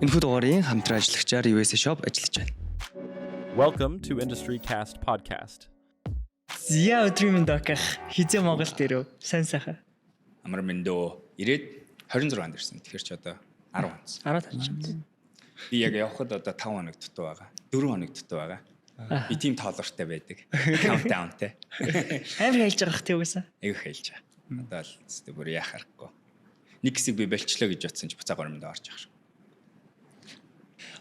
Энэ дугаарыг хамтран ажиллагчаар USA Shop ажиллаж байна. Welcome to Industry Cast podcast. Зя өдрийн доках хизээ Монгол дээрөө сайн сайхан. Амар мэндөө ирээд 26-нд ирсэн. Тэгэхээр ч одоо 10 онц. 10 тавчсан. Би яг явхад одоо 5 хоног дутуу байгаа. 4 хоног дутуу байгаа. Би тийм тоолортой байдаг. Countdownтэй. Амар хэлж байгаа хэ үгүйсэн. Аяг хэлж байгаа. Одоо л зү бүр яхахгүй. Нэг хэсэг би болчлоо гэж бодсон чи буцаа горомд орж явах шүү.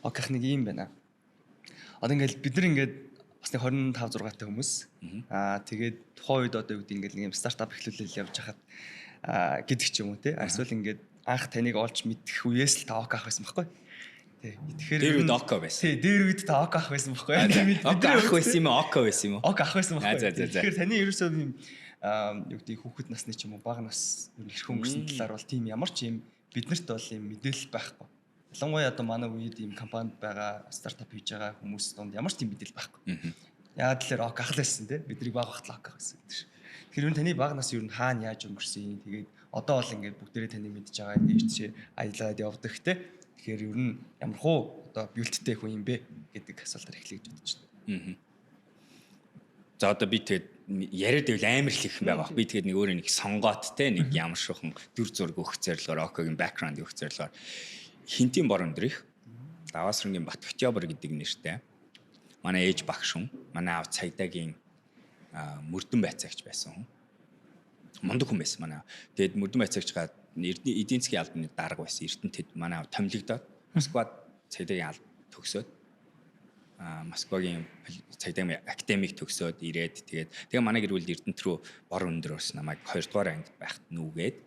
Окей нэг юм байна. Одоо ингээд бид нар ингээд бас нэг 25 6-тай хүмүүс. Тэгээд тухайн үед одоо юу гэдэг ингээд нэг юм стартап эхлүүлэл явж хахад гэдэг ч юм уу те. Эсвэл ингээд анх таныг олж мэдэх үеэс л та ок авах байсан байхгүй. Тэгэхээр дээр үед око байсан. Тий, дээр үед та ок авах байсан байхгүй. Око авах байсан юм уу? Око байсан юм уу? Ок авах байсан байхгүй. За. Тэгэхээр таны ерөөсөө юм юу гэдэг хүүхэд насны ч юм уу бага нас өрнөлхөн өнгөрсөн талаар бол тийм ямар ч юм биднэрт бол юм мэдээлэл байхгүй. Ялангуяа одоо манай үед ийм компанид байгаа стартап хийж байгаа хүмүүс донд ямар ч тийм мэдээлэл байхгүй. Яагаад тэлэр ок авах байсан те бидний бага багтлаа ок авах байсан гэдэг шиг. Тэгэхээр энэ таны бага нас ер нь хаана яаж өнгөрсөн. Тэгээд одоо бол ингээд бүгдээрээ таны мэдж байгаа ингээд чи аялаад явдаг те. Тэгэхээр ер нь ямар хуу одоо бэлттэй хүн юм бэ гэдэг асуултаар эхлэе гэж бодож байна. За одоо би тэгээд яриад байвал амар их их байгаа. Би тэгээд нэг өөрөө нэг сонгоод те нэг ямар шухан дүр зураг өгөх зорилгоор окогийн бэкграунд өгөх зорилгоор хинтийн бор өндрих Даваасрангийн Бат Октябрь гэдэг нэртэй манай ээж багш хүн, манай аав цайдагийн мөрдөн байцаагч байсан хүн. Мундаг хүн байсан манай. Тэгээд мөрдөн байцаагчгаа эдийн засгийн албаны дарга байсан. Эрдэнэтэд манай аав томилогдоод Москвад цайдагийн алба төгсөөд Москвагийн цайдагийн академик төгсөөд ирээд тэгээ манай гэр бүл Эрдэнэт рүү бор өндрөөс намайг 2 дугаар ангид байхад нүүгээд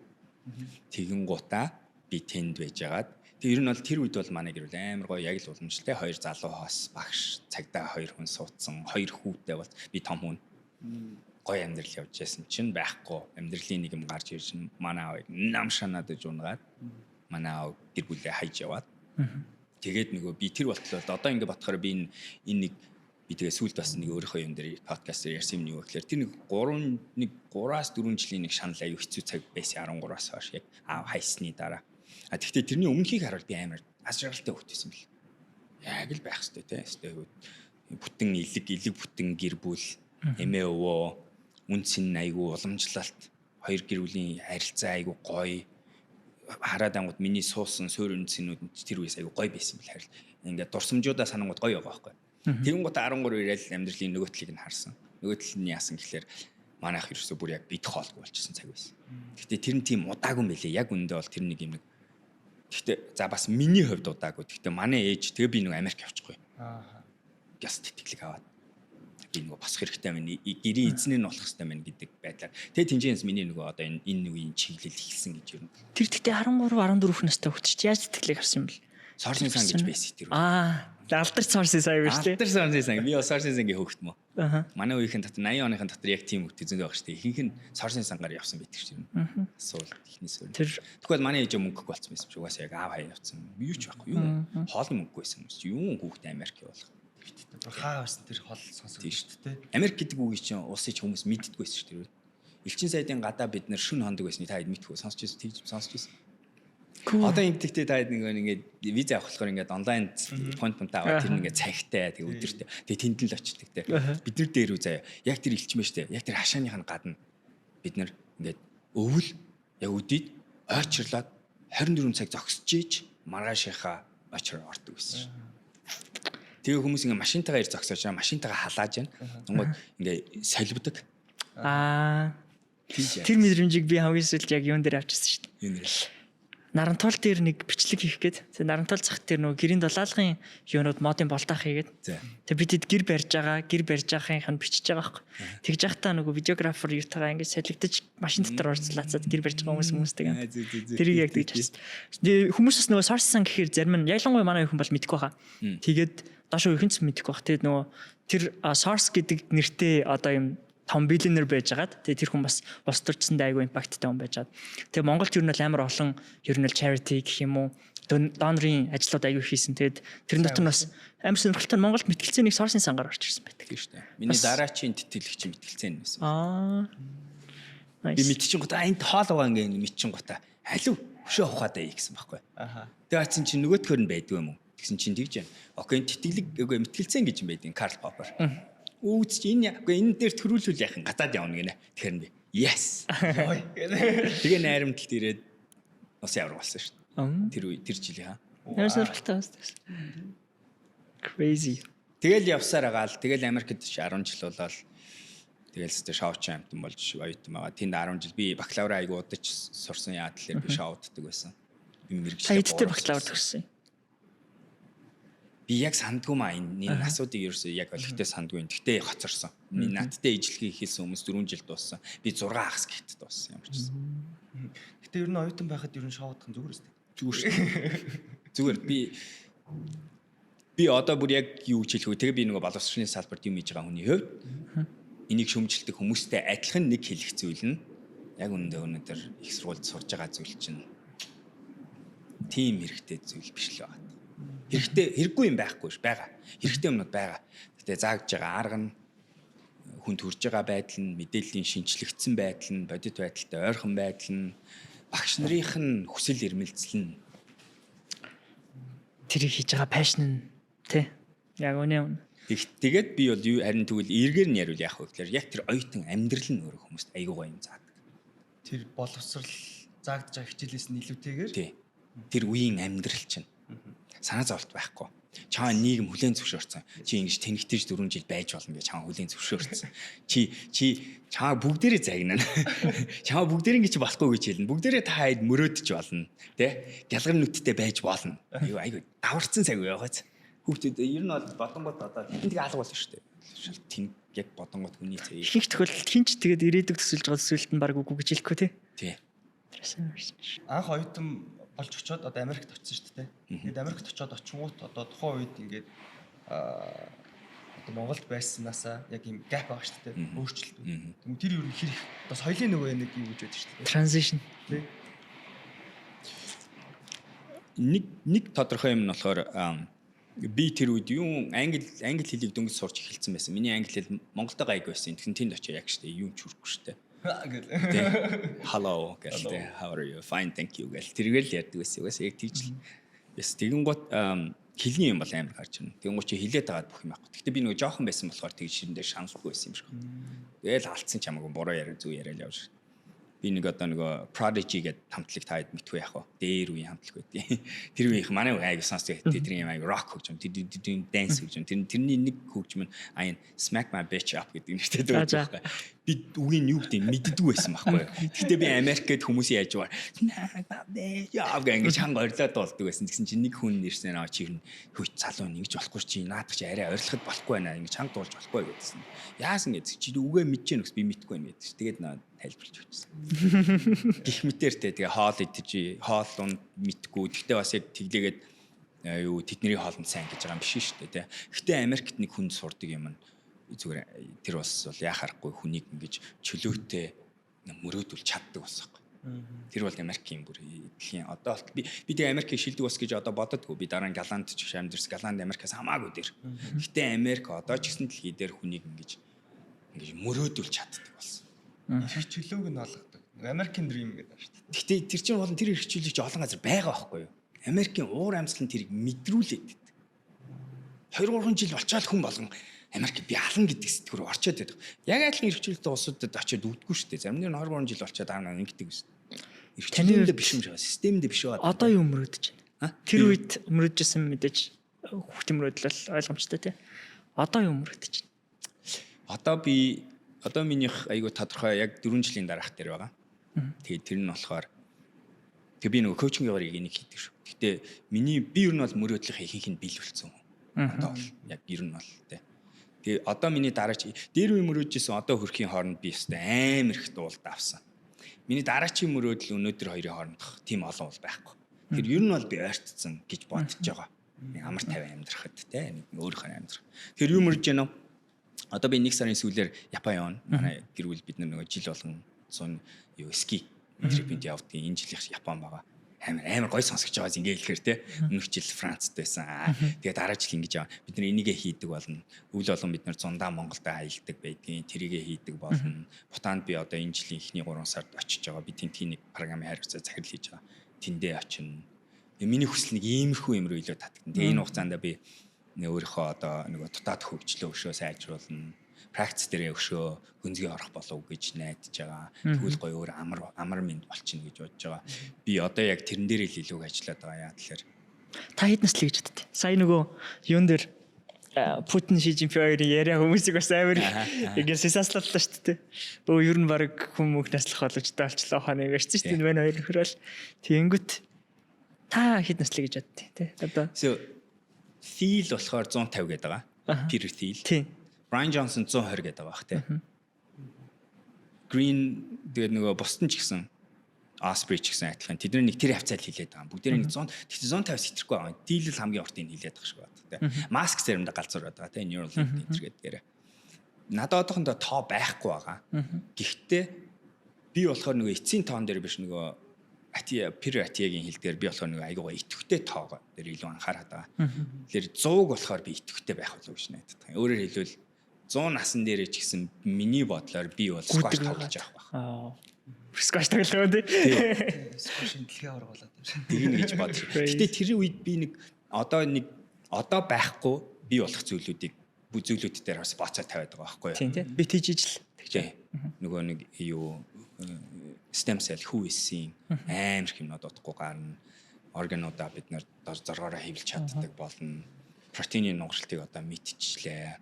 тэгэн гутаа би тэнд байжгаад тэр нь бол тэр үед бол манай гэр бүл амар гоё яг л уламжлалтай 2 залуу хоос багш цагдаа 2 хүн суудсан 2 хүүтэй бол би том хүн гоё амьдрал явж байсан чинь байхгүй амьдралын нэг юм гарч ирж манай аавыг нам шанадаж унгаад манай аав гэр бүлээ хайж яваад тэгээд нөгөө би тэр болтлоо одоо ингэ батхаар би энэ нэг би тэгээ сүүлд бас нэг өөрийнхөө юм дээр подкастер ярьсан юм юу гэхээр тэр нэг 3-аас 4 жилийн нэг шанал аюу хэцүү цаг байсан 13-аас хойш яг аав хайсны дараа. Тэгэхдээ тэрний өмнөхийг харуул би амар асралтай хөвтөйсэн бэл. Яг л байх хэвээр те. Бүтэн илэг бүтэн гэр бүл эмээ өвөө үнцэн айгу уламжлалт хоёр гэр бүлийн харилцаа айгу гоё хараад ангууд миний суусан суурь үнцэнүүд тэр үеэс айгу гоё байсан бэл харил. Ингээд дурсамжуудаа санангууд гоё байгаа байхгүй. Тэгэн гот 13 ирээл амьдралын нөгөө талыг нь харсан. Нөгөө тал нь яасан гэхэлэр манайх ерөөсөө бүр яг бит хоолгүй болчихсон цаг байсан. Гэхдээ тэр нь тийм удаагүй мэлээ. Яг үндэ бол тэр нэг юм. Гэхдээ за бас миний хувьд удаагүй. Гэхдээ манай ээж тэгээ би нэг Америк явчихгүй. Гяс тэтгэлэг аваад би нөгөө босох хэрэгтэй байна. Гэрийн эзнээ нь болох хэрэгтэй байна гэдэг байдлаар. Тэгээ тэнцэнс миний нөгөө одоо энэ үеийн чиглэл эхэлсэн гэж юм. Тэр тэгтээ 13 14 настай хөвчч яаж тэтгэлэг авсан юм бэл? Сорсын сан гэж байсан тэр. Алдар сорсын сан биш үү? Алдар сорсын сан. Би сорсын сангийн хөвгт мө. Манай үеийнхэн дотор 80 оныхын дотор яг тийм хөвгт зөндөө байх шүү дээ. Ихэнх нь сорсын сангаар явсан байдаг шүү дээ. Асуул ихнээс өөр. Тэгвэл манай ээж мөнгөгүй болсон байсан ч угаасаа яг аав хаяа явсан. Юу ч байхгүй юу? Хоол мөнгөгүй байсан юм чи юу хүүхд Америк явуулах. Хаа байсан тэр хол сонсож шүү дээ. Америк гэдэг үгийг чинь улсыг хүмүүс мэддэггүй байсан шүү дээ. Элчин сайдын гадаа бид нар шүн хондог байсныг та хэд мэдгүй сонсч байсан. Одоо ингэхдээ та ингээд виз авах болохоор ингээд онлайн appointment аваад тэр ингээд цагтай тэг өдөртөө тэг тэнд л очдөг те. Бид нар дээр үү заяа. Яг тэр элчмээ штэ. Яг тэр хашааных нь гадна бид нар ингээд өвөл яг өдийд ойчрлаад 24 цаг зогсож ийж маргаашийнхаа очроо ордог байсан шүү. Тэгээ хүмүүс ингээд машинтайгаа ир зогсоож байгаа машинтайгаа халааж байна. Тэнгууд ингээд соливдог. Тэр мэдрэмжийг би хамгийн сүүлд яг юун дээр авчихсан шүү дээ. Юу нэр Нарантуул дээр нэг бичлэг хийх гээд. Тэгээ нарантуул цах дээр нөгөө гэрийн дулаалгын юунууд модын болтоох хийгээд. Тэгээ бид хэд гэр барьж байгаахынх нь бичиж байгаа байхгүй. Тэгж яхтаа нөгөө видеографер юутайгаа ингээд солигдож машин дотор орцлаацаад гэр барьж байгаа хүмүүстэйгээ. Тэрийг яг тэгж хэлсэн. Хүмүүсээс нөгөө сорсон гэхээр зарим нь ялангуяа манай хүн бол мэдгүй хаа. Тэгээд доошоо ихэнх мэдгүй бах. Тэгээд нөгөө тэр source гэдэг нэртэй одоо юм том биллионер байжгаад тэгээ тэр хүн бас улс төрчсөндөө айгүй импакттай хүн байжгаад тэгээ Монголд ер нь амар олон ер нь charity гэх юм уу донорын ажлууд айгүй хийсэн. Тэгээд тэрэн дотор нь бас амар сонирхолтой Монголд мэтгэлцээ нэг сорсын сангаар орж ирсэн байдаг тийм шүү дээ. Миний дараачийн тэтгэлэгч мэтгэлцээ нэсэн. Nice. Би мэдчихэн гутаа энд хоол байгаа ингээ мэдчихэн гутаа халив хөшөө ухаатай гэсэн байхгүй. Аха. Тэгээ атсан чинь нөгөөдхөр нь байдгүй юм уу гэсэн чинь тэгж байна. Окей тэтгэлэг үгүй мэтгэлцэн гэж юм байдیں۔ Карл Поппер. Үүс чи энэ дээр төрүүлүүл яах юм гадаад явна гинэ. Тэгэхээр би yes. Тэгээ найрамдалт ирээд бас явар болсон шүү дээ. Тэр жилийн Ямар сонирхолтой байсан. Crazy. Тэгэл явсаар агаал тэгэл Америкт 10 жил болоод тэгэл зөв шоуч амтан болж оюутан байгаа. Тэнд 10 жил би бакалавра айгу удаж сурсан яа тэлэр би шоуддаг байсан. Би мэрэгчлээ. Хайдтай бакалавр төгссөн. Би яг сандгүй маа энэ асуудыг ерөөсөө яг олигтой сандгүй. Гэхдээ хоцорсон. Надтай ижлэхийг хийсэн хүмүүс 4 жил дууссан. Би 6 ахс гэхэд дууссан ямар ч гэсэн. Гэтэ ер нь оюутан байхад ер нь шоудах нь зүгээр үстэй. Зүгээр шүү. Зүгээр би одоо бүр яг юу хэлэх вэ? Тэгээ би нөгөө боловсролын салбарт юм хийж байгаа хүний хувьд энийг шөмжилдэг хүмүүстэй адилхан нэг хэлэх зүйл нь яг өнөөдөр их сургуульд сурж байгаа зүйл чинь тийм хэрэгтэй зүйл биш л байна. Хэрэггүй юм байхгүй ш байгаа. Хэрэгтэй юмнууд байгаа. Гэтэ заагдж байгаа арга нь хүнд хүрж байгаа байдал нь мэдээллийн шинжлэгдсэн байдал нь бодит байдалтай ойрхон байдал нь багш нарын хүсэл эрмэлзэл нь тэрийг хийж байгаа пашн нь тий. Яг үнэ. Тэгээд би бол юу харин тэгвэл эргээр нь яривал яах вэ гэхээр яг тэр оюутан амьдрал нь өөрөө хүмүүст айгүй гоё юм заадаг. Тэр боловсрал заагдж байгаа хичээлээс нь илүүтэйгээр тэр үеийн амьдрал чинь санаа зовлт байхгүй. Чаа нийгэм хүлээн зөвшөөрсөн. Чи ингэж тэнэгтэж 4 жил байж болно гэж чаа хүлээн зөвшөөрсөн. Чи чаа бүгдээрээ загнана. Чаа бүгдээрээ ингэж болохгүй гэж хэлнэ. Бүгдээрээ та хайд мөрөөдөж болно. Тэ? Гялгар нүдтэй байж болно. Айгүй даварцсан цаг байгааз. Хүүхдүүд ер нь бол бодонгод одоо тэгээ алга болно шүү дээ. Тэн яг бодонгод хүний цай. Ихэнх тохиолдолд хинч тэгээд ирээдүг төсөлж байгаа төсөлд нь баг үгүй гэж хэлэхгүй тий. Анх оюутан болж очиод одоо Америкт очсон шүү дээ. Тэгээд Америкт очиод очингууд одоо тухайн үед ингээд одоо Монголд байснаасаа яг юм гэп байгаа шүү дээ. Өөрчлөлт. Тэгмээ тэр юу хэрэг одоо соёлын нөгөө нэг юу гэж байдаг шүү дээ. Transition тий. Нэг тодорхой юм нь болохоор би тэр үед юу англи хэлийг дөнгөж сурч эхэлсэн байсан. Миний англи хэл Монголд гайг байсан. Тэгэхээр тэнд очиж яг штэ юу ч хүрхгүй штэ. Hello гэлтэй how are you fine thank you гэл тэргээл ярьдаг байсан. Угаасаа яг тийж л. Яс тэгэн гот хэлний юм бол амар гарч ирнэ. Тэгэн гот чи хилээд байгаа бүх юм аахгүй. Гэтэ би нөгөө жоохон байсан болохоор тэг ширэндээ шансгүй байсан юм шиг. Тэгэл алдсан ч хамаагүй буруу яриа зүг яриа л явж. Би нэг одоо нөгөө Prodigy гэдэг хамтлаг таад мэдгүй яах вэ? Дээр үеийн хамтлаг байдیں۔ Тэр үеийнх манай айгу сонсдог тэдний юм айгу rock хөгжим, тэдний dance хөгжим. Тэрний нэг хөгжим нь аян Smack My Bitch Up гэдэг нэртэй дуулдаг байхгүй. Би үгийн юу гэдэг мэддэггүй байсан байхгүй. Гэхдээ би Америкт хүмүүсийн яжвар яав гэж ханга орилоод дуулдаг байсан. Тэгсэн чинь нэг хүн нэрсэн аа чи хөөч залуу нэгж болохгүй чи наадах чи арай орилоход болохгүй байна ингэж ханга дуулж болохгүй гэдсэн. Яасан гэж чи үгээ мэдэж гэнэ гэсэн би мэдгүй юм гэдэг. Тэгээд тайлбарлаж өгсөн. Гэх мэтэртэй тэгээ хоол идэж хоол унд мэдгүй. Тэгтээ бас яг тэглээгээд юу тэдний хоолнд сайн гэж байгаа юм биш шүү дээ. Гэхдээ Америкт нэг хүн сурдаг юм нь зүгээр тэр бас бол яхахгүй хүнийг ингэж чөлөөтэй мөрөөдүүл чаддаг басахгүй. Тэр бол Америкийн бүр дэлхийн одоо би тэгээ Америкийг шилдэг бас гэж одоо бододгүй. Би дараа нь Голланд ч их амьдэрс Голланд Америкаас хамаагүй дээр. Гэхдээ Америк одоо ч гэсэн дэлхий дээр хүнийг ингэж мөрөөдүүл чаддаг болсон. Их чөлөөг нь олгодог. American Dream гэдэг байна шүү дээ. Гэхдээ тэр чинь болон тэр их чөлөөч олон газар байгаа байхгүй юу? Америкийн уур амьсгал нь тэрийг мэдрүүлээд байдаг. 2-3 жил болчоод хүн болгон Америк би алан гэдэг сэтгүүр орчоод байдаг. Яг адилхан их чөлөөтэй улсуудад очиод үүдгүй шүү дээ. Зарим нь 2-3 жил болчоод аавна ингэдэг байсан. Их чөлөөтэй биш юм шиг системдээ биш байгаа. Одоо юу мөрөөдөж байна? Тэр үед мөрөөдөжсэн мэдээж хүүхдийн мөрөөдөл ойлгомжтой тий. Одоо юу мөрөөдөж байна? Одоо минийх айгу тодорхой яг 4 жилийн дараах дээр байгаа. Тэгээд тэр нь болохоор би нөгөө коучингийн гарыг энийг хийдэг шүү. Гэтэ би ер нь бол мөрөөдлийнхээ ихэнх нь биелүүлсэн. Одоо бол яг ер нь бол тий. Тэгээд одоо миний дараач дээр үе мөрөөжсэн одоо хөрхийн хооронд би өстэй амар их дуулд авсан. Миний дараачийн мөрөөдөл өнөөдөр хоёрын хоорондох тийм олон бол байхгүй. Тэр ер нь бол би ойртцсан гэж бодож байгаа. Амар тавиа амьдрахад тий өөрийнхөө амьдрах. Тэр юу мөрөж яана? Одоо би 1 сарын сүүлээр Япон явна. Манай гэр бүл бид нөгөө жил болгон сун юу ски трипэнд явдгийн энэ жилийнх Япон байгаа. Амар гой сонсгож байгаас ингээ хэлэхээр те өмнөх жил Францд байсан. Тэгээд дараа жил ингэж яваа. Бид нар энийгээ хийдэг болно. Өвл болон бид нар зундаа Монголд аялдаг байдгийн тэрийгээ хийдэг болно. Бутанд би одоо энэ жилийн эхний 3 сард очиж байгаа. Би тентхийн нэг програмын хариуцлага захирал хийж байгаа. тэндээ очино. Миний хүсэл нэг иймэрхүү юм руу илүү татдаг. Тэгээ энэ хугацаанд би өөрийнхөө одоо нэг дотоод хөгжлөө өшөө сайжруулна. Практис дээрээ өшөө гүнзгий орох болов гэж найдаж байгаа. Тэгвэл гоё өөр амар минь болчихно гэж бодож байгаа. Би одоо яг тэрэн дээр л илүү ажиллаад байгаа. Яа тэгэхээр та хэд наслаа гэж боддог. Сая нөгөө юун дээр Путин Ши Жинпин хоёрын яриа хүмүүсийг бас амар ингэ сасаслалаа шүү дээ. Ер нь баг хүмүүх наслах боловч даалчлаа ханаа ярьсан шүү дээ. Энэ хоёр нөхрөл. Тэнгүүт та хэд наслаа гэж боддیں۔ Тэ одоо feel болохоор 150 гэдэг байгаа. Peter Thiel. Тийм. Brian Johnson 120 гэдэг байгаа бах тий. Green тэгээд нөгөө Boston ч гэсэн Osprey ч гэсэн адилхан. Тэдний нэг тэр хавцаал хилээд байгаа. Бүгдээр нэг 100 тэгтээ 150 сэтгэхгүй байгаа. Thiel л хамгийн уртын хилээд байгаа шиг байна тий. Mask заримдаа галзуураад байгаа тий. Neuralink гэдэг дээр. Надад одоохондоо тоо байхгүй байгаа. Гэхдээ би болохоор нөгөө эцсийн тоон дээр биш нөгөө Peter Attia-гийн хэлдгээр би болохоор нөгөө айгуугаа итгэвтэй тоогоо дээр илүү анхаарат байгаа. Тэгэхээр 100-г болохоор би итгэвтэй байх болов гэж найдаад байгаа. Өөрөөр хэлбэл 100 насан дээрээ ч гэсэн миний бодлоор би бол squash тоглож явах байх. Squash тоглох үү? Squash дэлхий орголоод байна. Тэгнэ гэж бодож. Гэтэ тэр үед би нэг одоо байхгүй би болох зүйлүүд дээр бас бацаа тавиад байгаа байхгүй юу? Тийм тийм. Би тийжижл. Тэгжээ. Нөгөө нэг юу stem cell хүйсийн амар хэмнүүд удахгүй гарна. Органуудаа бид нэр зоргоороо хэвлж чаддаг болно. Протеinin нугшилтыг одоо мэдчихлээ.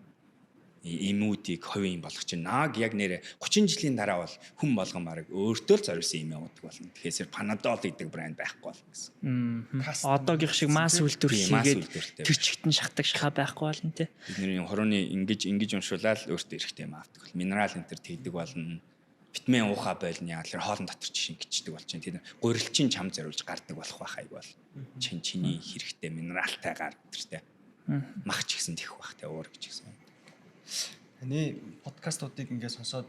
Иммуудыг хувийн болгох чинь яг нэрэ 30 жилийн дараа бол хүн болгон баг өөртөө л зориулсан юм явуулдаг болно. Тэгэхээр Panadol гэдэг брэнд байхгүй болно гэсэн. Одоогийн шиг масс үйлдвэр хийгээд тэр чигтэн шахдаг шахаа байхгүй болно тий. Бидний хорооны ингэж уншуулаад өөртөө эрэхтэй юм авдаг бол минерал энэ төр тэгдэг болно. Витамин ууха байлны яг л хоолн дотор чинь гिचдэг бол чинь тийм гурилчин чам зориулж гардаг болох байх айг бол чиний хэрэгтэй минералтай гар өдөртэй мах ч гэсэн тэх бах те уур гэж гэсэн. Таны подкастуудыг ингээд сонсоод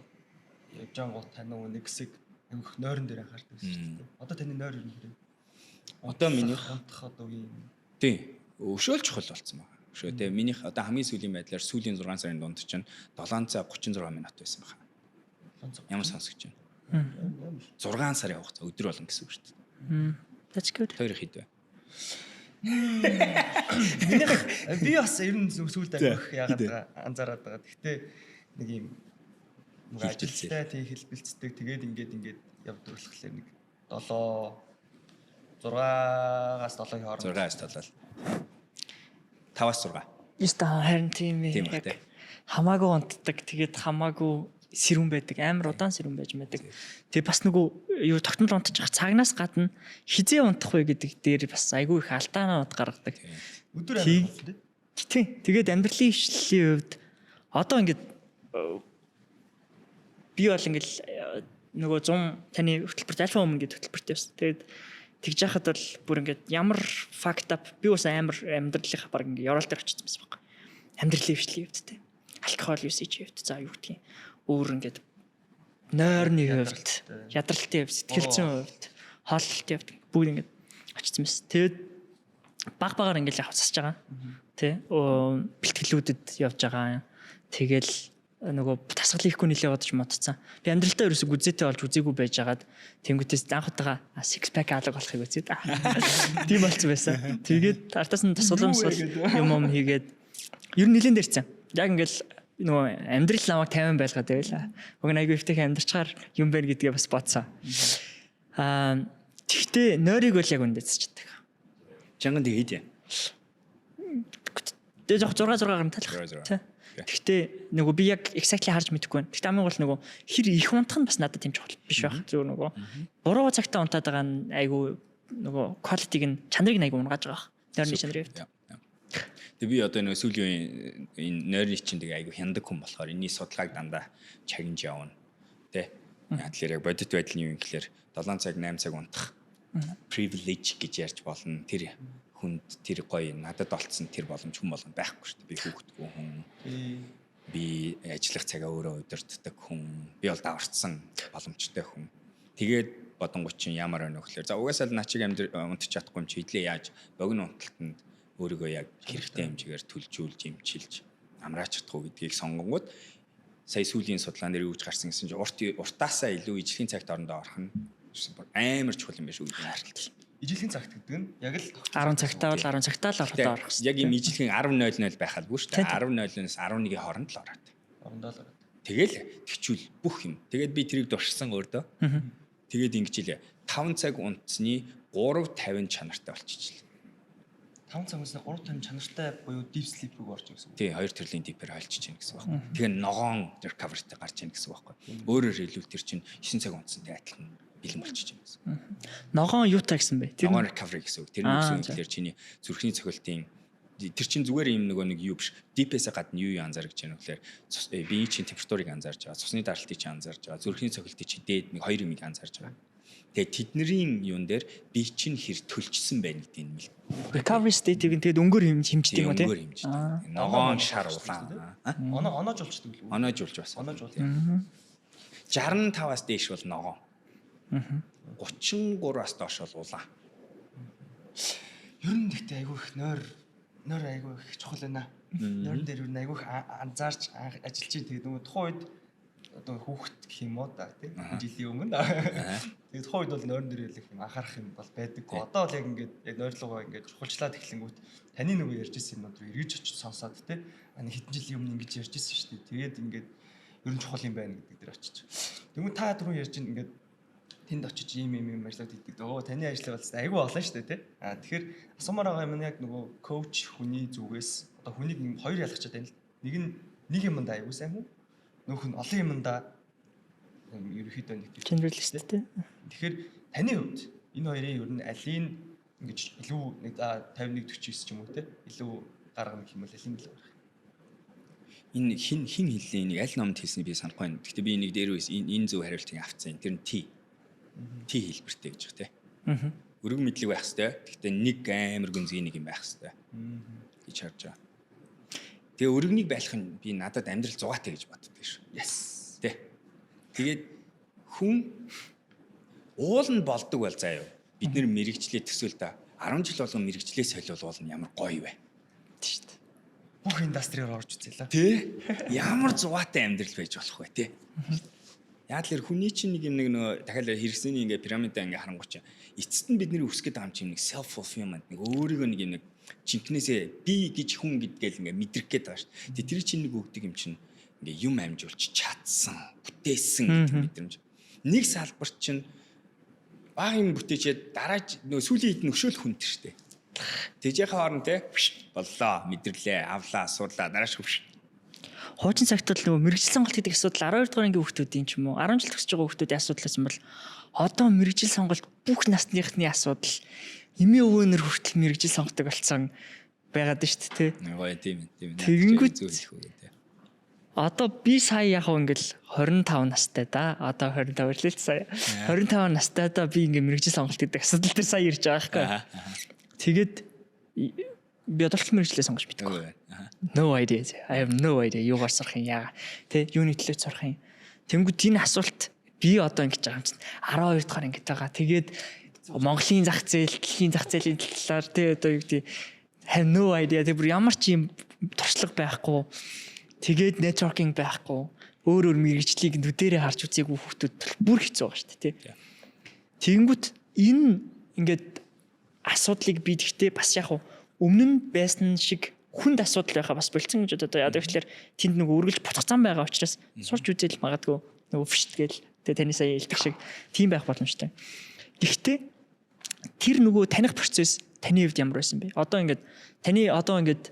явж байгаа гол тань нэг хэсэг айгүйх нойрон дээр анхаардаг шүү дээ. Одоо таны нойр юу нэр? Одоо миний унтах одоо үе юм. Тийм өшөөл чухал болцсон байна. Өшөө те минийх одоо хамгийн сүүлийн байдлаар сүүлийн 6 сарын дунд чинь 7 цаг 36 минут байсан байна. Ямар сонсогч байна? 6 сарын хугацаа өдөр болгон гэсэн үг шүү дээ. That's good. Тэр хэд вэ? Би бас ер нь сүүлд авах яагаад анзаараад байгаа. Гэхдээ нэг юм ажилттай тий хэлбэлцдэг тэгээд ингээд явдаг болохоор нэг 6-аас 7-ийн хооронд 6-аас 7. 5-аас 6. Яста харин тийм Тийм яг бай. хамаагүй унтдаг тэгээд хамаагүй сэрүүн байдаг амар удаан сэрүүн байж байдаг. Тэгээ бас нөгөө юу тогтмол унтчих цагнаас гадна хизээ унтах вэ гэдэг дээр бас айгүй их алдаанууд гаргадаг. өдөр амьд Тийм. Тэгээд амьдралын хвшлийн хувьд одоо ингээд би бол ингээд нөгөө 100 таны хөтөлбөрт альфа өмнө гэдэг хөтөлбөртэй бас. Тэгээд тэгж яхад бол бүр ингээд ямар факт ап би бас амар амьдралынхаа баг ингээд яваал дээр очсон байсан баг. Амьдралын хвшлийн хувьд те. Алкогол usage хувьд за юу гэдгийг өөр ингээд нойрны хувьд, ядралтын хувьд, сэтгэл зүйн хувьд, хооллолтын хувьд бүгд ингээд очсон мэс. Тэгээд багаар ингээд яг цасж байгаа. Тэ бэлтгэлүүдэд явж байгаа. Тэгэл нөгөө тасгалын ихгүй нэлээ бодож модцсан. Би амьдралтаа ерөөсө гүзээтэй болж үзээгүй байж хагаад тэнгуүтээс анхудаага six pack алга болохыг үзээд. Тийм болцсон байсан. Тэгээд артаас нь тасгалуумс юм хийгээд ер нь нэлээд дэрсэн. Яг ингээд нөгөө амьдрал намайг 50 байлгаад байла. Уг нь айгүй ихтэй амьдрчаар юм байна гэдгээ бас бодсон. Тэгтээ нойрыг бол яг үндэсч чаддаг. Чанган тэгээд Тэгээ жоох 6 гарсан талах. Тэгтээ нөгөө би яг exactly харж мэдэхгүй байна. Тэгтээ амин бол нөгөө хэр их унтах нь бас надад тийм чухал биш байх. Зөв нөгөө буруу цагтаа унтаад байгаа нь айгүй нөгөө quality-г нь чанарыг нь айгүй унгааж байгаа. Нойрны чанарын хувьд. Тэгээ би одоо нөгөө сүүлийн энэ нойрны чинь тэгээ айгүй хяндаг хүн болохоор энэний судалгааг дандаа чагнаж явна. Тэ. Тэгэхээр яг бодит байдал нь юу юм гэхээр 7 цаг 8 цаг унтах privilege гэж ярьж болно. Тэр хүнд тэр гоё надад олцсон тэр боломж хүн болгонд байхгүй шүү дээ. Би хүүхдгүй хүн. Би ажиллах цагаа өөрөө удирддаг хүн. Би бол даварцсан боломжтой хүн. Тэгээд бодонгууд чинь ямар байна вэ гэхээр за угаасаа л начиг унтчих чадахгүй юм чи хэдлээ яаж богино унталтанд өөрийгөө яг хэрэгтэй хэмжээгээр төлжүүлж имчилж амраач чадах уу гэдгийг сонгонгууд сая сүүлийн судалгаан дээр юу гэж гарсан гэсэн чинь уртаасаа илүү ижлийн цагт орондоо орох нь амар чухал юм байна шүү гэж харилт. Ижилхэн цагт гэдэг нь яг л 10 цагтаа бол 10 цагтаа л орох хэрэгтэй. Яг юм ижилхэн 10:00 байхалгүй шүү дээ. 10:00-аас 11-ийн хооронд л ороод. орондоо л ороод. Тэгэл тэгчүүл бүх юм. Тэгээд би тэрийг дуршсан өөртөө. Тэгээд ингэж илээ. 5 цаг унтсны 3:50 чанартай болчихжээ. 5 цаг унтсны 3:50 чанартай буюу deep sleep рүү орж гэсэн үг. Тий, 2 төрлийн дипер ойлчиж байна гэсэн байна. Тэгэхээр ногоон recovery-тэй гарч ийн гэсэн байна. Өөрөөр хэлбэл тэр чинь 9 цаг унтсантай адилхан бэлэн болчихж байна гэсэн. Ногоон юутай гэсэн бэ? Тэр Ногоон recovery гэсэн үг. Тэрний үсэн хэлээр чиний зүрхний цохилтын тэр чинь зүгээр юм нэг юу биш. Deep-ээс гадна юу анзаарч байна вэ гэхээр биеийн чинь температурыг анзаарч байгаа, цусны даралтыг чинь анзаарч байгаа, зүрхний цохилтыг чинь дээд нэг 2 юмыг анзаарч байгаа. Тэгээд тэднэрийн юун дээр бие чинь хэр төлжсөн байна гэдэг юм л. recovery state-ийг тэгээд өнгөөр хэмждэг юм уу те? Өнгөөр хэмждэг. Ногоон шар улаан. Оноож болчдөг л үү? Оноож болж бас. Оноож бол. 65-аас дээш бол ногоон. 33-аас доош бол улаан. Ер нь гэхдээ айгүй их нойр айгүй их чухал байна. Нойрон дээр ер нь айгүй их анзаарч ажиллаж чинь тэгээд нөгөө тухайн үед одоо хүүхэд гэх юм уу да тийм жилийн өмнө. Тэгээд тухайн үед бол нойрон дээр их юм анхаарах юм бол байдаг. Одоо бол яг ингээд яг нойрлогоо ингээд чухалчлаад эхлэнгүүт таны нөгөө ярьж ирсэн юмнууд руу эргэж очиж сонсоод тийм хэдэн жилийн өмнө ингэж ярьж ирсэн шүү дээ. Тэгээд ингээд ер нь чухал юм байна гэдэг дээр очиж. Тэгвэл та түрүү ярьж ингээд тэнд очиж ийм ажиллаад идэг. Өө таны ажил бол айгүй олон шүү дээ тий. Тэгэхээр асуумаар байгаа юм нь яг нөгөө коуч хүний зүгээс одоо хүнийг юм хоёр ялгачаад байна л. Нэг юмд айгүй сайн хүн. Нөх нь олон юмда ерөөхдөө нэг generalist тий. Тэгэхээр таны хувьд энэ хоёрын ер нь алийг ингэж илүү нэг 51 49 ч юм уу тий. Илүү гаргах юм бол алийг л гаргах. Энэ хин хэллээ нэг аль номд хэлсний би санахгүй байна. Гэхдээ би нэг дээрээс энэ зөв хариултыг авцсан. Тэр нь T хэлбэртэй гэж байна те. Өрөг мэдлэг байх хэвээр. Гэхдээ нэг амар гүнзгий нэг юм байх хэвээр. гэж харж байгаа. Тэгээ өргөнийг байлах нь би надад амьдрал зугаатай гэж боддог шүү. Yes. Тэ. Тэгээд хүн уул нь болдог бол заяа. Бид нэр мэрэгчлээ төсөөл та 10 жил болгон мэрэгчлээ солиулвал нь ямар гоё вэ. Тэ шүү дээ. Бүх индастриор орж үзээлээ. Тэ. Ямар зугаатай амьдрал байж болох вэ те. Яг л хүний чинь нэг юм нэг дахиад хэрэгсэний ингээ пирамидаа ингээ харангуйч эцэст нь бидний өсгөх гэдэг юм чинь нэг self fulfillment нэг өөрийгөө нэг юм нэг жинкнээсээ би гэж хүн гэдгээл ингээ мэдрэх гээд байгаа шүү. Тэгээ тэр чинь нэг өгдөг юм чинь ингээ юм амжуулч чадсан, бүтээсэн гэдэг мэдрэмж. Нэг салбар чинь баг юм бүтээчээд дараа нөө сүүлийн хэд нөшөөл хүнтэй шүү дээ. Тэжээхээ хооронд те боллоо, мэдэрлээ, авлаа, сурлаа, дарааш хөвш. Хуучин цагт бол нөгөө мэрэгжил сонголт гэдэг асуудал 12 дугаар ангийн хүүхдүүдийн ч юм уу 10 жил төгсөж байгаа хүүхдүүдийн асуудал гэсэн бол одоо мэрэгжил сонголт бүх насныхны асуудал эмээ өвөөнөр хүртэл мэрэгжил сонгодог болсон байгаад нь шүү дээ тий. Гоё тийм. Тэгэнгүүт зүйлэх үү гэдэг. Одоо би сая яг ингээд 25 настай да. Одоо 25 л сая. 25 настай да би ингээд мэрэгжил сонголт гэдэг асуудал дээр сая ирж байгаа байхгүй. Тэгээд би одоолт мэрэгчлээ сонгож мэдгүй. No idea. I have no idea. Юугаар сурах юм яа. Тэ юуны төлөө сурах юм. Тэнгүүд энэ асуулт би одоо ингэж байгаа юм чинь 12 дахь ингэж байгаа. Тэгээд Монголын зах зээл, дэлхийн зах зээлийн талаар тэ одоо юу гэдэг have no idea. Тэ бүр ямар ч юм туршлага байхгүй. Тэгээд networking байхгүй. Өөр мэрэгжлийг нүдэрээ харж үзээгүй хүмүүс бүр хэцүү байгаа шүү дээ, тэ. Тэнгүүд энэ ингээд асуудлыг би гэхдээ бас яг өмнө нь байсан шиг хүнд асуудал байхаа бас болцсон гэж одоо яадаг гэхээр тэнд нөгөө үргэлж буцагцсан байгаа учраас сурч үзэл магадгүй нөгөө фшт гээл тэгээ таны сая хэлдэг шиг тийм байх боломжтой. Гэхдээ тэр нөгөө таних процесс таны хувьд ямар байсан бэ? Одоо ингээд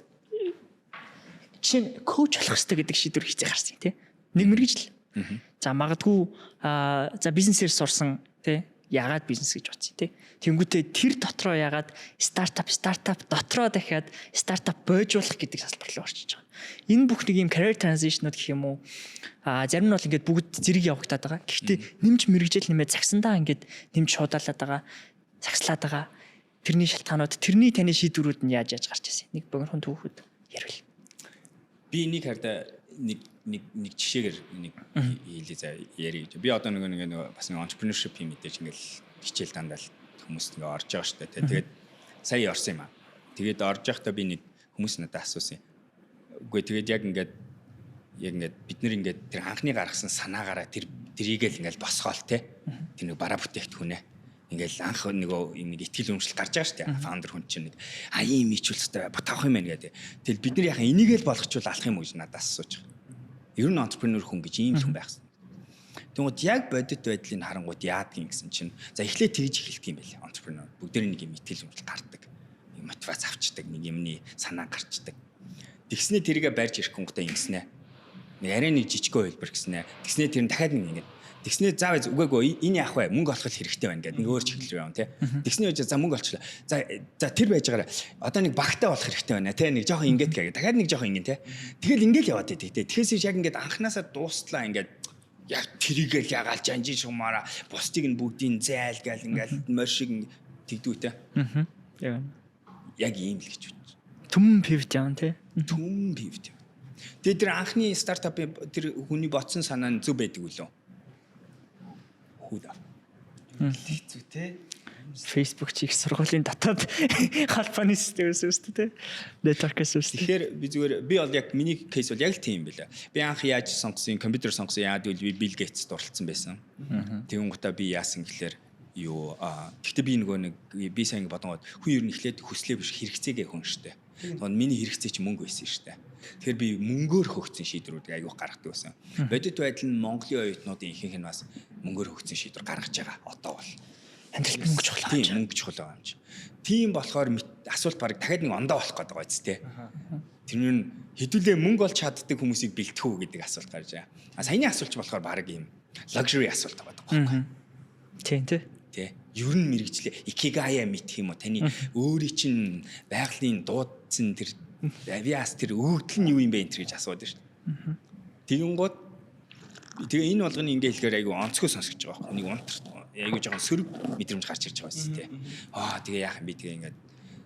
чинь коуч болох хэрэгтэй гэдэг шийдвэр хийцээ гарсан тий. Нэг мэрэгжил. За магадгүй за бизнесээр сурсан тий. Яагаад бизнес гэж бодсон тий. Тэнгүүтээ тэр дотроо яагаад стартап дотроо дахиад стартап бойжуулах гэдэг салбар руу орчиж байгаа. Энэ бүх нэг юм career transition-ууд гэх юм уу? Зарим нь бол ингээд бүгд зэрэг явагдаад байгаа. Гэхдээ нэмж мэрэгжил нэмээд цагсандаа ингээд нэмж шуудаалаад байгаа. Цагслаад байгаа. Тэрний шалтгаанууд, тэрний таны шийдвэрүүд нь яаж гарч ирсэн? Нэг богинохон түүхүүд ярил. Би нэг хараа нэг жишээгээр нэг хэлээ за ярих гэж. Би одоо нэг бас нэг entrepreneurship юм мэдээж ингээл хичээл дандаа хүмүүс ингээ орж байгаа шүү дээ. Тэгээд сая орсон юм аа. Тэгээд орж байхдаа би нэг хүмүүс надад асуусан. Үгүй тэгээд яг ингээд бид нэр ингээд тэр анхны гаргасан санаагаараа тэрийгэл ингээл босгоол те. Тэр нэг бараа бүтээгдэхүүнээ. Ингээл анх нэг ихтгэл өмчлөл гарч байгаа шүү дээ. Фаундер хүн чинь нэг ийм ичүүлстэй батавах юм байна гэдэг. Тэгэл бид нар яхаа энийг л болгочвол алах юм уу гэж надаас асууж байгаа. Ер нь entrepreneur хүн гэж ийм хүн байх хэрэгтэй. Тэгвэл яг бодит байдлыг харангууд яадгийн гэсэн чинь за эхлээд тэгж эхэлдэг юм байли entrepreneur. Бүгдээр нэг юм ихтгэл өмчлөл гардаг. Мотивац авчдаг, нэг юмны санаа гарчдаг. Тэгснээ тэрийгэ барьж ирэх гонхтой ингэснэ. Нэг арай нэг жижигхэн хөлбөр гэснэ. Тэгснээ тэр нь дахиад нэг ингэ. Тэгснээ заавал үгүй энэ яах вэ? Мөнгө олох хэрэгтэй байна гэдэг. Нэг өөр чиглэл явна тий. Тэгснээ үгүй за мөнгө олчлаа. За тэр байж байгаараа одоо нэг багтаа болох хэрэгтэй байна тий. Нэг жоохон ингээд гээ. Дахиад нэг жоохон ингэ тий. Тэгэл ингээл яваад байдаг тий. Тэгэхээс яг ингээд анханасаа дуустлаа ингээд яг тэрийгээ ягаалж анжин шумаараа бусдыг нь бүгдийг зайлгаал ингээл морь шиг тэгдүү тий. Яг ийм л гэж бодчих. Түмэн pivot явна тий. Түмэн pivot. Тэгээд тэр анхны стартапын тэр хүний бодсон санаа нь зөв байдаг үлээ. Худа. Хэцүү те. Facebook чи их сургуулийн дотоод холбооны системээс үүсдэг те. Network-ээс үүсдэг. Тэгэхээр би бол яг миний кейс бол яг л тийм байлаа. Би анх яаж сонгосон, компьютер сонгосон яад үл би Bill Gates дурлцсан байсан. Тэгүн гутаа би яасан гэхэлэр гэхдээ би би сайн бодонгод хүн ер нь эхлээд хүслээ биш хэрэгцээгээ хүн штэ. Тэгвэл миний хэрэгцээ чи мөнгө байсан штэ. Тэгэхээр би мөнгөөр хөгцсөн шийдвэрүүдийг аягүй гаргадаг байсан. Бодит байдал нь Монголын оюутнуудын ихэнх нь бас мөнгөөр хөгцсөн шийдвэр гаргаж байгаа. Одоо бол амьдралд мөнгө чухал байгаа. Тийм мөнгө чухал байгаа юм чи. Тийм болохоор асуулт бараг дахиад нэг ондоо болох гэдэг байгаа зү. Тэр нь хэдүүлээ мөнгө олж чаддаг хүмүүсийг бэлтгэх үү гэдэг асуулт гарч байгаа. Саяны асуулт болохоор бараг ийм luxury асуулт байгаа байхгүй. Тийм тий. Тэ. Ер нь мэрэгчлээ икигая мэдэх юм уу? Таны өөрийн чинь байгалийн дуудсан тэр авиас тэр өгдөл нь юу юм бэ энэ гэж асуудаг шүү дээ. Тэгэнгუთ тэгээ энэ болгоны ингээ хэлэхээр айгу онцгой сонсгож байгаа байхгүй. Нэг унтар айгу жоохон сөрөг мэдрэмж гарч ирж байгаа юм тий. Тэгээ яах юм би тэгээ ингээд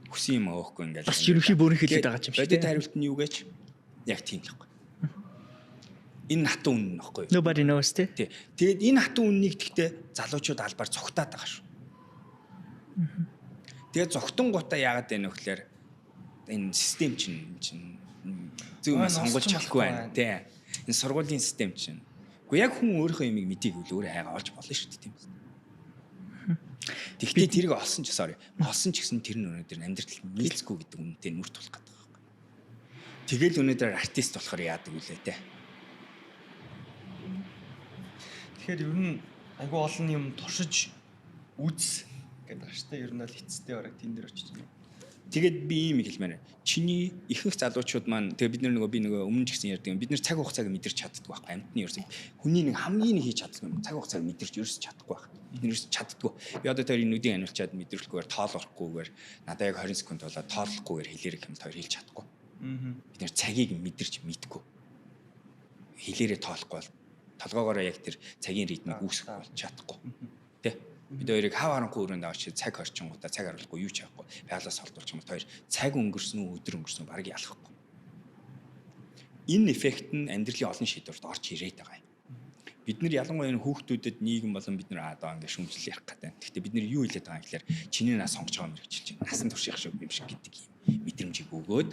хүсэн юм өөхгүй ингээд бас ерөнхий бүрэн хэлээд байгаа юм шиг. Бодит хариулт нь юу гэж яг тийм л байхгүй. Энэ хатан үнэн нөхгүй. Nobody knows тий. Тэгээд энэ хатан үннийг гэхдээ залуучууд албаар цогтаад байгаа шүү. Тэгээд зогтон гутаа яагаад байна вэ гэхээр энэ систем чинь зөв сонгуулж чадахгүй байна тий. Энэ сургуулийн систем чинь. Гэхдээ яг хүн өөрийнхөө юмыг мэдийг үл өөрөө хайгаа олж болно шүү дээ тийм. Тэгвэл тэрийг олсон ч олсон ч гэсэн тэр нь өнөөдөр амьдрал нийлцэхгүй гэдэг үнэтэй нүрт тулах гэдэг байна. Тэгэл өнөөдөр артист болохоор яадаг үлээ тий. Тэгэхээр ер нь айгүй олон юм туршиж үз гэдэг байна шүү дээ. Ер нь л эцэстээ бараг тэн дээр очиж байна. Тэгээд би ийм хэлмээр. Чиний ихэнх залуучууд маань тэгээ би нөгөө өмнө ч гэсэн ярьдаг юм. Бид нэр цаг хугацааг мэдэрч чаддаг байхгүй. Амьтны ерөөсөө хүний нэг хамгийн нэг хийж чаддаг юм. Цаг хугацааг мэдэрч ерөөсөө чадахгүй байх. Бид нэр ерөөсөө чаддгүй. Би одоо тэр нүдийн аниулчаад мэдрэлгүйгээр тоолохгүйгээр надаа яг 20 секунд болоод тоолохгүйгээр хэлээрэг юм хоёр хэлж чадахгүй. Бид нэр цагийг мэдэрч мэдгүй. Хэлээрээ тоолохгүй бол толгоогоороо яг тэр цагийн ритмийг үүсгэх бол чадахгүй. Тэ? Бид хоёрыг хав харанхуй өрөөнд авч цаг орчингуудаа цаг харуулахгүй юу ч яахгүй. Байгалаас холдуулчих юм бол хоёр цаг өнгөрсөн үү өдөр өнгөрсөн үү бараг ялахгүй. Энэ эффект нь амьдралын олон шийдвэрт орж ирээд байгаа юм. Бид нар ялангуяа энэ хүүхдүүдэд нийгэм болон бид нар одоо ингэ шүмжлэл ярих гэдэг. Гэхдээ бид нар юу хэлээд байгаа юм гэхээр чиний нас сонгож байгаа мэрэгжил чинь насан турших шиг юм шиг гэдэг юм. Мэдрэмжийг өгөөд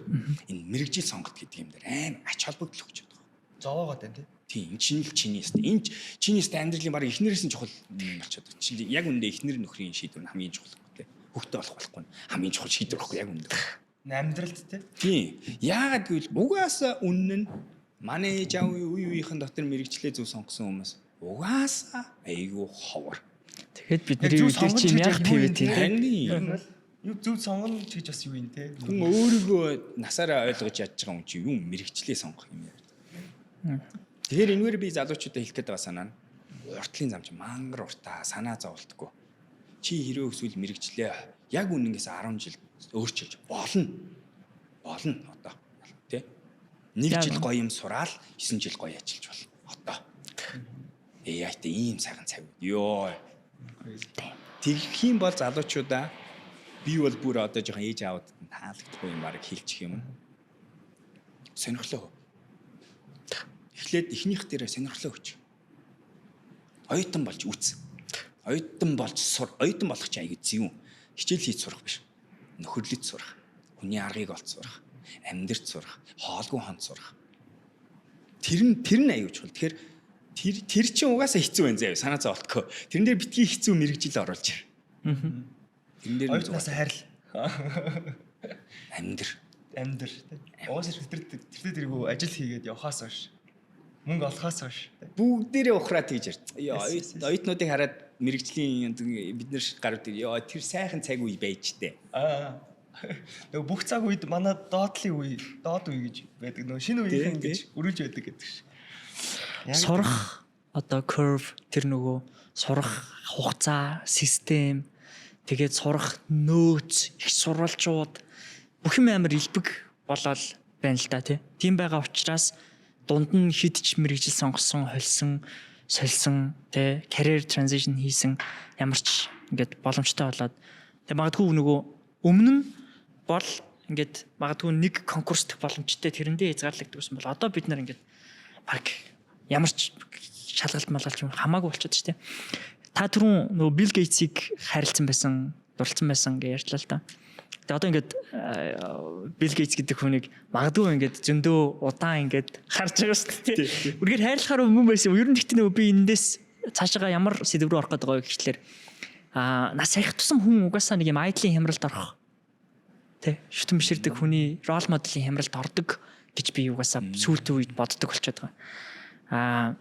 энэ мэрэгжил сонголт гэдэг юм дээр аим ач холбогдол өгч байгаа. Зовоогоод байна тий. Тийм чинь л чиний өстө. Энэ чиний өстө амьдралын баг эхнэрээс нь чухал болчиход байна. Чи яг үндэ эхнэр нөхрийн шийдвэр нь хамгийн чухал тий. Хөвгтэй болох болохгүй хамгийн чухал шийдвэр байхгүй яг үндэ. Амьдралд тий. Тийм. Яагаад гэвэл угаасаа үнэн нь манай ээж аав үеийнхэн дотор мэрэгчлээ зөв сонгосон хүмүүс угаасаа айгүй ховор. Тэгэхэд бидний үдээр чи яг pivot тийм. Юу зөв сонгоно гэж бас юу юм те. Хүн өөрийгөө насаараа ойлгож ядж байгаа юм чи юу мэрэгчлээ сонгох юм яа. Тэгэхээр энэгээр би залуучуудад хэлэх гээд байгаа санаа нь уртлын зам чи мангар уртаа санаа зовлтгүй. Чи хэрэг өсвөл мэрэгчлээ яг үнэнгээс 10 жил өөрчилж болно. Болно одоо тий. 1 жил гоё юм сураал 9 жил гоё ажиллаж болно. Одоо. Яатай ийм сайхан цаг. Йоо. Тэгэх юм бол залуучуудаа би бол бүр одоо жоохон ээж аавд таалагдахгүй юм бараг хэлчих юм. Сонирхлоо. Эхлээд эхнийх дээрээ сонирхлоо өгч. Оюутан болж үз. Оюутан болж сур. Оюутан болох чинь аягүй зөв. Хичээл хийж сурах биш. Нөхөрлөж сурах. Хүний аргыг олж сурах. Амьдрч сурах. Хоолгүй хонд сурах. Тэр нь аягүй чухал. Тэгэхээр тэр чинь угаасаа хэцүү байна заяа. Санаа зовлтгоо. Тэрэн дээр битгий хэцүү мэрэгжил оруулж ир. Тэрэн дээр Оюутнаас хайрл. амьдр. Уус тэргүй ажил хийгээд явахаас хойш. Мөнгө олохоос хойш. Бүгдээрээ ухраад тэгж ярьж. Оюутнуудыг хараад мэрэгжлийн бид нар гарууд тэр сайхан цаг үе байж тээ. Нөгөө бүх цаг үед манай доод үе гэж байдаг. Нөгөө шинэ үеийнхэн гэж өрүүлж байдаг гэдэг ш. Сурах одоо curve тэр нөгөө сурах хугацаа, систем тэгээд сурах нөөц, их сурвалжууд бүх юм амар илбэг болоод байна л да тийм байгаа учраас дунд нь хидч мэрэгжил сонгосон, сольсон career transition хийсэн ямар ч ингээд боломжтой болоод магадгүй нөгөө өмнө нь бол ингээд магадгүй нэг конкурс дэх боломжтой тэрэндээ хязгаарлагддаг гэсэн бол одоо бид нар ингээд баг ямар ч шалгалт малгалж хамаагүй болчиход шүү дээ. Та түрүүн нөгөө Билл Гейтсийг харилцсан байсан, дурлцсан байсан гэж ярьлаа л да. Тэгээ одоо ингээд Билл Гейтс гэдэг хүнийг магадгүй ингээд зөндөө удаан ингээд харж байгаа шүү дээ. Үргээр хайрлахаар өмнө байсан. Ер нь гэхдээ нөгөө би эндээс цаашаа ямар сэдв рүү орох гэдэг вэ гэхлээр нас саях тусам хүн угаасаа нэг юм айдлын хямралд орох. Шүтэн биширдэг хүний рол моделийн хямралд ордог гэж би угаасаа сүүлтийн үед боддог болчиход байгаа.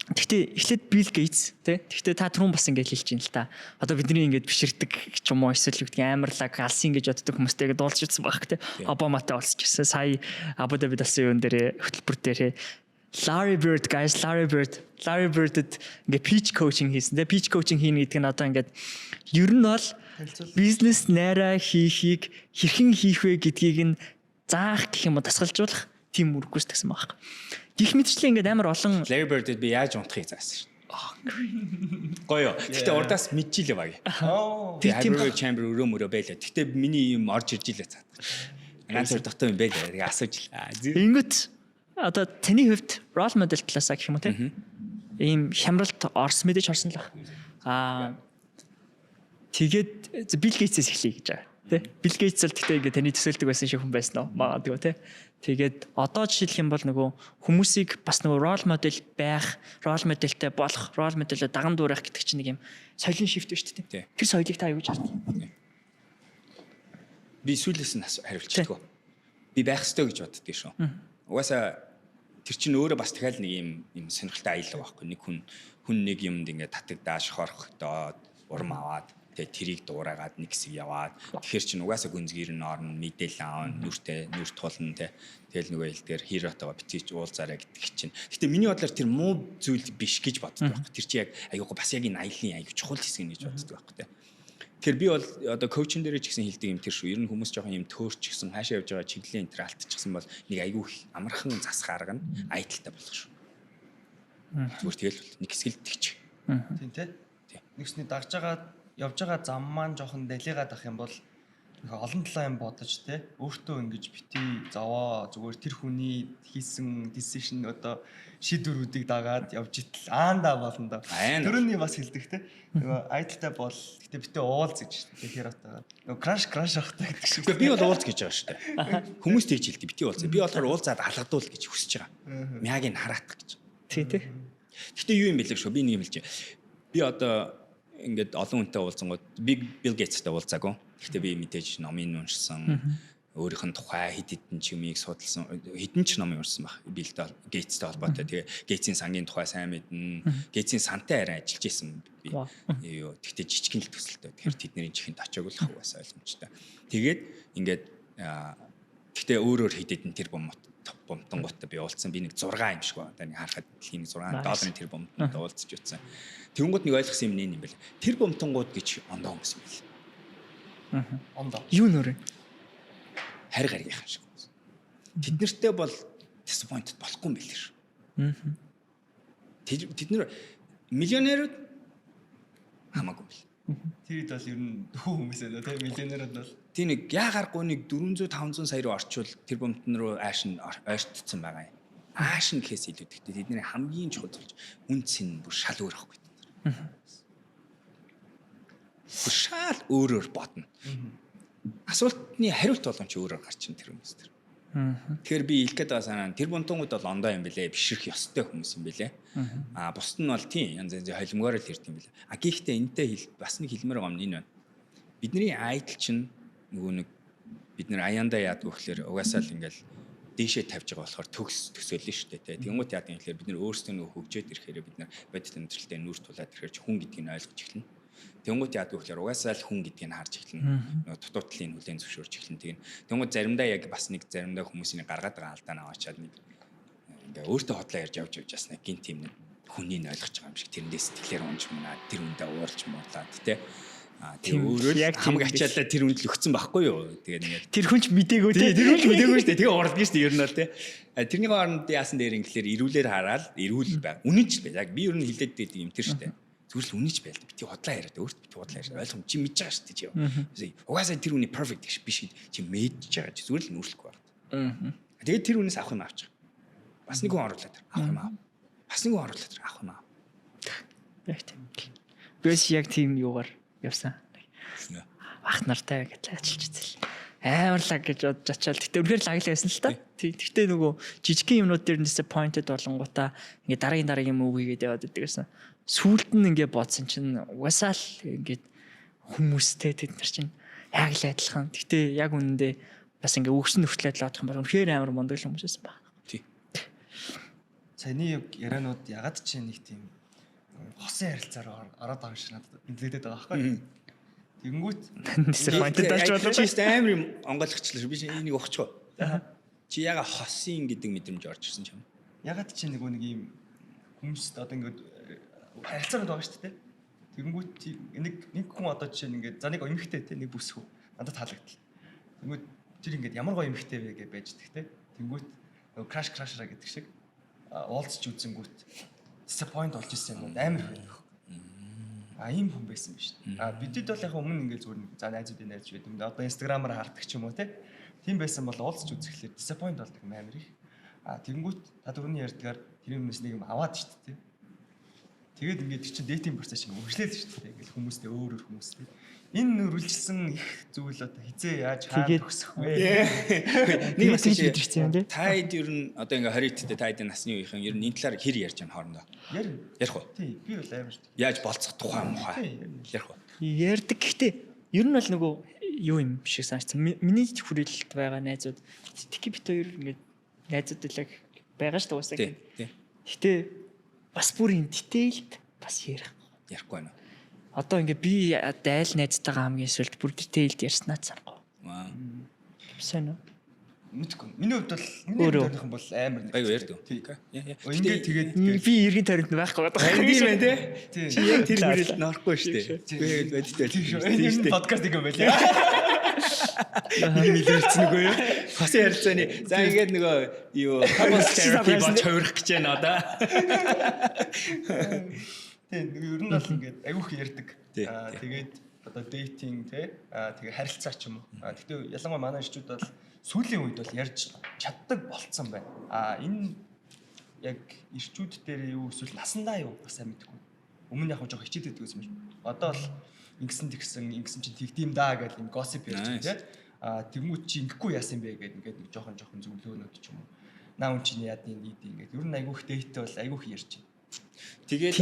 Гэхдээ эхлээд Билл Гейтс гэхдээ та түрүүн бас ингэж хэлж байна л та. Одоо бидний ингэж биширдэг ч юм уу эсвэл үгдгийн амарлаг алсын гэж боддог хүмүүстэйгээ дуулж ирсэн баг те. Обаматай уулзч ирсэн. Сая Абу Дабид алсын юун дээр хөтөлбөр дээр Larry Bird-д ингээ pitch coaching хийсэн. Pitch coaching хийнэ гэдэг нь одоо ингээд ер нь бол бизнес найраа хийхийг хэрхэн хийх вэ гэдгийг нь заах гэх юм уу дасгалжуулах тийм үргүүс тагсан баг. Гэх мэтчлэн ингээд амар олон Larry Bird-д би яаж унтахыг заасан шин. Гоё. Гэтэ урдаас мэдчихлээ баг. Тэгээ chamber өрөө байлаа. Гэтэ миний юм орж ирж илээ цаад. Ганц дотоо юм байлаа. Тэгээ асууж л. Ингээд одоо таны хувьд role model талаасаа гэх юм уу те. Ийм хямралт мэдээж орсон л баг. Тэгээд Билл Гейтсээс эхлэе гэж байгаа. Тэ? Билл Гейтс л гэхдээ ингээ таны төсөөлдөг байсан шиг хүн байсан уу? Магадгүй те. Тэгээд одоо жишээлх юм бол нөгөө хүмүүсийг бас нөгөө role model байх, role modelтэй болох, role model-ө даган дуурайх гэдэг чинь нэг юм соёлын shift ба шүү дээ. Тэр соёлыг та юу гэж хардаг? Би сүүлээс нь хариулчихдаг. Би байх ёстой гэж боддөг шүү. Угаасаа тэр чинь өөрөө бас дахиад нэг юм сонирхолтой аялал байхгүй. Нэг хүн нэг юмд ингээ татагдаа шохорхдоод урам аваад тэгээ тэрийг дуурайгаад нэг хэсэг яваад тэгэхээр чинь угаасаа гүнзгийр нь орно мэдээлэл аавн нүр тулна тэгэл нөгөө хэл дээр хиротойгоо битгийч уулзаарай гэдэг чинь. Гэтэ миний бодлоор тэр муу зүйл биш гэж боддог байхгүй. Тэр чинь яг аюугаа бас яг энэ аяллаа аюу чухал хэсэг гэж боддог байхгүй те. Тэгэхээр би бол одоо коучинг дээр ч гэсэн хэлдэг юм тэр шүү. Ер нь хүмүүс жоохон юм төөрч гисэн хаашаа явж байгаа чиглэлийн энэ алдчихсан бол нэг аюу амархан зас гарга нь аялалтай болох шүү. Зүгээр тэгэл нэг хэсэг л тэгч. Тийм те. Нэгсний дагж байгаа явж байгаа зам маань жоохон далигаад ах юм бол олон талаа юм бодож те өөртөө ингэж бити зовоо зүгээр тэр хүний хийсэн decision одоо шийдвэрүүдийг дагаад явж итл аанда болно да. Төрөний бас хэлдэг те. Нөгөө айдалтай бол гэтээ бити уулз гэж тэгэхээр отоо нөгөө crash ахтай гэдэг шиг. Би бол уулз гэж байгаа шүү дээ. Хүмүүс тийж хэлдэг бити уулз. Би болохоор уулзаад алгадуул гэж хүсэж байгаа. Мяагийг хараатах гэж. Тийм те. Гэтээ юу юм бэлээ шүү. Би нэг юм хэлж. Би одоо ингээд олон хүнтэй уулзсангууд Билл Гейтстэй уулзаагүй. Гэхдээ би мэдээж номын уншсан, өөрийнх нь тухай хэдэн ч юмыг судалсан, хэдэн ч ном уншсан баг. Билл Гейтстэй холбоотой. Тэгээ Гейтсийн сангийн тухай сайн мэднэ. Гейтсийн сантай арай ажиллаж исэн би. Юу тэгтээ жижигэн л төсөлтөө. Тэгэхээр тэдний чихэнд очиагүй л хаваас ойлгомжтой. Тэгээд ингээд тэгтээ өөрөөр хэдэдэн тэр бомтонгуудтай би уулзсан. Би нэг 6 юм шиг байна. Нэг харахад дэлхийн $6 тэр бомтонд уулзж утсан. Тэнгууд нэг ойлгосон юм юм байл. Тэр бомтонгууд гэж ондоо хүмүүс юм байл. Ондоо. Юу нөр? Харь гаргийнхан шиг. Тэд нартэй бол disappointed болохгүй юм байл шүү. Тэд нар миллионерууд хамаагүй байл. Тэд бол ер нь дүү хүмүүс ээ тийм миллионерууд бол. Тийм нэг яагаргүй нэг 400-500 сая руу орчвол тэр бомтон руу аашин ойртцсан байгаа юм. Аашин гэхээс илүү тэгтээ тэдний хамгийн чухал зүйл үнц нь бүр шал өөр ахгүй. Шал өөрөөр бодно. Асуултны хариулт болгон ч өөрөөр гарч ин тэр хүмүүс тэр. Тэгэхээр би хэлэх гээд байгаа санаа тэр бунтангууд бол ондоо юм бэлээ, бишрэх ёстой хүмүүс юм бэлээ. Бусд нь бол тийм янз янзын холимгоор л ирд юм бэлээ. Гэхдээ энэтэй бас нэг хэлмээр байгаа юм энэ байна. Бидний айдл чинь нөгөө нэг бид нэр аяанда яадаг гэхээр угаасаа л ингээл дээшээ тавьж байгаа болохоор төсөөлнө шүү дээ. Тэнгуут яадаг юм гэхээр бид нэр өөрсдөө нөгөө хөгжөөд ирэхээр бид нар бодит амьдралтай нүүр тулаад ирэхээр хүн гэдгийг нь ойлгож эхэлнэ. Тэнгуут яадаг гэхээр угаасаа л хүн гэдгийг нь харж эхэлнэ. Нөгөө дутуудлын хүлээн зөвшөөрч эхэлнэ. Тэнгуут заримдаа яг бас нэг заримдаа хүмүүсийн гаргаад байгаа алдаа наваачаад нэг ингээ өөртөө хотлоо ярьж явж бас нэг гин тийм нэг хүнийг ойлгож байгаа юм шиг тэрэндээ сэтгэлээр унж мунаад тэр үндэ уурж муулаад тий. Тэгээ өөрөө яг хамаг ачаалаа тэр үнд л өгцөн байхгүй юу. Тэгээ нэг тэр хүн ч мдээгүй тий. Тэр хүн ч мдээгүй шүү дээ. Тэгээ урдгийн шүү дээ ер нь бол тий. Тэрний хооронд яасан дээр ингээр ирүүлэр хараад ирүүл байг. Үнэнч бай. Яг би ер нь хилээд байдаг юм тэр шүү дээ. Зүгээр л үнэнч байл. Бити худлаа яриад өөрт бити худлаа яриад ойлгом чи мэдж байгаа шүү дээ чи. Угаасаа тэр үний perfect гэж биш чи мэдж байгаа чи зүгээр л нүүрлэхгүй байна. Тэгээ тэр үнээс авах юм авчих. Бас нэг хүн оруулаад авах юм аа. Бас нэг хүн оруулаад авах юм аа. Яг тийм. Бэс яг тийм юугаар явсан. Ах нартай гэж ажиллаж үзэл. Амар лаг гэж бодож очивол. Гэтэ үнэхээр лаглаа байсан л та. Тэгтээ нөгөө жижигхэн юмнууд дээр disappointed болонгуудаа ингээ дараагийн юм үгүйгээд яваад байдаг гэсэн. Сүүлд нь ингээ бодсон чинь угаасаа л ингээ хүмүүстэй тэд нар чинь яг л адилхан. Гэтэ яг үнэндээ бас ингээ өгсөн нөхцөлөд л бодох юм бол үнэхээр амар мундаг хүмүүс байсан байна. Тий. Саяны ярианууд ягаад ч нэг тийм хосын харилцаар ороод байгаа юм шиг надад мэдлэгдээд байгаа байхгүй. Тэнгүүт disappointed тач болов. Чи амар юм онгойлгочлаа. Би энийг өгчих. Чи яга хосын гэдэг мэдрэмж орж ирсэн ч юм. Ягаад чи нэг ийм хүмүүст одоо ингээд харилцаанд байгаа шүү дээ. Тэнгүүт нэг хүн одоо жишээ нь ингээд за нэг эмэгтэй те нэг бүсгүй надад таалагдтал. Тэнгүүт тэр ингээд ямар гоё эмэгтэй вэ гэж байж дэх те. Тэнгүүт нөгөө крашраа гэдэг шиг уулзч үзэнгүүт disappoint болж ирсэн юм амар байх. Ийм хүн байсан биз дээ. Бидэд бол яг өмнө ингээд зүгээр за найзуудын найз байдаг юм да. Одоо инстаграмаар харддаг ч юм уу те. Тийм байсан бол уулзч үзэхлээр disappoint болдог юм амар их. Тэнгүүт та түрүүний ярьдгаар тэр юмнаас нэг юм аваад шүү дээ. Тэгээд ингээд чинь dating process шиг үргэлжлээл шүү дээ. Ингээд хүмүүстэй өөр хүмүүстэй. Энэ үргэлжилсэн их зүйл одоо хизээ яаж хаана төгсөх вэ? Нэг бас хийж ирсэн юм тий. Таад ер нь одоо ингээ 20-т таад насны үеийнхэн ер нь энэ талаар хэр ярьж байгаа хоорондоо. Ярих уу? Тий, би бол амар шүү. Яаж болцох тухай юм хаа? Ярих уу? Ярддаг гэхдээ ер нь бол нөгөө юу юм шиг санагдсан. Миний хүрээлэлд байгаа найзууд тики бит хоёр ингээд найзууд л байгаа шүү дээ уусаа. Тий. Гэтэ бас бүр юм detailed бас ярихгүй байна. Одоо ингээ би айл найзтайгаа хамгийн эсвэл бүр detailed ярьснаа санахгүй. Сайн уу? Мэдгүй. Миний хувьд бол миний төрийнхэн бол амар нэг. Аюу ярьдаг. Ингээд тэгээд би эргэн тойронд байхгүй байгаа. Тийм ээ тий. Чи яг тэр хүрээлд норохгүй шүү дээ. Би бодтой тийм шүү. Энэ подкаст юм байлаа. Энийг илэрсэн үгүй юу? Хосын харилцааны за ингээд нөгөө юу couples therapy болж хувирах гэж байна одоо. Тийм ер нь бол ингээд аюух ярьдаг. Тэгээд одоо dating тэгээ харилцаа ч юм уу. Гэхдээ ялангуяа манай ичүүд бол сүүлийн үед бол ярьж чаддаг болцсон байна. Энэ яг ирчүүд дээр юу эсвэл насандаа юу бас мэдгүй. Өмнө яг жоох хичээд байдаг юм шиг. Одоо бол ингэсэн чинь тэгдэм даа гэл юм gossip ярьж байна тий. Тэгмүүд чи ингэхгүй яасан бэ гэдэг ингээд нэг жоохон зөвлөөнүүд ч юм уу. Наа үн чинь яадны нийт ингээд ер нь айгүйх дэйт бол айгүйх ярьж байна. Тэгээд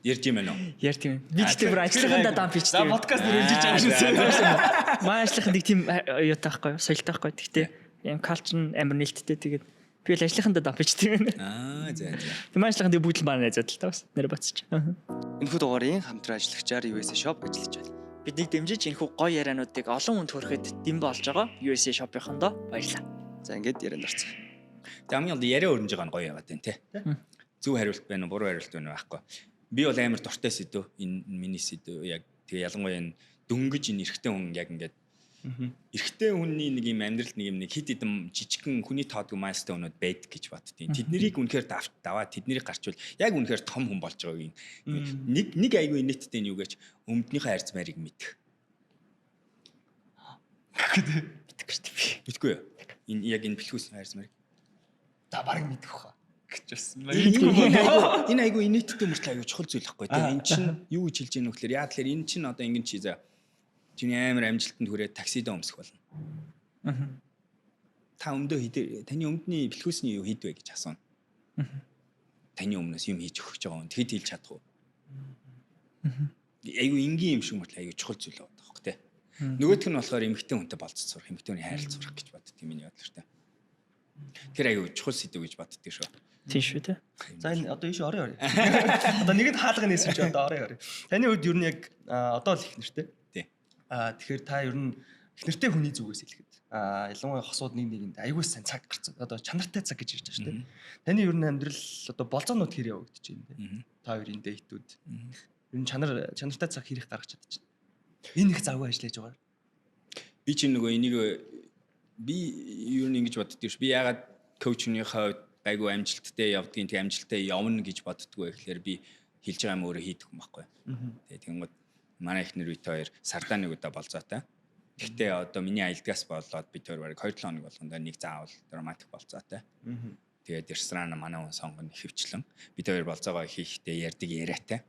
ярьж юм байна уу? Ярьж юм. Би ч тийм ажлынхаа дамп бичдэг. За подкаст дээр ярьж байгаа шүү. Манай ажлынхаа нэг тийм юутай байхгүй, соёлтой байхгүй. Гэхдээ юм culture амар нээлттэй тэгээд би л ажлынхаа дамп бичдэг байна. За. Манай ажлынхаа бүгд л манай найзууд л та бас нэр бацчих. Энэхүү дугаарыг хамтран ажиллагчаар USA Shop ажиллаж байна. Биднийг дэмжиж энэхүү гоё яриануудыг олон хүнд хүрэхэд дэм болж байгаа USA Shop-ийнхандоо баярлалаа. За ингээд ярианд орцгоо. Тэг хамгийн гол яриа өрнж байгаа нь гоё яваад байна те. Зөв хариулт байна уу, буруу хариулт байна уу байхгүй. Би бол амар дуртай сэдв. Энэ миний сэдв яг тэгээ ялангуяа энэ дөнгөж энэ эрэгтэй хүн яг ингээд эрэгтэй хүний нэг юм амьдралд нэг юм нэг хит хитэн жижигхэн хүний тоодгүй майлстоунууд байдаг гэж боддیں۔ Тэднийг үнэхээр даваа тэднийг гарчвал яг үнэхээр том хүн болж байгааг нэг айгүй инээдтэй нь юу гэж өмднийхээ хайрц байрыг мэдэх. Мэдгүй юу? Энэ яг энэ бэлхүүс хайрц байрыг та барыг мэдэх баха гэж болсон. Энэ айгүй инээдтэй мөртлөө айгүй чухал зүйл байхгүй тийм. Энэ чинь юу гэж хэлж яах вэ гэхээр яа тэгэхээр энэ чинь одоо ингэн чи за чиний амар амжилтанд хүрээд таксидаа өмсөх болно. та өмдөө таны өмдний бэлхүүсний юу хийдвэ гэж асууна. Таны өмнөөс юм хийж өгч байгаа юм. Тэгэд хэлж чадах уу? Айгу энгийн юм шиг мөртлөө айгу чухал зүйл байгаа байхгүй тий. Нөгөөх нь болохоор эмэгтэй хүнтэй болцож сурах, эмэгтэй хүний хайрлах сурах гэж боддог миний бодлоор тий. Тэр айгу чухал сэдв гэж боддог шүү. Тийм шүү тий. За энэ одоо ийш орё. Одоо нэгэнд хаалга нээсэн чи одоо орё. Таны хувьд ер нь яг одоо л их нэртэй. Тий. Тэгэхээр та ер нь их нэртэй хүний зүгээс хэлэхэд ялангуяа хосууд нэгэнд айгуу сайн цаг гарцсан. Одоо чанартай цаг гэж ярьж байгаа шүү дээ. Таны ер нь амьдрал одоо болзоонууд хэр явагдаж байна те. Та хоёрын дэйтүүд. Ер нь чанартай цаг хэрэг гаргаж чадчих. Энэ их завгүй ажиллаж байгаа. Би чинь нөгөө энийг би ер нь ингэж боддгоо ш. Би ягаад коучнийхаа айгуу амжилттай явдгийн тэг амжилттай явна гэж боддгоо гэхлээр би хэлж байгаа юм өөрөө хийдэг юм байхгүй. Тэгээ тэгэнгүүт манай ихнэр үйтэй хоёр сардаа нэг удаа болзоотой. Гэхдээ одоо миний аялдгаас болоод бид хоёр бараг 2-7 хоног болгондоо нэг заавал драматик болцоотой. Тэгээд ресторан манай хүн сонгоно хөвчлэн бид хоёр болцоогоо хийхдээ ярддаг яриатай.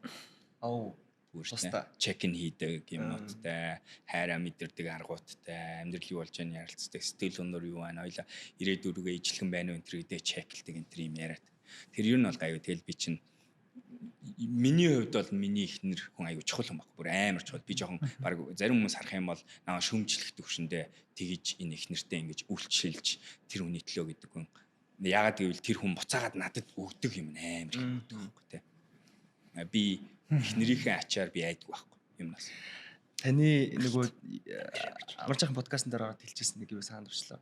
Бүртээ чек-ин хийдэг юмнуудтай, хайраа мэдэрдэг аргуудтай, амьдрал юу болж байгааг ярилцдаг, сэтгэл өнөр юу байна, ойлаа ирээдүргээ ижлэхэн байна уу энэ төр гэдэг чеклдэг энэ төр юм яриад. Тэр юу нь бол гайгүй тэгэл би чинь миний хувьд бол миний ихнэр хүн аягүй чухал юм баг. Бүр амар чухал. Би жоохон баг зарим хүмүүс харах юм бол наваа шүмжлэх төвшөндөө тэгж энэ ихнэртэй ингэж үйлчилж тэр хүний төлөө гэдэг хүн. Яагаад гэвэл тэр хүн буцаагаад надад өгдөг юм амар өгдөг байхгүй тий. Би ихнэрийнхээ ачаар би айдаг байхгүй юмнаас. Таны нөгөө амар жаахан подкастн дээр ороод хэлчихсэн нэг юу санаад орчлоо.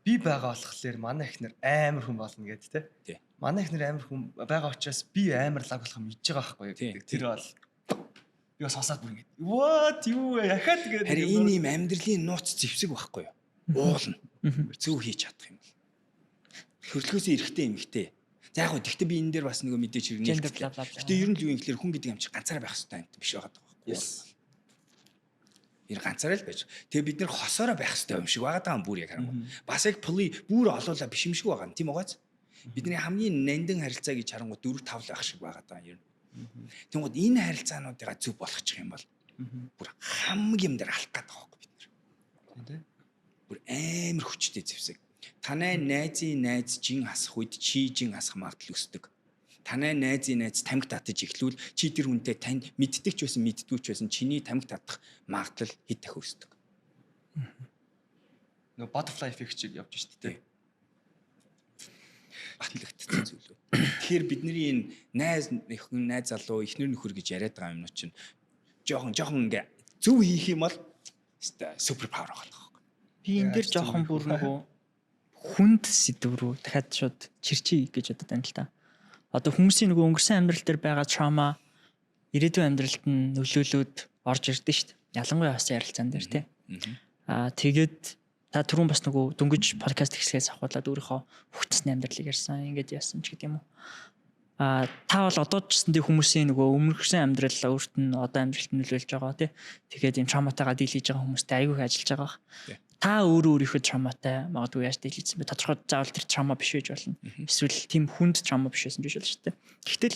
Би байгаа болохоор манай ихнэр амар хүн болно гэдэг тий. Манай ихнэр амар хүн байгаа учраас би амар лаг болох юм иж байгаа байхгүй. Тэр бол би бас хасаад бүр ингэ. What юу яхаад гэдэг. Харин энэ юм амьдралын нууц зэвсэг байхгүй юу? Уулна. Зөв хийж чадах юм бол. Хөрлөхөөс эрэхтэй эмхтэй. За яг гоо тэгтээ би энэ дээр бас нөгөө мэдээч хэрнээ. Гэтэ ер нь л юу юм гэхэлэр хүн гэдэг юм чи ганцаараа байх хэрэгтэй юм биш байгаа байхгүй. Энэ ганцаараа л байж. Тэгээ бид нэр хосоороо байх хэрэгтэй юм шиг байгаа даа бүр яг харангуй. Бас яг бүр олоолаа биш юм шиг байгаа. Тийм угаач. Бидний хамгийн нандин харилцаа гэж харангуй 4-5 л байх шиг байгаа даа ер нь. Тэнгууд энэ харилцаануудыгаа зөв болгочих юм бол бүр хамгийн юм дээр алах гэдэг байгаа бид нар. Тийм. Бүр амар хүчтэй зэвсэг. Танай найзын найз жин асах үед чи жин асах магадлал өсдөг. Танай найзын найз тамхи татаж эхлүүл чи тэр хүнтэй тань мэддэг ч байсан мэддгүй ч байсан чиний тамхи татах магадлал хэд дахин өсдөг. Нөгөө butterfly effect шиг явж шүү дээ. Батлагдсан зүйл үү. Тэгэхээр бидний энэ найз залуу ихнэр нөхөр гэж яриад байгаа юм чинь жоохон ингээ зөв хийх юм бол супер павер байгаа. Би энэ дээр жоохон бүр нөгөө хүнд сэдв рүү дахиад шууд чирчий гэж бодод байна л та. Одоо хүмүүсийн нөгөө өнгөрсөн амьдрал дээр байгаа траума ирээдүйн амьдралд нь нөлөөлөд орж ирдэ шүү дээ. Ялангуяа бас ярилцаан дээр тий. Тэгээд та түрүүн бас нөгөө дөнгөж подкаст ихсгээс авахлаад өөрийнхөө хөгжсөн амьдралыг ярьсан. Ингээд яасан ч гэдэг юм уу. Та бол одоо ч гэсэн тий хүмүүсийн нөгөө өнгөрсөн амьдрал өөрт нь одоо амьдралд нөлөөлж байгаа тий. Тэгээд энэ трауматайгаа дийл хийж байгаа хүмүүстэй аягүй их ажиллаж байгаа. Та өөрийнхөө трауматай магадгүй яаж дийлсэн бэ? Тодорхой заавал тэр траума биш байж болно. Эсвэл тийм хүнд траума биш байсан биш болно шүү дээ. Гэхдээ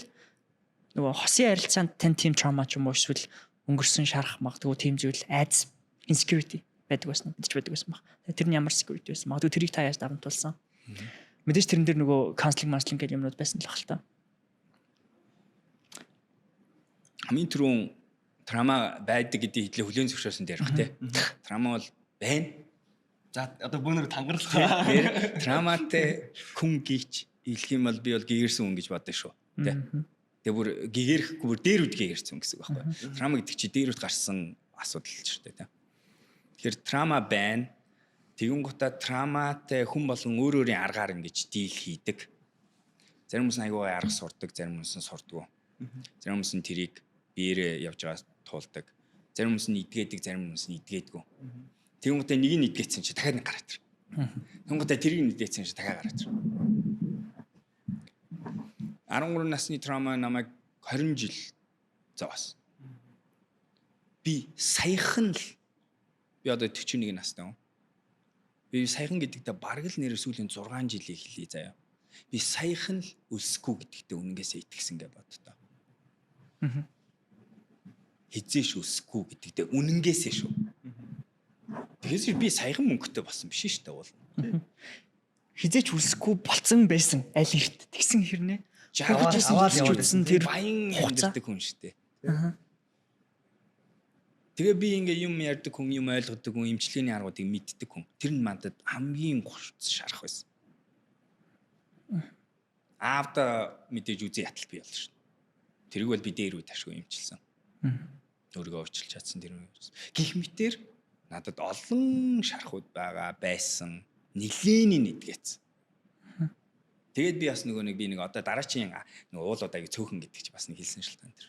нөгөө хосын харилцаанд тань тийм траума ч юм уу эсвэл өнгөрсөн шарах магадгүй тийм зүйл айдас insecurity байдаг байсан. Бидч байдаг байсан баг. Тэр нь ямар security байсан? Магадгүй тэрийг та яаж давамтуулсан? Мэдээж тэрэн дээр нөгөө counseling гэдэг юмнууд байсан л баг л та. Хамгийн түрүүн траума байдаг гэдэг хэдлээ хүлээн зөвшөөрсөн дээр баг тий. Траума бол байна. За одоо бөөнөр тангарах. Трауматай хүн гихч хэлэх юм бол би бол гэгэрсэн хүн гэж бодсон шүү. Тэ. Тэгээ бүр гэгэрхгүй бүр дээр үд гэгэрсэн гэсэн үг байхгүй. Траума гэдэг чи дээр үд гарсан асуудал л шүү дээ. Тэгэхээр траума байна. Тэгүн гутаа трауматай хүн болон өөрийн аргаар ингэж дийл хийдэг. Зарим хүмүүс аягүй арга сурдаг, зарим хүмүүс сурдгүй. Зарим хүмүүс тэрийг биеэрээ явж байгаа туулдаг. Зарим хүмүүс нь идгээдэг, зарим хүмүүс нь идгээдгүй. Тэнгуүтэ нэг нь идгээсэн чи дахиад нэг гараад ир. Тэнгуүтэ тэрийг нь идгээсэн чи дахиад гараад ир. 13 насны траума намайг 20 жил зовоос. Би саяхан л би одоо 41 настай юм. Би саяхан гэдэгтээ бараг л нэр сүүлийн 6 жилийн хэлий заяа. Би саяхан л өлсөхгүй гэдэгтээ үнэнгээсээ итгэсэн гэж боддоо. Хизээш өлсөхгүй гэдэгтээ үнэнгээсээ шүү. Тэгээс би саяхан мөнгөтэй болсон биш шүү дээ уул. Хизээч хүсэхгүй болцсон байсан аль эрт тэгсэн хэрнээ. аваад үзсэн тэр баян хугацаа. амьддаг хүн шүү дээ. Аа. Тэгээ би ингээ юм ярьдаг хүн, юм ойлгодог хүн, эмчилгээний аргуудыг мэддэг хүн. Тэр нь мандад хамгийн гурц шарах байсан. Аавда мэдээж үзэн ятал би болно шүү. Тэрийг бол би дээр үе ташгүй эмчилсэн. Өөрийгөө уучлж чадсан тэр үе. Гэх мэтэр надад олон шарахууд байсан. Нилийн нэдгээц. Тэгээд би бас нэг би одоо дараачийн уулуудаа цөөхөн гэдэг чи бас нэг хэлсэн шалтгаан тэр.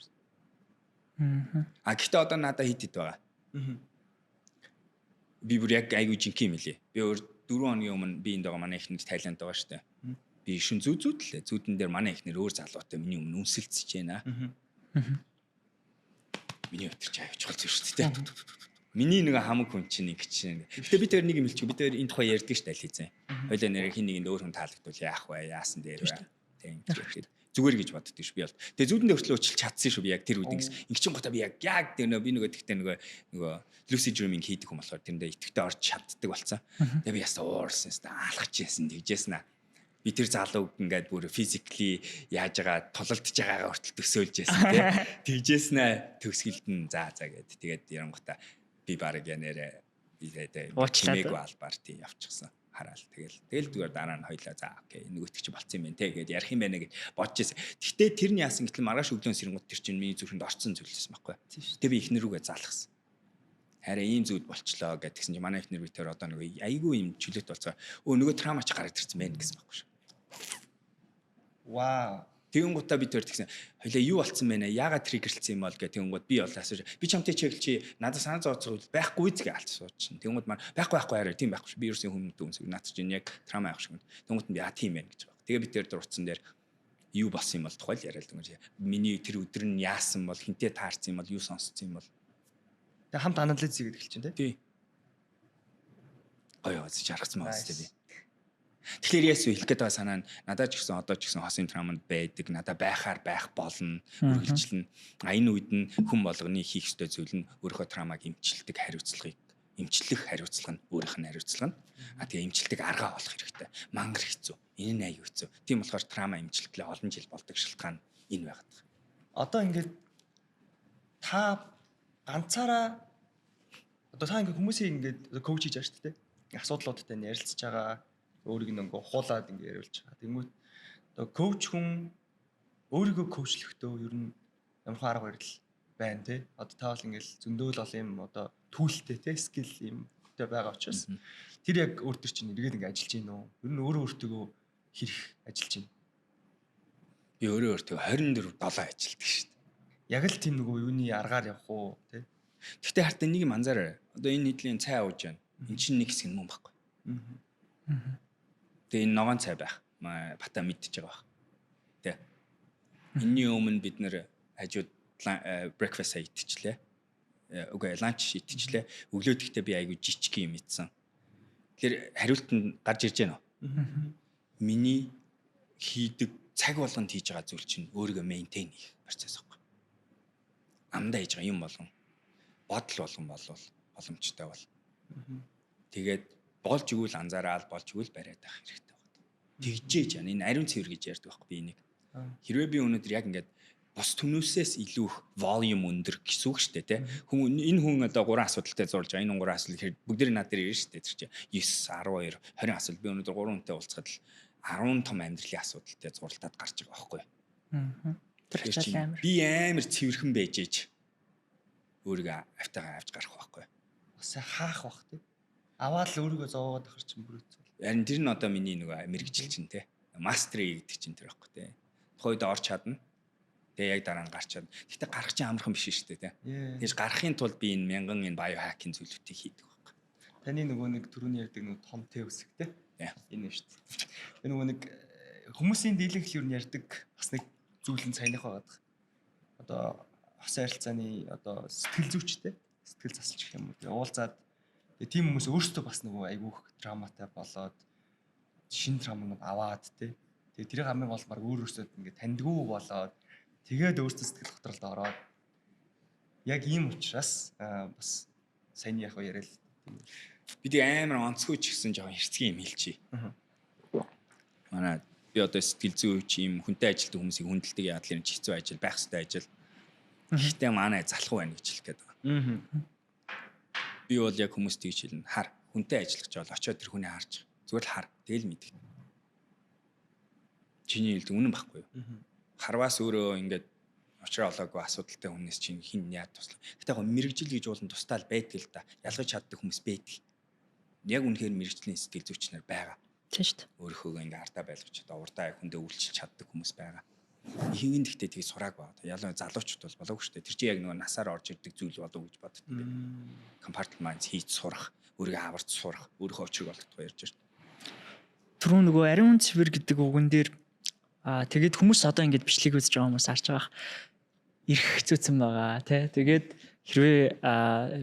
Гэхдээ одоо надад хит байгаа. Би бүр яг айгүй жинхэнэ юм лээ. Би өөр 4 хоногийн өмнө би энд байгаа манай ихнэр Тайланд байгаа штэ. Би шин зүүдлээ. Зүүдэн дээр манай ихнэр өөр залуутай миний өмнө үнсэлцэж байна. Миний өтер чи аяж чухал зүйл шүү дээ. Миний нэг хамаг хүн чинь нэг чинь. Гэтэ би тэр нэг юм хэлчих. Би тэр энэ тухай ярьдаг шүү дээ Лизэн. Хойлоо нэр хин нэгэнд өөр хүн таалагдвал яах вэ? Яасан дээр вэ? Тийм. Зүгээр гэж боддог ш би бол. Тэгээ зүүдэндээ хүртэл уучлах чадсан шүү би яг тэр үед ингэ чин гота би яг тэр би нөгөө тэгтээ нөгөө lucid dreaming хийдэг юм болохоор тэрэндээ итгэвтэй орж чаддаг болсон. Тэгээ би ястаа уурсан ястаа аалгаж яасан тэгжсэн аа. Би тэр залууг ингээд бүр physically яаж байгаа тулалдж байгаагаа хүртэл төсөөлж яасан тий. Тэгжсэн төгсгөлд нь за гэд тэгээд ярангута би баг янарэ тэгээд чимээгүй албаар тий явчихсан. Хараал тэгэл зүгээр дараа нь хоёлаа за окей нөгөөтг чи болцсон юм байна те гэдээ ярих юм байна гэж бодож байсан. Гэхдээ тэр нь яасан гэтэл маргааш өглөө сэрэнгууд тэр чинь миний зүрхэнд орцсон зүйлсэн байхгүй. Тэгээ би ихнэр рүүгээ залгасан. Хараа ийм зүйл болчлоо гэдгсэн чинь манай ихнэр би тэр одоо нэг айгүй юм чөлөөт болцоо. Нөгөө трама ч гараад ирсэн байх гэсэн байхгүй шүү. Вау. Тэгэн гутаа би тэр тэгсэн. Хоёлаа юу болцсон бэ нэ? Яагаад триггерлсэн юм бол гэх тэгэн гут би болоос би чамтай чиглэл чи надад санаа зовцол байхгүй згээ алт суучин. Тэгэн гут маань байхгүй арай тийм байхгүй. Би ерөөсөө хүмүүс дүнсэг наад чинь яг трама авах шиг. Тэгэн гут нь яа тийм байх гэж байгаа. Тэгээ би тэр дурдсан дээр юу болсон юм бол тухайл яриад байгаа. Миний тэр өдөр нь яасан бол хинтээ таарсан юм бол юу сонссон юм бол. Тэгээ хамт анализ хийгээд эхэлж чинь тий. Гоё яа жаргацсан байгаа тест би. Тэгэхээр яасан хэлэх гээд байгаа санаа нь надад ч гэсэн одоо ч гэсэн хосын травманд байдаг, надад байх болно, үргэлжлэн. Энэ үед нь хүн болгоны хийх ёстой зүйл нь өөрийнхөө травмаг эмчлэх хариуцлага нь өөрийнх нь хариуцлага нь. Тэгээ эмчилдэг аргаа олох хэрэгтэй. Мангар хэцүү. Энэ нь аюу хэцүү. Тийм болохоор траума эмчилгэлээ олон жил болдог шалтгаан энэ байгаад. Одоо ингээд та ганцаараа одоо та ингээд хүмүүсийг ингээд коуч хийж байгаа шүү дээ. Асуудлуудтай ярилцж байгаа өөрийг нөгөө хуулаад ингэ яриулж байгаа. Тэнгүүт одоо коуч хүн өөрийгөө коучлөхдөө ер нь ямар хэн арга барил байна те. Одоо та бол ингээл зөндөөл бол юм одоо түүлтэй те скил юмтэй байгаа учраас тэр яг өөр төр чинь эргээд ингэ ажиллаж гин үү? Ер нь өөрөө өөртөө хэрэг ажиллаж гин. Би өөрөө 24/7 ажилладаг шүү дээ. Яг л тийм нөгөө юуны аргаар явах уу те. Гэхдээ хартаа нэг юм анзаараа. Одоо энэ нийтлийн цай ууж байна. Энд чинь нэг хэсэг юм байхгүй. Тэгээ энэ ногоон цай байх. Бата мэдчихэж байгаа байх. Тэ. Энэний өмнө бид нэр хажууд breakfast идчихлээ. Үгүй ланч идчихлээ. Өглөө тэгтээ би айгу жижиг юм идсэн. Тэгэхээр хариулт нь гарч ирж байна уу? Миний хийдэг цаг болгонд хийж байгаа зүйл чинь өөрийгөө maintain хийх процесс байхгүй. Амдаа хийж байгаа юм болгон бодол болгон болвол боломжтой бол. Тэгээд болж игэл анзаараад болж игэл бариад байх хэрэгтэй байна. Тэгжээж яа энэ ариун цэвэр гэж ярьдаг байхгүй би энийг. Хэрвээ би өнөөдөр яг ингээд бос түнөөсөөс илүү их volume өндөр гэсэн үг шүү дээ тий. Хүн энэ хүн одоо 3 асуудалтай зурж байгаа. Энэ 3 асуудал хэрэг бүгдээр над дээр ирнэ шүү дээ. Тэр чинь 9, 12, 20 асуудал би өнөөдөр 3 хүнтэй уулзахад л 10 том амьдралын асуудалтай зурлаад гарч байгаа байхгүй. Тэр чинь амар. Би амар цэвэрхэн байж ээж өөрийгөө автайгаа авч гарах байхгүй. Бас хаах бах тий. Аваад л өөрийгөө зовоогоод ахар чинь бүр хэцүү. Харин тэр нь одоо миний нөгөө мэрэгжил чинь тий. Мастерыг гэдэг чинь тэр байхгүй тий. Тухайд орч чадна. Тэгээ яг дараа нь гарч чадна. Гэхдээ гарах чинь амархан биш шүү дээ тий. Тэгэж гарахын тулд би энэ мянган энэ биохакинг зүйлүүдийг хийдэг байхгүй. Таны нөгөө нэг түрүүний ярьдаг нөгөө том Т үсэг тий. Энэ шүү дээ. Энэ нөгөө нэг хүмүүсийн дийлэнх юу ярьдаг бас нэг зүйлэн саяных байгаад. Одоо хосын харилцааны одоо сэтгэл зүйчтэй сэтгэл засалч гэх юм уу. Тэгээ уулзаад тийм хүмүүс өөрсдөө бас нөгөө айгүйх драматай болоод шин драмыг аваад тий. Тэгээ тэрийг хамгийн гол баг өөрөөсөө ингээд таньдгүй болоод тэгээд өөрсдөө сэтгэл готролд ороод яг ийм учраас бас саяны яг яриад бид амар онцгой ч гэсэн жоохон хэрцгий юм хэлчихье. Манай би одоо сэтгэл зүйн үеч юм хүнтэй ажилтдаг хүмүүсийг хүндэлдэг яадлын хэцүү ажил байх ёстой ажил. Гэхдээ манай залхуу байна гэж хэлэх гээд байгаа. Би бол яг хүмүүст тэгж хэлнэ. Хар хүнтэй ажиллаж бол очиод тэр хүнийг харж зүгээр л хар тэгэл мэдэх. Чиний хэлдэг үнэн байхгүй юу? Харваас өөрөө ингээд очроо олоогүй асуудалтай хүнээс чинь хин яа туслах. Гэтэ яг мэрэгжил гэж уулын тусдаал байдаг л да. Ялгаж чаддаг хүмүүс байдаг. Яг үнэхээр мэрэгжлийн сэтгэл зүйчнэр байгаа. Тийм шүү дээ. Өөрийнхөө ингээ артаа байлгачаад урдаа хүндээ үйлчилж чаддаг хүмүүс байгаа. Ихэнх нь гэхдээ тийг сураг байна. Ялангуяа залуучууд бол болоогүй шүү дээ. Тэр чинь яг нөгөө насаар орж ирдэг зүйл болов гэж боддог би. Compartment хийж сурах, өөрийгөө аварч сурах, өөрийнхөө очрыг олдох ярьж байна. Түрүү нөгөө ариун цэвэр гэдэг үгэн дээр тэгээд хүмүүс одоо ингэж бичлэг үзэж байгаа хүмүүс харж байгаа. Ирэх хэцүүцэн байгаа тий. Тэгээд хэрвээ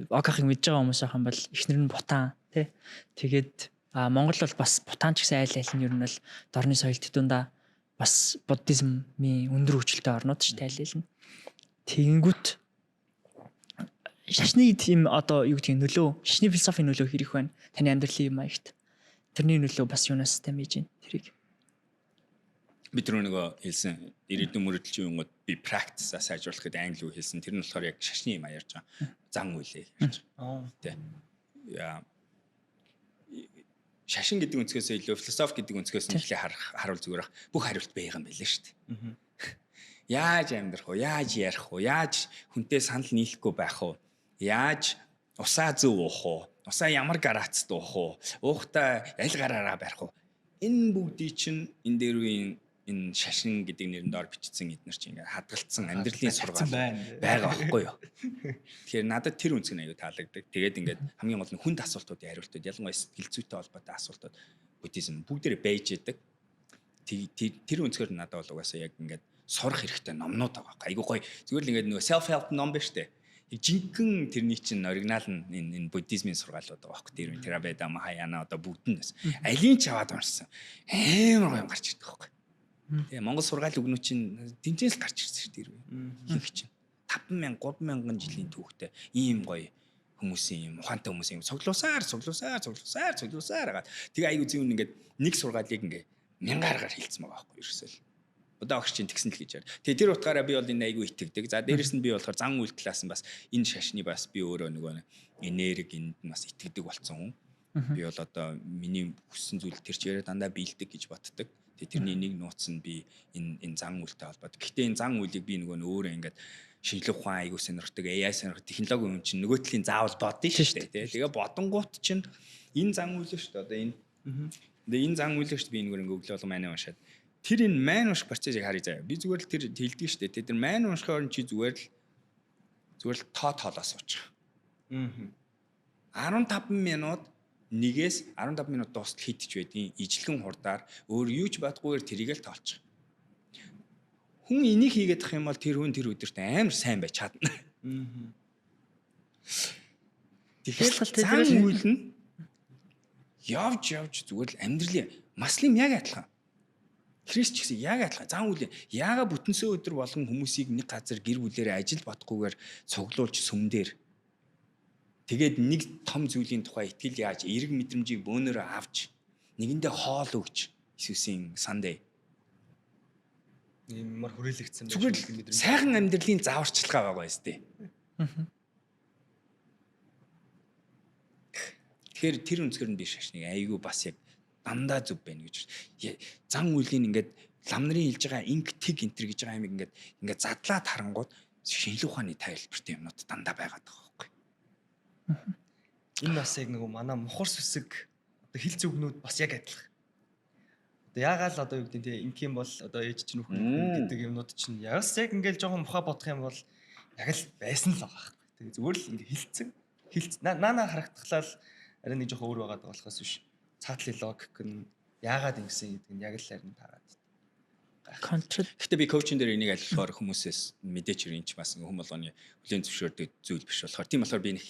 окахыг мэдж байгаа хүмүүс ахын бол эхнэр нь бутаан тий. Тэгээд Монгол бол бас бутаан ч гэсэн айл айл нь ер нь бол дорны соёлт дундаа бас буддизмын өндөр хүчтэй орнууд ч тайлбарлана. Тэгэнгүүт шашны тийм одоо юу гэдэг нөлөө, шашны философийн нөлөө хэрэг байна. Таны амьдралын юм аягт. Тэрний нөлөө бас юунаас тэмэж байна тэрийг. Би тэр нөгөө хэлсэн ирээдүйн мөрөдөлчин юмуд би практисаа сайжруулахад англи үг хэлсэн. Тэр нь болохоор яг шашны юм ярьж байгаа. Зан үйлээ ярьж байгаа. Тэ. Яа шашин гэдэг өнцгөөс илүү философи гэдэг өнцгөөс нь ихлэ харуул зүгээр бүх хариулт байгаа юм байлээ шүү дээ. Яаж амьдрах вэ? Яаж ярих вэ? Яаж хүнтэй санал нийлэхгүй байх вэ? Яаж усаа зөв уух вэ? Усаа ямар гарацд уух вэ? Уухтаа аль гараараа барих вэ? Энэ бүгдий чинь энэ дээрийн энэ шашин гэдэг нэрээр доор бичсэн эднэр чинь ингээд хадгалцсан амьдралын сургаал байгаа байхгүй юу? Тэгэхээр надад тэр үнцг нь аюу таалагддаг. Тэгээд ингээд хамгийн гол нь хүнд асуултуудын хариултууд ялангуяа сэтгэл зүйтэй холбоотой асуултууд буддизм бүгдээрээ байж идэг. Тэр үнцгээр надад бол угаасаа яг ингээд сурах хэрэгтэй номнууд байгаа. Айгуу гоё. Зүгээр л ингээд нөгөө self help ном байна штэ. Жинхэнэ тэрний чинь оригинал нь энэ буддизмын сургаалууд байгаа байхгүй. Тэр Theravada, Mahayana одоо бүгд нь бас алийн ч аваад уншсан. Амар гоё гарч ирдэг байхгүй. Тэгээ Монгол сургаал өгнөө чинь тэнцээс гарч ирсэн шүү дээ. Их чинь 5,000 3,000 жилийн түүхтэй ийм гоё хүмүүсийн юм ухаантай хүмүүсийн цуглуусаар хагаад тэгээ аюу зүүн ингээд нэг сургаалыг ингээ 1000-аар хилцсэн байгаа байхгүй ерөөсөө л. Одоо огч чинь тэгсэн л гэж байна. Тэгээ тэр утгаараа би бол энэ аюу итгэдэг. За дээрэс нь би болохоор зан үйл талаас нь бас энэ шашны бас би өөрөө нөгөө энерги энд нь бас итгэдэг болсон хүн. Би бол одоо миний хүссэн зүйл тэр чигээр дандаа биелдэг гэж боддог. Тэгээ тэрний нэг нууц нь би энэ зан үйлтэй холбоотой. Гэхдээ энэ зан үйлийг би нөгөө өөрөө ингээд шинжлэх ухаан аягүй сонирхдаг, AI сонирхдаг технологи юм чинь нөгөө талын заавал бодно шүү дээ. Тэгээ бодонгууд чинь энэ зан үйл шүү дээ. Одоо энэ энэ зан үйл шүү дээ. Би нөгөө ингээд өглөө болго манай уншаад тэр энэ мань унших процессыг харъя заяа. Би зүгээр л тэр хэлдэг шүү дээ. Тэр мань уншихоор чи зүгээр л тоолоо суучих. 15 минут нэгээс 15 минут дуустал хийдэж байдیں۔ Ижлэгэн хурдаар өөр юу ч бадгүйгээр тэрийг л тоолчих. Хүн энийг хийгээд ах юм бол тэр хүн тэр өдөрт амар сайн байж чадна. Тэгэхээр зан үйл нь явж зүгээр л амьдралын маслим яг адилхан. Христ ч гэсэн яг адилхан. Зан үйл яага бүтэнсөө өдөр болгон хүмүүсийг нэг газар гэр бүлээрээ ажил бодохгүйгээр цуглуулж сүмдэр тэгээд нэг том зүйлийн тухай итгэл яаж эерэг мэдрэмжийг бөөнөрөө авч нэгэндээ хоол өгч Иесусийн Sunday юмар хүрээлэгдсэн байж сайхан амьдралын зааварчилгаа байгаа юм зү. Тэгэхээр тэр өнцгөр нь би шашныг айгүй бас яг дандаа зүв байна гэж. Зан үйлийн ингээд лам нарын хэлж байгаа инк тэг энтер гэж байгаа юм ингээд задлаад харангууд шинжлэх ухааны тайлбартай юмнууд дандаа байгаад байгаа байхгүй. Энэ бас яг нэг манай мухар сүсэг одоо хил зүгнүүд бас яг адилхан. Одоо яагаал одоо юу гэдэг нь инх юм бол одоо ээж чинь нөхөн гэдэг юмнууд чинь яг ингээл жоохон мухаа бодох юм бол яг л байсан л байгаа байхгүй. Тэгээ зүгээр л ингээ хилцэн наана харагдахлаа арай нэг жоохон өөр байгаад байгаа болохоос биш. Цаатлын логик нь яагаад ингэсэн гэдэг нь яг л харин таарад. Контрол. Гэхдээ би коучинг дээр энийг альхаар хүмүүсээс мэдээч ирэн ч бас хүм болгоны хүлийн зөвшөөрдөг зүйл биш болохоор тийм болохоор би нэг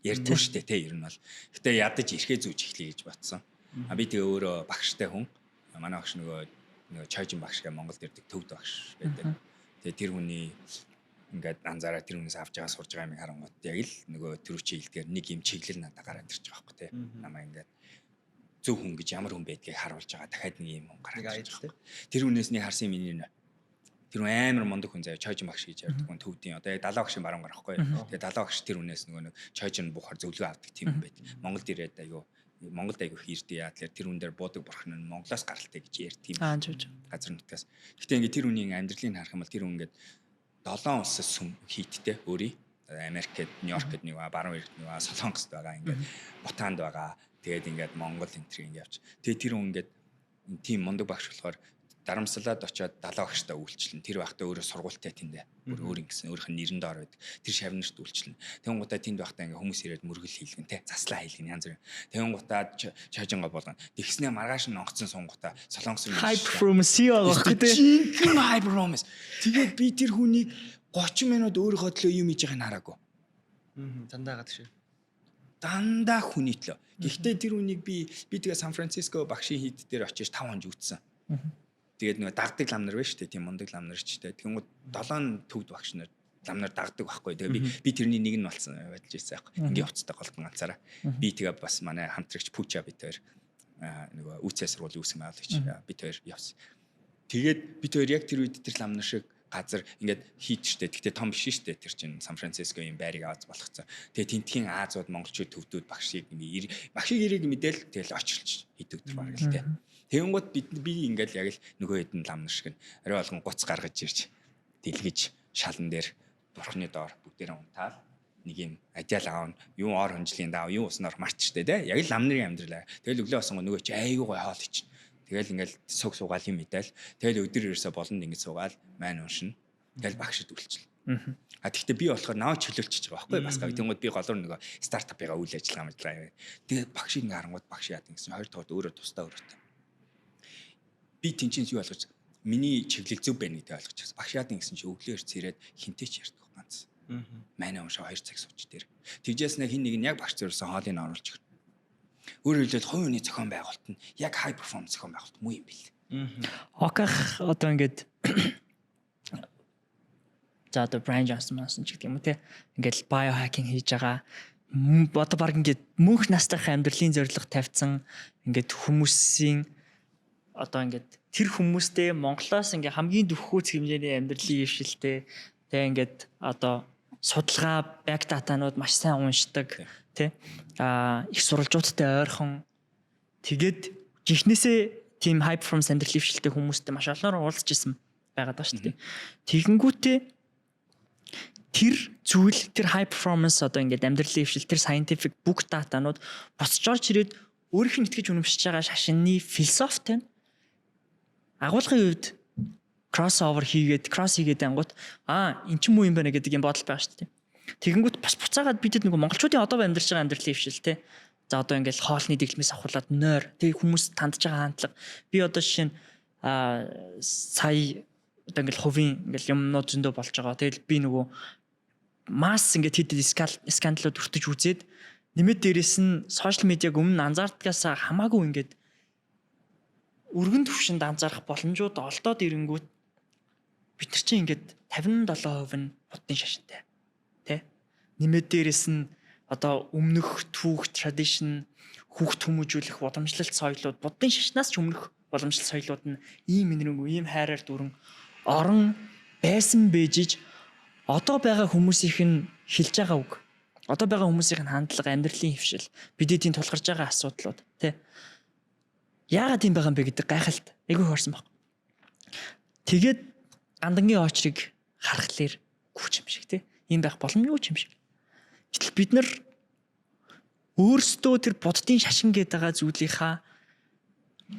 ярьдгүй штэ те ер нь бол. Гэтэ ядаж ирэхээ зүүж эхлэе гэж батсан. Би тэгээ өөрөө багштай хүн. Манай багш нөгөө чойжин багш гэ Монголд ирдэг төвд багш байдаг. Тэгээ тэр хүний ингээд анзаараа тэр хүнээс авч байгаа сурж байгаа юм харангуут яг л нөгөө төрүүчийн хилдгээр нэг юм чиглэл надад гараад ирж байгаа байхгүй тий. Намаа ингээд зөв хүн гэж ямар хүн байдгийг харуулж байгаа дахиад нэг юм гараад ирж байгаа. Тэр хүнээс нэг харсан миний нэ. Тэр амар мундаг хүн заяа чойжин багш гэж ярьдаг хүн төвдийн одоо яг 70 багшийн баруун гарахгүй. Тэгээ 70 багш тэр хүнээс нөгөө нэг чойжин буухаар зөвлөгөө авдаг тийм юм байд. Монголд ирээд Монголд аягүй хийрдээ яа тэгэхээр тэр хүн дээр буудаг бурхан нь Монголоос гаралтай гэж ярьд тийм. Газар нутгаас. Гэтэ ингээд тэр хүний амьдралыг харах юм бол тэр хүн ингээд 7 улсаас хийдтэй өөрий Америкт, Нью-Йоркт нэг баруун эргт нэг Солонгост байгаа ингээд Бутанд байгаа. Тэгээд ингээд Монгол энтриг ингээд явж. Тэгээд тэр хүн ингээд тийм мундаг багш болохоор дарамслаад очиод 70 багштай үйлчлэн. Тэр байхдаа өөрөө сургуультай тэндээ. Өөр ингэсэн өөрийнх нь нэрэн доор байдаг. Тэр шавнарт үйлчлэн. Тэгэн гутаа тэнд байхдаа ингээд хүмүүс ирээд мөргөл хийлгэн те. Заслаа хийлгэн янз бүр. Тэгэн гутаа чойжингаа болгоно. Тэгснээ маргааш нь онгоцсон сунгутаа Солонгосын High performance байгаа байхгүй те. Жинхэнэ high performance. Тэгээд би тэр хүнийг 30 минут өөрийнхөө төлөө юм хийж байгааг хараагүй. Дандаа гадаг шиг. Дандаа хүний төлөө. Гэхдээ тэр хүнийг би тэгээ Сан Франциско багшийн хийд дээр очиж 5 хоног үтсэн. Тэгээд нөгөө дагдаг лам нар байна шүү дээ. Тийм мундаг лам нар ч дээ. Тэгэнгүүт 7 төвд багш нар лам нар дагдаг байхгүй. Тэгээ би тэрний нэг нь болсон байдалж ирсэн байхгүй. Ингээ уцтай голдон ганцаараа. Би тэгээ бас манай хамтрагч Пуча бид хоёр нөгөө үүсээ сургуулийн үүсгэн байгуулагч бид хоёр явсан. Тэгээд бид хоёр яг тэр үед тэр лам нар шиг газар ингээд хийдтэй. Гэхдээ том биш шүү дээ. Тэр чинь Сан Франциско юм байрыг Аз болгоцсон. Тэгээ тентхийн Азууд монголчууд төвдүүд багшийг багшийг ирэх мэдээл тэгэл очилж хийдэг тэр баг л дээ. Тэгэнгүүт би ингээд яг л нөгөө хэдэн лам нар шиг арай болгон гуц гаргаж ирж дэлгэж шалан дээр бурхны доор бүгдээрээ унтаал нэг юм адиал аав юу ор хонжлын даав юу уснаар марчтэй те яг л лам нарын амьдралаа. Тэгэл өглөө босонго нөгөө чи айгүй гой хоол ич. Тэгэл ингээл суг суугаал юм мэдээл. Тэгэл өдөр ерөөсө болонд ингэж суугаал маань уншина. Тэгэл багшд үлчил. Тэгэхдээ би болохоор наваа чөлөөлчихөж байгаа байхгүй бас гав. Тэнгүүд би голоор нөгөө стартапыгаа үйл ажиллагаа мэдлээ. Тэгээд багшийн харангууд багш яадаг гэсэн 2 дахь өөрөө тусдаа өөрөөтэй. Би тэнцэнс юу болгож миний чиглэл зөв байна гэдгийг ойлгож байгаа. Багш яадаг гэсэн чи өглөөр цэрээд хинтэй ч ярьдаг ганц. Манай уншаа 2 цаг сууч дээр. Тэгжээс нэг хин нэг нь яг багш зөрсөн хоолыг оруулж өгнө. Өөрөөр хэлбэл хувийн хүний зохион байгуулалт нь яг high performance зохион байгуулалт муу юм бэл. Оках одоо ингээд за одоо Брайан Джонсон ч гэдэг юм уу те. Ингээд biohacking хийж байгаа. Одоо баг ингээд мөнх настайх амьдралын зорилго тавьсан ингээд хүмүүсийн одоо ингээд тэр хүмүүстэй Монголоос ингээд хамгийн дөхөхүүц хэмжээний амьдралын ившилтэй тэгээ ингээд одоо судалгаа back data-нууд маш сайн уншдаг тий их сурвалжуудтай ойрхон тэгээд жихнээсээ team high performance амьдралын ившилтэй хүмүүстэй маш олноор уулзж исэн байгаад байна шүү дээ. Тэгэнгүүтээ тэр зүйл тэр high performance одоо ингээд амьдралын ившил тэр scientific book data-нууд босч орж ирээд өөрийнх нь итгэж үнэмшиж байгаа шашинны философитой агуулгын үед crossover хийгээд ангууд эн чинь муу юм байна гэдэг юм бодол байгаа шүү дээ. Тэгэнгүүт бас буцаагаад бидэд нөгөө монголчуудын одоо амьдарч байгаа амьдралын ившил те. За одоо ингээл хоолны дэглэмээс авахуулаад нойр тэг хүмүүс тандж байгаа хандлага. Би одоо жишээ нь сая одоо ингээл хувийн ингээл юмнууд зөндөө болж байгаа. Тэгэл би нөгөө масс ингээд хэд скандалууд өртөж үзээд нэмээд дээрэс нь сошиал медиаг өмнө анзаардгаас хамаагүй ингээд өргөн төвшөнд анзаарах боломжууд олдоод ирэнгүүт бид нар чинь ингээд 57% нь буддын шашинтай тий нэмээд дээрэс нь одоо өмнөх түүх tradition хүүхд хүмүүжүүлэх боломжлолт соёлууд буддын шашнаас ч өмнөх боломжлолт соёлууд нь ийм энэрэнгүй ийм хайраар дүрэн орон байсан бэжиж одоо байгаа хүмүүсийнх нь хэлж байгаа үг одоо байгаа хүмүүсийнх нь хандлага амьдралын хөвшил бидэд тийм тулгарч байгаа асуудлууд тий яагаад тийм байгаа юм бэ гэдэг гайхалт айгүй хорсон баг. Тэгээд гандангийн очрыг харахлаар гүч юм шиг тий. Ийм байх боломжгүй юм шиг. Гэтэл бид нар өөрсдөө тэр буддын шашин гэдэг байгаа зүйлийнхаа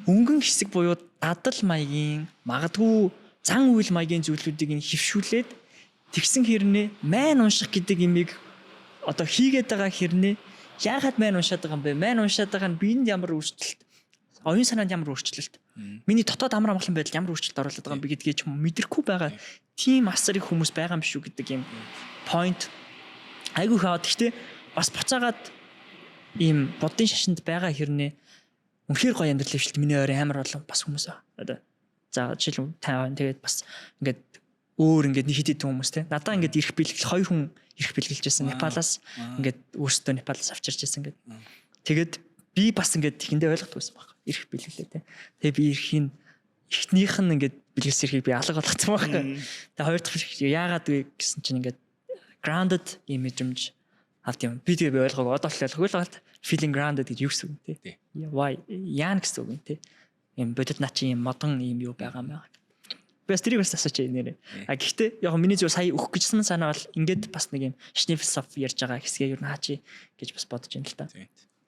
өнгөн хэсэг буюу дадал маягийн магадгүй зан үйл маягийн зүйлүүдийг нь хөвшүүлээд тэгсэн хэрнээ майн унших гэдэг имийг одоо хийгээд байгаа хэрнээ яагаад майн уншаад байгаа юм бэ? Майн уншаад байгаа нь биенд ямар өөрчлөлт оюун санаанд ямар өөрчлөлт миний дотоод амар амгалан байдал ямар өөрчлөлт оруулаад байгаа юм бэ гэдгийг ч мэдрэхгүй байгаа тийм асар их хүмүүс байгаа юм шүү гэдэг юм point айгүй хаад гэхдээ бас буцаагаад ийм буддын шашинд байгаа хэрнээ үнэхээр гоё амьдрал хвшилт миний ойр амар болон бас хүмүүс одоо за жишээл тайван тэгээд бас ингээд өөр ингээд нэг хэд хэдэн хүмүүс те. Надаа ингээд ирэх бэлгэл 2 хүн ирэх бэлгэлжсэн Непалаас ингээд өөрсдөө Непалаас авчирч ирсэн ингээд. Тэгээд би бас ингээд ихэндээ ойлгохгүй байсан баг. Ирэх бэлгэлээ те. Тэгээ би ирэхин эхнийх нь ингээд бэлгэлс ирэхийг би алга болгоцсон байхгүй. Тэгээ хоёр дахь яагаад вэ гэсэн чинь ингээд grounded юм мэдрэмж авт юм. Би тэгээ би ойлгоогүй одоо л ойлгоогүй л feeling grounded гэж юу гэсэн үг те. Why яан гэсэн үг те. Юм бодит наа чи юм модон юм юу байгаа маа. Би бас тэрийг бас асууж нэрээ. А гэхдээ яг миний зөв сая өгөх гэжсэн санаа бол ингээд бас нэг юм шний философи ярьж байгаа хэсгээ юу хаачи гэж бас бодож байна л та.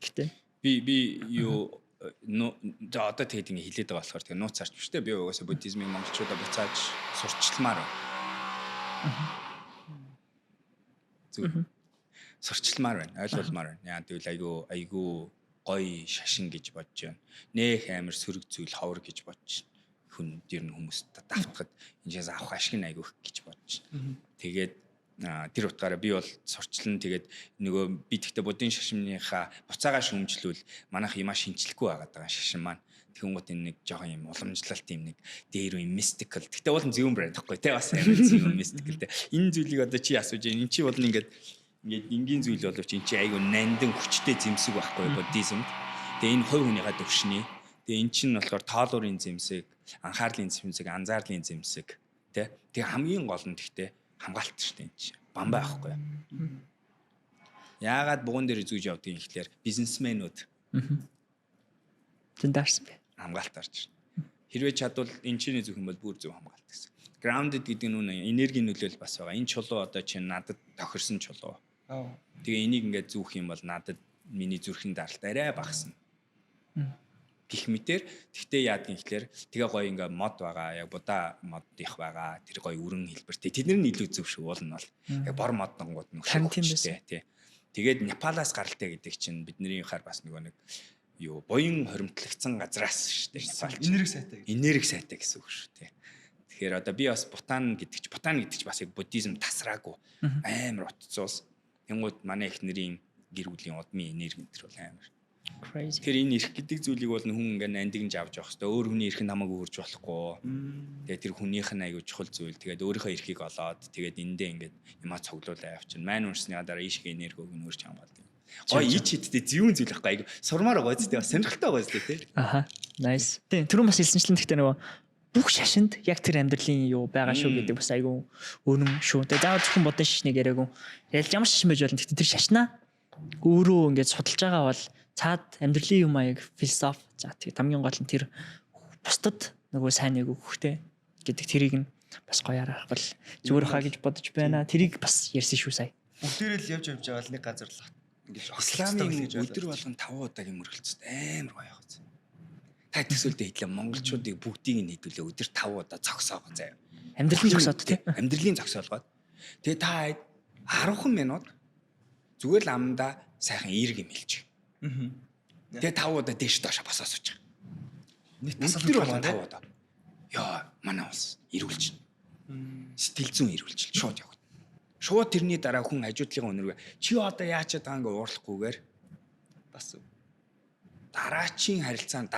Гэхдээ би юу одоо тэгээд ингэ хэлээд байгаа болохоор тэгээ нууц зарч биштэй би угаасаа буддизмын монголчуудаа буцааж сурчилмаар байна. Зүг. Сурчилмаар байна, ойлгуулмаар байна. Яа тэгвэл айгу гоё шашин гэж бодож байна. Нэх амар сөрөг зүйл ховор гэж бодож байна. Хүн дэр нь хүмүүст давтахад энэс авах ашиг нь айгүйх гэж бодож байна. Тэгээд тэр утгаараа би бол сурчлан тэгээд нөгөө би тэгтээ буддын шашинныхаа буцаагаа шөмжлүүл манайх юмаа шинчлэхгүй байгаа шашин маань. Тэгэнгუთ энэ нэг жоохон юм уламжлалт юм нэг дээр юм mystical. Тэгтээ бол зөвөн брэнд тахгүй те бас амар зөвөн mystical те. Энэ зүйлийг одоо чи асууж байна. Энд чи бол ингээд энгийн зүйл боловч эн чи айгүй нандин хүчтэй зэмсэг байхгүй буддизмд. Тэгээ энэ хувь хүнийхээ төвшний. Тэгээ эн чинь болохоор тоолуурын зэмсэг, анхаарлын зэмсэг, анзаарлын зэмсэг тий. Тэгээ хамгийн гол нь тэгтээ хамгаалт шүү дээ энэ чинь. Бамбай байхгүй. Яагаад бугуун дээр зүүж явдгийг ихлээр бизнесмэнүүд зөндөрсөн бэ. Хамгаалт арч байна. Хэрвээ чадвал энэ чиний зөвхөн бол бүр зөв хамгаалт гэсэн. Grounded гэдэг нь энергийн нөлөөлөл бас байгаа. Энэ чулуу одоо чинь надад тохирсон чулуу. Тэгээ энийг ингээд зүүх юм бол надад миний зүрхэн даралт арай багасна. Гэх мэтэр тэгтээ яадгийн ихлээр тэгээ гоё ингээ мод байгаа яг будаа мод их байгаа тэр гоё өрөн хэлбэртэй тэднэр нь илүү зөв шүү уул нь бол яг бор моднонгууд нь хөштэй тий. Тэгээд Непалаас гаралтай гэдэг чинь бидний хаар бас нөгөө нэг юу буян хоримтлагдсан газраас шүү дээ. Энерги сайтай гэсэн үг шүү тий. Тэгэхээр одоо би бас Бутан гэдэг чинь бас яг буддизм тасраагүй амар утцуус. Тэнгууд манай эхнэрийн гэр бүлийн удмын энерги энэ бол амар crazy. Тэгэхээр энэ эрх гэдэг зүйлийг бол хүн ингээ нандинж авч явах хэрэгтэй. Өөр хүний эрхэнд хамаагүй хурж болохгүй. Тэгээд тэр хүнийх нь аягүй чухал зүйл. Тэгээд өөрийнхөө эрхийг олоод тэгээд эндээ ингээд юмаа цуглуулаа явчихна. Мань уншсны дараа ийшээ энерги өгнө өөрч хамгаалдаг. Гой ич хиттэй зүүн зүйл байхгүй аягүй сурмаар байгаа зү. Бас сонирхолтой байгаа зү тий. Аха. Nice. Тийм түрүүн бас хэлсэнчлэн гэхдээ нөгөө бүх шашинд яг тэр амьдралын юу байгаа шүү гэдэг бас аягүй өнөн шүү. Тэгээд заавал зөвхөн бодсон шашныг яриаггүй. Ялж ямар шашин байж болно. Гэхдээ тэр шашнаа өөрөө ингээд судалж байгаа бол цаад амьдралын юм аяг философи за тийм хамгийн гол нь тэр бусдад нөгөө сайныг өгөхтэй гэдэг тэрийг нь бас гоёар харах бол зүгээр хаа гэж бодож байна. Тэрийг бас ярьсан шүү сая. Бүгдээрээ л явж байгаа л нэг газар л ингэж исламын өдөр болгон 5 удаагийн мөргөлцөд амар гоё явах. Та төсөөлдөө хэлээ монголчуудыг бүгдийг нь хэдүүлээ өдөр 5 удаа зогсоогоо заяа. Амьдралын зогсоод тийм. Амьдралын зогсоолгоод. Тэгээ та 10 минут зүгээр л амдаа сайхан эерэг юм хэлчих. Тэгээ 5 удаа дээш доошо босоо суучих. Нэг өдөр болгон 5 удаа. Яа, манай ус ирүүлж. Сэтгэл зүйн ирүүлж шууд явах. Шууд тэрний дараа хүн хажуудлын өнөргөө чи одоо яачаад байгаа ингээ уурлахгүйгээр бас дараачийн харилцаанд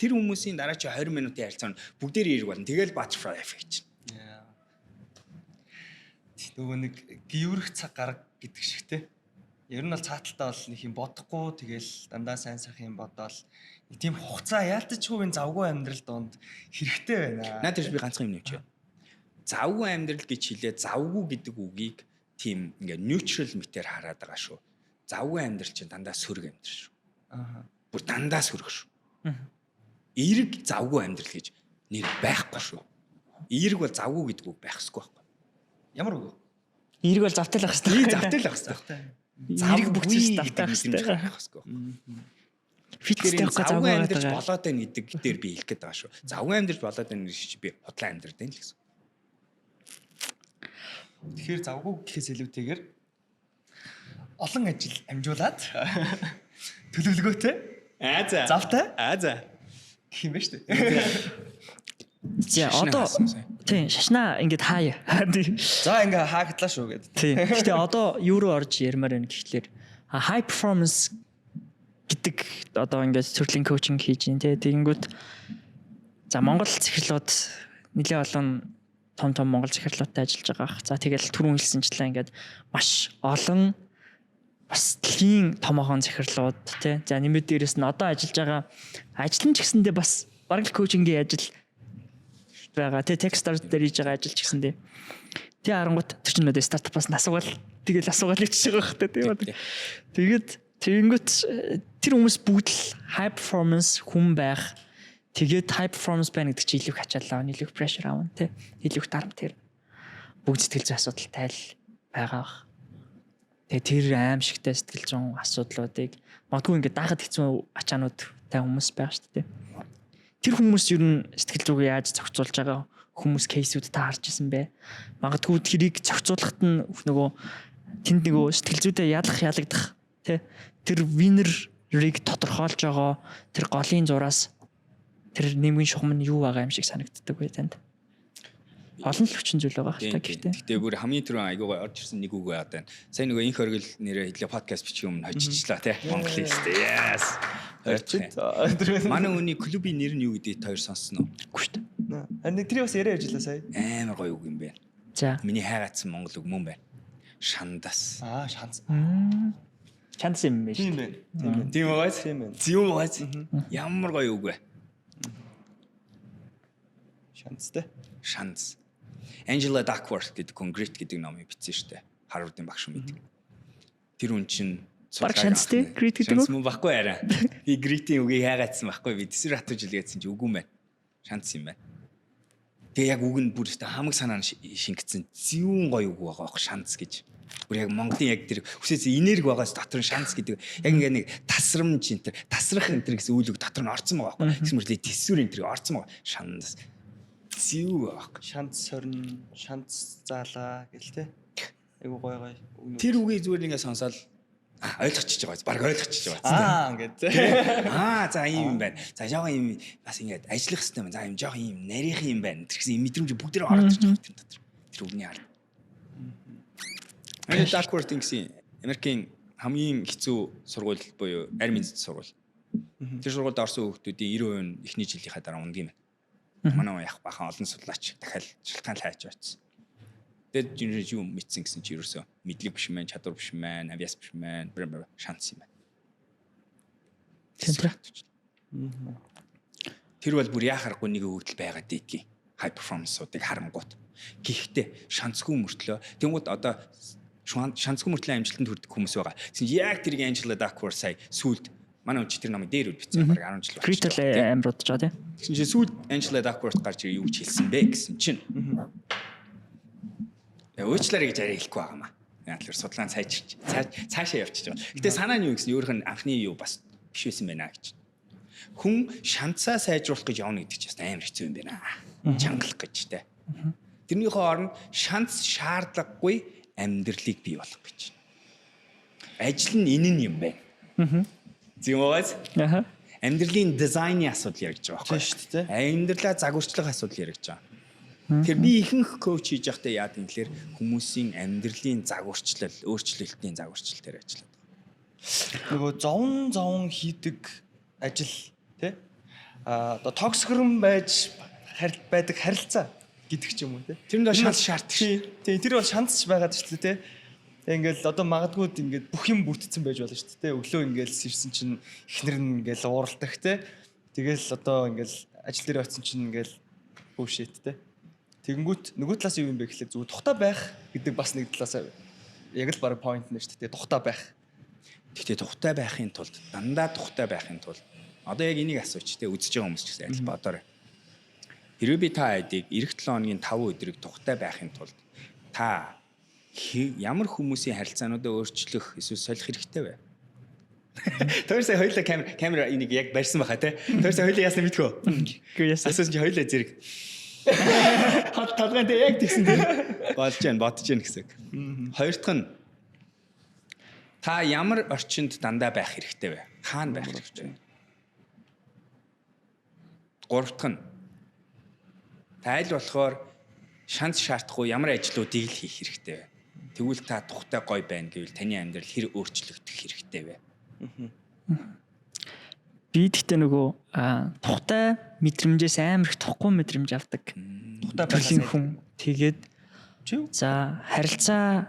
тэр хүмүүсийн дараачийн 20 минутын харилцаанд бүгдээр эерэг болно. Тэгэл butterfly effect. Нөгөө нэг гүйрэх цаг гарга гэдэг шиг те. Ер нь бол цааталтаа бол нэг юм бодохгүй тэгэл дандаа сайн сайхан юм бодоол нэг тийм хугацаа яалтчгүй завгүй амьдрал донд хэрэгтэй байна. Наад би ганцхан юм нэмчээ. Завгүй амьдрал гэж хэлээ завгүй гэдэг үгийг тийм ингээ neutral мэтээр хараад байгаа шүү. Завгүй амьдрал чинь дандаа сөрөг амьдрал шүү. Аа. Бүр дандаа сөрөг шүү. Эерэг завгүй амьдрал гэж нэр байхгүй шүү. Эерэг бол завгүй гэдэг үг байх ёсгүй байхгүй. Ямар үг вэ? Эерэг бол завтай л байх хэрэгтэй. Завтай л байх хэрэгтэй. Эерэг бүгдээс завтай байх хэрэгтэй. Фитнес завгүй амьдарч болоод байна гэдэг дээр би хэлэх гээд байгаа шүү. Завгүй амьдарч болоод байна гэж би худлаа амьдрал дээ л гэсэн. Тэгэхээр завгүй гэхээс илүүтэйгээр олон ажил амжуулаад төлөвлөгөөтэй за завтай за гэх юм ба шүү дээ. За одоо тийм шашнаа ингээд хаяа. За ингээ хаагдлаа шүү гэдэг. Тийм. Гэтэ одоо юу руу орж ярмаар байна гэхлээр high performance гэдэг одоо ингээд төрлийн коучинг хийж байна те. Тэгэнгүүт за Монгол захирлууд нэлээ олон том Монгол захирлуудтай ажиллаж байгаа. За тэгэл түрүүн хэлсэнчлээ ингээд маш олон бас дэлхийн томоохон захирлууд тий. За нэмээд дээрээс нь одоо ажиллаж байгаа ажил нь ч гэсэндээ бас бараг л коучингийн ажил байгаа. Тий Techstars дээр хийж байгаа ажил ч гэсэндээ. Тий харангуут тэр чинь нөдөө стартапаас асуугаал тэгэл асуугаал ичж байгаа хэрэгтэй тий. Тэгээд тэр хүмүүс бүгд л high performance хүн байх. Тэгээд high performance байна гэдэг чинь илүү хачаалаа, илүү pressure аавна тий. Илүү дарамт тэр. Бүгд сэтгэл зүйн асуудалтай л байгаа. Тэгээд тэр аимшигтай сэтгэл зүйн асуудлуудыг магадгүй ингээд даахад хэцүү ачаануудтай хүмүүс байгаа шүү дээ. Тэр хүмүүс ер нь сэтгэл зүгээ яаж зохицуулж байгаа хүмүүс кейсүүд та харж исэн бэ? Магадгүй тэрийг зохицуулахад нь нөгөө тэнд нөгөө сэтгэл зүйдээ ялагдах тий. Тэр winner-ыг тодорхойлж байгаа тэр голын зураас тэр нэмгийн шугам нь юу байгаа юм шиг санагддаг бай танд. Олон л хүчин зүйл байгаа хта гэхдээ. Гэтэ бүр хамгийн түрүүн айгуугаа орж ирсэн нэг үг байгаа. Сайн нөгөө инх оргил нэрээ хэлээ подкаст бичих юм хожижчлаа тий. Монголын сте. Yes. Манай үний клубийн нэр нь юу гэдэг та хоёр сонссон уу? Үгүй шүү дээ. Нэг тэр бас яриа ярьжлаа сая. Амар гоё үг юм байна. За. Миний хайгаадсан монгол үг мөн байна. Шандас. Шанс. Шанс юм байна шүү. Тийм байгаа. Тийм байгаа. Ямар гоё үг вэ? Шанстай. Шанс. Angela Duckworth гэдэг Grit гэдэг номыг бичсэн шүү дээ. Harvard-ын багш мэддэг. Тэр хүн чинь баг шанстай Grit гэдэг үү? Шанс мөн баггүй арай. Би Grit-ийн үгийг хайгаадсан баггүй. Би тэсэр хатууж илгээсэн чи үгүй юм байна. Шанс юм байна. Тэгээ яг үг нь бүр хамаг санаа нь шингэсэн. Зүүн гоё үг байгаа байхгүй шанс гэж. Бүр яг Монголын яг тэр хүсээс энерги байгаас дотор нь шанс гэдэг. Яг ингээ нэг тасрамж энэ тэр тасрах энэ тэр гэсэн үйл үг дотор нь орцсон байгаа байхгүй. Тэгсмэрлээ тэсвэр энэ тэр орцсон байгаа. Шанс. Зүү байхгүй. Шанс сорин, шанс заалаа гэл те. Айгу гоё. Тэр үгийг зүгээр ингээ сонсоод ойлгочихж байгаа. Бараг ойлгочихж байгаа. Ингээд. За ийм юм байна. За жоохон ийм бас ингээд ажиллах хэрэгтэй байна. За ийм жоохон ийм нарийнх юм байна. Тэр гэсэн мэдрэмж бүгд орж ирж байгаа тэр дотор. Тэр үгний хард. Angela Duckworth гэсэн Америкийн хамгийн хэцүү сургууль буюу Армийн сургууль. Тэр сургуульд орсон хүүхдүүдийн 90% нь эхний жилийнхаа дараа ундаг юм байна. Манай яг бахан олон судлаач дахиад шалтгаан хайж байсан. Тэгээд юу мэдсэн гэсэн чи ерөөсөө мэдлэг биш мэн, чадвар биш мэн, авиас биш мэн, шанс юм байна. Тэр бол бүр яхахгүй нэг өгдөл байгаад ийгий. High performance-уудыг харангуут. Гэхдээ шансгүй мөртлөө тэнгууд одоо шансгүй мөртлөө амжилтанд хүрдэг хүмүүс байгаа. Тэгсэн яг тэрийг Angela Duckworth сая сүлд манай үчи тэр номыг дээр үлбицсэн баг 10 жил болчихсон. Критл амар удаж байгаа тийм. Тэгсэн чинь сүлд Angela Duckworth гарч ирээ юу ч хэлсэн бэ гэсэн чинь. Уучлаарай гэж арай хэлэхгүй байгаа маа. Яг л судлаан цаашаа явчихж байгаа. Гэтэ санаа нь юу гэсэн өөрийнх нь анхны юу бас биш байсан байна гэж. Хүн шанцаа сайжруулах гэж явна гэдэг чинь амар хэцүү юм байна. Чангалах гэж тэ. Тэрнийхөө оронд шанс шаардлагагүй амьдралыг бий болгох гэж. Ажил нь энэ юм байна. Зэмээс амьдралын дизайны асуудал яригдж байгаа байхгүй шүү дээ. Амьдралаа загварчлах асуудал яригдж байгаа. Тэгэхээр би ихэнх коуч хийж байхдаа яа гэвэл хүмүүсийн амьдралын загварчлал, өөрчлөлтийн загварчлалтаар ажилладаг. Нөгөө зовн хийдэг ажил тий? Одоо токсикрон байж байдаг харилцаа гэдэг ч юм уу тий? Тэр нь шанс шаарддаг шүү. Тий, тэр бол шанс байгаад шүү дээ тий. Ингээл одоо магадгүй ингээд бүх юм бүтцэн байж болно шүү дээ. Өглөө ингээл ирсэн чинь эхнэр нь ингээл ууралдаг тий. Тэгэл одоо ингээл ажил дээр очисон чинь ингээл бүшэт тий. Тэгэнгүүт нөгөө талаас юу юм бэ гэхэлээ зүгээр тухтай байх гэдэг бас нэг талаас яг л баг point нэ шүү дээ. Тухтай байх. Гэхдээ тухтай байхын тулд дандаа тухтай байхын тулд одоо яг энийг асууч тий үзэж байгаа хүмүүс ч гэсэн адил бодоорой. Хэрвээ би та айдыг эх 7 хоногийн 5 өдрийг тухтай байхын тулд та ямар хүмүүсийн харилцаануудаа өөрчлөх эсвэл солих хэрэгтэй вэ? Тэр сая хоёулаа камера энийг яг барьсан баха тий. Тэр сая хоёулаа яасан мэдгүй. Үгүй яасан. Асуусан чи хоёулаа зэрэг. Хат талгаан дээр яг тэгсэн тий. Болж байна, бодож байна гэсэн. Хоёр дахь нь та ямар орчинд дандаа байх хэрэгтэй вэ? Хаана байх хэрэгтэй вэ? Гурав дахь нь та аль болохоор шанс шаардахгүй ямар ажлуудыг л хийх хэрэгтэй вэ? Тэгвэл та тухтай гоё байна гэвэл таны амьдрал хэр өөрчлөгдөх хэрэгтэй вэ? Би тэгтээ нөгөө тухтай мэдрэмжээс амар их тухгүй мэдрэмж авдаг. Тухтай төрлийн байхаас хүн тэгээд за харилцаа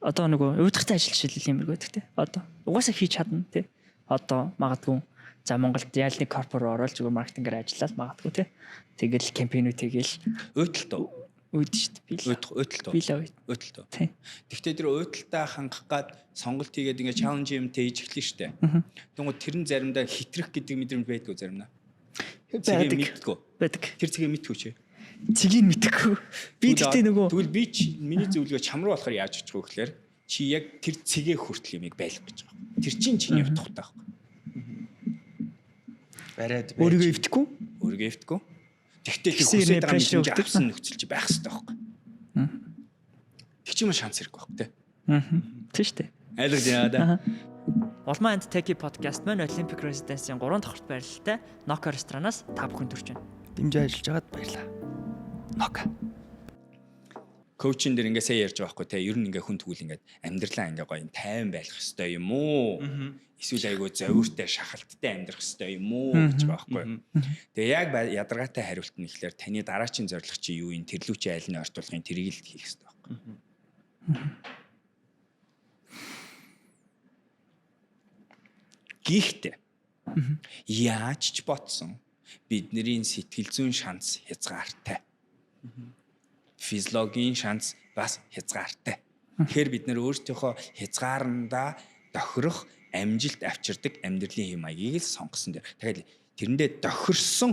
одоо нөгөө уйдахтай ажил жишээлбэл юм байдаг те. Одоо угаасаа хийж чадна те. Одоо магадгүй за Монголд ял нэг корпор ороод зүгээр маркетингээр ажиллаад магадгүй те. Тэгэл кампэйнүүд тэгэл Уйталтаа. үйд шүү дээ. Уйталтаа. Уйталтаа. Тийм. Тэгвэл тэр уйталтаа хангах гад сонголт хийгээд ингээ чаленж юм тээж эхлэв штэ. Тэгвэл тэр нь заримдаа хитрэх гэдэг мэдрэмж байдгүй заримдаа. Цэгийг мэдтгүү. Байдаг. Тэр цэгийг мэдтгүү чи. Цэгийг мэдхгүй. Би тэгтээ нөгөө тэгвэл би чи миний зөвлөгөө чам руу болохоор яаж очих вэ гэхээр чи яг тэр цэгээ хүртэл юмыг байлгах гэж байгаа. Тэр чинь чиний утгатай байхгүй. бариад өөрийгөө эвдэхгүй. Өөрийгөө эвдэхгүй. Тэгтээ тэр хүсэж байгаа мэдрэмж авсан нөхцөл чи байх хэрэгтэй байхгүй. Тэг чи юм шанс хэрэг байхгүй те. Тийм шүү дээ. Айлгаж яа да. Улмаа and Techie podcast маань Olympic Residence-ийн 3 дахь байрлалтай Noka ресторанаас та бүхэн төрж байна. дэмжиж ажиллаж байгаад баярлаа. Noka. Коучн дээр ингээ сая ярьж байгаа байхгүй те. Ер нь ингээ хүн тэгвэл ингээ амьдралаа ингээ гоё тайван байх хэрэгтэй юм уу? Эсвэл айгүй зовиртой шахалттай амьдрах хэрэгтэй юм уу гэж байгаа байхгүй. Тэгээ яг ядаргаатай хариулт нь ихлээр таны дараачийн зорилго чи юу юм тэрлүү чи аль нь ортуулахын тэрийг л хийх хэрэгтэй байхгүй. Гэхдээ яаж ч ботсон бидний сэтгэл зүйн шанс хязгаартай. Физиологийн шанс бас хязгаартай. Тэгэхээр бид нэр өөрсдийнхөө хязгаарандаа тохирох амжилт авчирдаг амьдралын хэм маягийг л сонгосон дээр. Тэгэхээр тэрэндээ тохирсон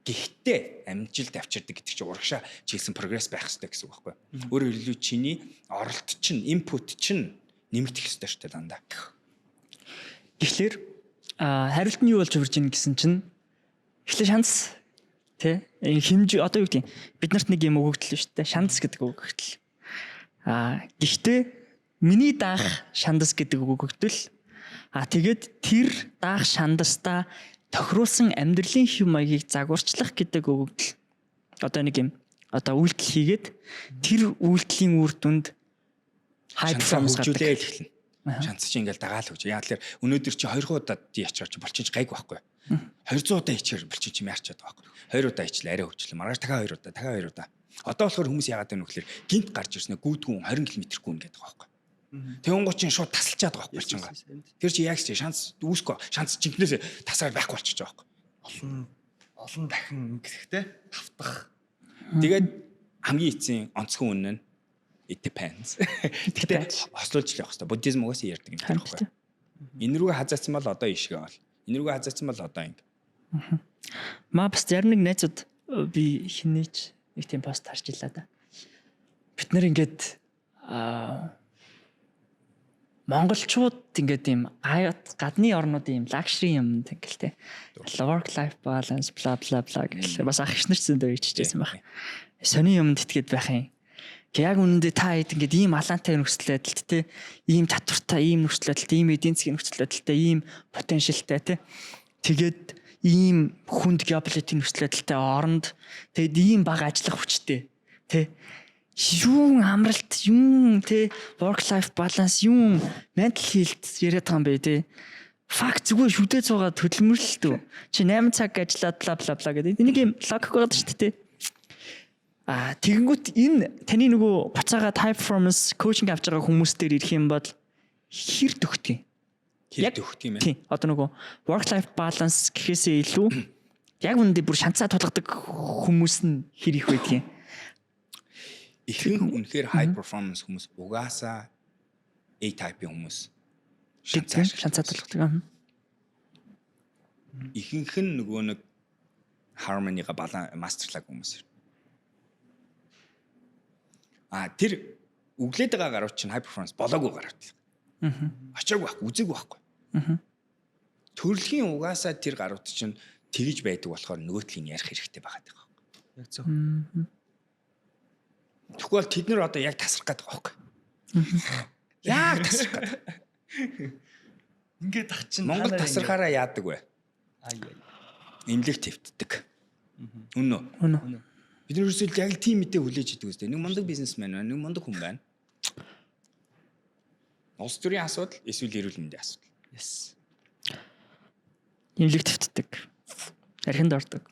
гэхдээ амжилт авчирдаг гэдэг чинь урагшаа чиглэсэн прогресс байх хэрэгтэй гэсэн үг байхгүй. Өөрөөр хэлбэл чиний оролт чинь, инпут чинь нэмэгдэх хэрэгтэй шүү дээ дандаа. Тэгэхээр хариулт нь юу болж өрж ийн гэсэн чинь эхлээ шанс тий хэмжээ одоо юу гэдэг бид нарт нэг юм өгөгдөл шүү дээ. Шанс гэдэг өгөгдөл. Гэхдээ миний даах шандас гэдэг өгөгдөл тэгээд тэр даах шандастаа тохируулсан амьдралын хэв маягийг загварчлах гэдэг өгөгдөл. Одоо нэг юм одоо үйлдэл хийгээд тэр үйлдэлийн үр дүнд хай перформанс хөгжүүлээ эхэлнэ. Шанс чи ингээл дагаал хөгж. Яг л өнөөдөр чи 2 удаа ячаар чи болчих гайг байхгүй. 200 удаа ичээр болчих чи яарчаад байхгүй. 2 удаа ичлээ арай хөгжлөө. Маргааш дахиад 2 удаа. Одоо болохоор хүмүүс яагаад байна вэ гэхээр гинт гарч ирснэ гүйдгүүн 20 км гүн гэдэг байгаа байхгүй. Тэгүнгуут чинь шууд тасалчаад байгаа байхгүй чингаа. Тэр чи яг чи шанс үүсэхгүй. Шанс жинкнээс тасаар байхгүй болчихж байгаа байхгүй. Олон дахин ингэхтэй тавтах. Тэгээд хамгийн эцсийн онцгой үнэн нь it depends. Тэгтээ ослуулж л явах хэрэгтэй. Буддизм угаасаа ярьдаг юм байна. Энэ рүү хазаацсан бол одоо ишгээ бол. Энэ рүү хазаацсан бол одоо ингэ. Маа бас зарим нэг найзууд би хинээч нэг тийм пост харж илаа да. Бид нэр ингээд монголчууд ингээд ийм гадны орнуудын ийм лакшри юм ингээл те. Work life balance bla bla bla гэх бас ах их нар ч зөндөө иччихсэн байх. Сони юмд итгээд байх юм. Яг үнэндээ та хэд ингээд ийм алаантай нөхцөл байдалд те ийм татвартай ийм нөхцөл байдалд ийм эдийн засгийн нөхцөл байдалтай ийм потенциалтай те тэгээд ийм хүнд геополитикийн нөхцөл байдалтай оронд тэгээд ийм бага ажиллах хүчтэй те юун амралт юун те work life balance юун mental health яриад байгаа юм бэ те факт зүгээр шүдэж байгаа хөдөлмөрлөлт үү чи 8 цаг ажиллаад бла бла бла гэдэг энийг юм логик байгаа шүү дээ те тэгэнгүүт энэ таны нөгөө буцаага high performance coaching авч байгаа хүмүүс дээр ирэх юм бол хэр төгтгий. Хэр төгтгий юм бэ? Тийм. Одоо нөгөө work life balance гэхээсээ илүү яг үнэндээ бүр шанцаа тулгадаг хүмүүс нь хэр их байдгийг. Ихэнх үнэхээр high performance хүмүүс угаасаа A type-ийн хүмүүс. Шанцаа тулгадаг. Ихэнх нь нөгөө нэг harmony-га мастерлаг хүмүүс. Тэр өглөөд байгаа гарууд чинь high performance болоогүй гарууд. Очоогүй байхгүй, үзээгүй байхгүй. Төрөлхийн угаасаа тэр гарууд чинь тэгж байдаг болохоор нөгөөтлийн ярих хэрэгтэй байгаад байгаа байхгүй. Яг зөв. Тэгвэл тэд нэр одоо яг тасрах гэдэг байхгүй. Яг тасрах гэдэг. Ингээд ах чинь Монгол тасрахаараа яадаг вэ? Имлэг твтдэг. Үнэн. Бид нэрсэл яг л тийм мэдээ хүлээж идэг үстэй. Нэг мундаг бизнесмен байна, нэг мундаг хүн байна. Улс төрийн асуудал, эсвэл эрүүл мэндийн асуудал. Yes. Имлэг твтдэг. Архинд ордог.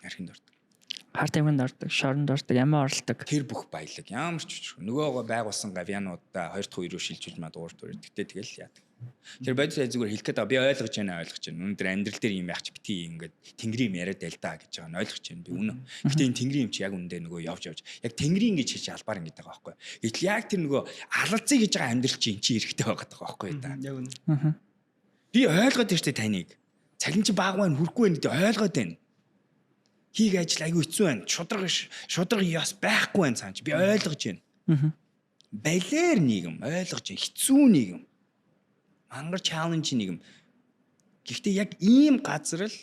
Хар тамхинд ордог, шоронд ордог, ямаа орлдог. Тэр бүх баялаг ямар ч нөгөөгөө байгуулсан гавьянуудаа 2 дахь үерөө шилжүүлж мадуур төрөд. Тэгтээ тэгэл яадаг. Тэр бодис зүгээр хэлэх гээд би ойлгож байна. Өнөөдөр амьдрал дээр юм яах ч бити ингээд тэнгэрийн юм яриад байл да гэж байгаа нь ойлгож байна. Би үнэ. Гэтэ энэ тэнгэрийн юм чи яг үндэ нөгөө явж яг тэнгэрийн гэж хийж албаар ингээд байгаа байхгүй. Гэтэл яг тэр нөгөө алалцыг гэж байгаа амьдрал чи эн чи эрэхтэй байгаа байхгүй да. Яг үнэ. Би ойлгоод байна штэ таныг. Цалин чи баг байна, хүрхгүй байна гэдэг ойлгоод байна. Хийг ажил аягүй хэцүү байна. Шудраг яс байхгүй байна цаанч. Би ойлгож байна. Балер нийгэм ойлгож байна. Хэцүү нийгэм. Мангар чаленж нийгэм. Гэхдээ яг ийм газар л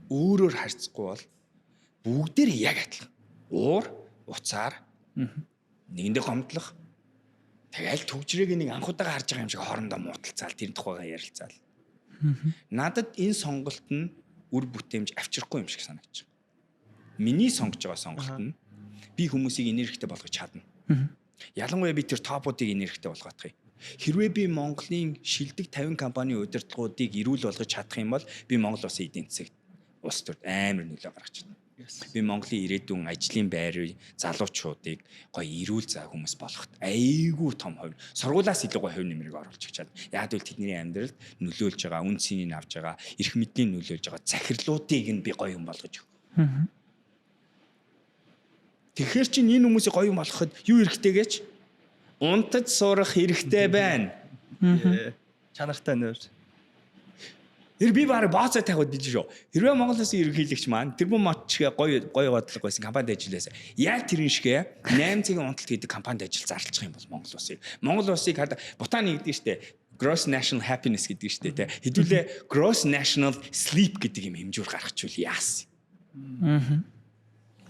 өөрөөр харьцахгүй бол бүгдээр яг адилхан. Уур, уцаар нэгэндээ гомдлох. Тэгэл төгжрээг нэг анхудаага харж байгаа юм шиг хоорондоо муудалцаал тэр тухайгаа ярилцаал. Надад энэ сонголт нь үр бүтээмж авчрахгүй юм шиг санагдаж байна. Миний сонгож байгаа сонголт нь би хүмүүсийг энергитэй болгож чадна. Ялангуяа би тэр топуудыг энергитэй болгоох юм. Хэрвээ би Монголын шилдэг 50 компани удирдлагуудыг эрүүл болгож чадах юм бол би Монгол улсын эдийн засагт улс төрд амар нөлөө гаргаж чадна. Би Монголын ирээдүйн ажлын байрыг залуучуудыг гоё эрүүл зай хүмүүс болгоход айгүй том хувь сургуулаас илүү гоё хувь нэмрийг оруулж чадна. Яг л тэдний амьдралд нөлөөлж байгаа үн цэнийг авч байгаа эрх мэдлийн нөлөөлж байгаа захирлуудыг нь би гоё юм болгож өгөх. Тэгэхээр чинь энэ хүмүүсийг гоё юм болгоход юу хэрэгтэй гэж унтаж сурах хэрэгтэй байна. Чанартай нөр. Би бараг бооцоо тавиад диж шүү. Хэрвээ Монгол улсын ерөнхийлөгч маань тэрбум мот шиг гоё бодлого байсан компанид ажилласан. Яг тэрэн шигэ 8 цагийн унталт гэдэг компанид ажил зарлчих юм бол Монгол улсыг бутааны гэдэг штэ gross national happiness гэдэг штэ тэ. Хэдүүлээ gross national sleep гэдэг юм хэмжүүр гаргачихвал яас.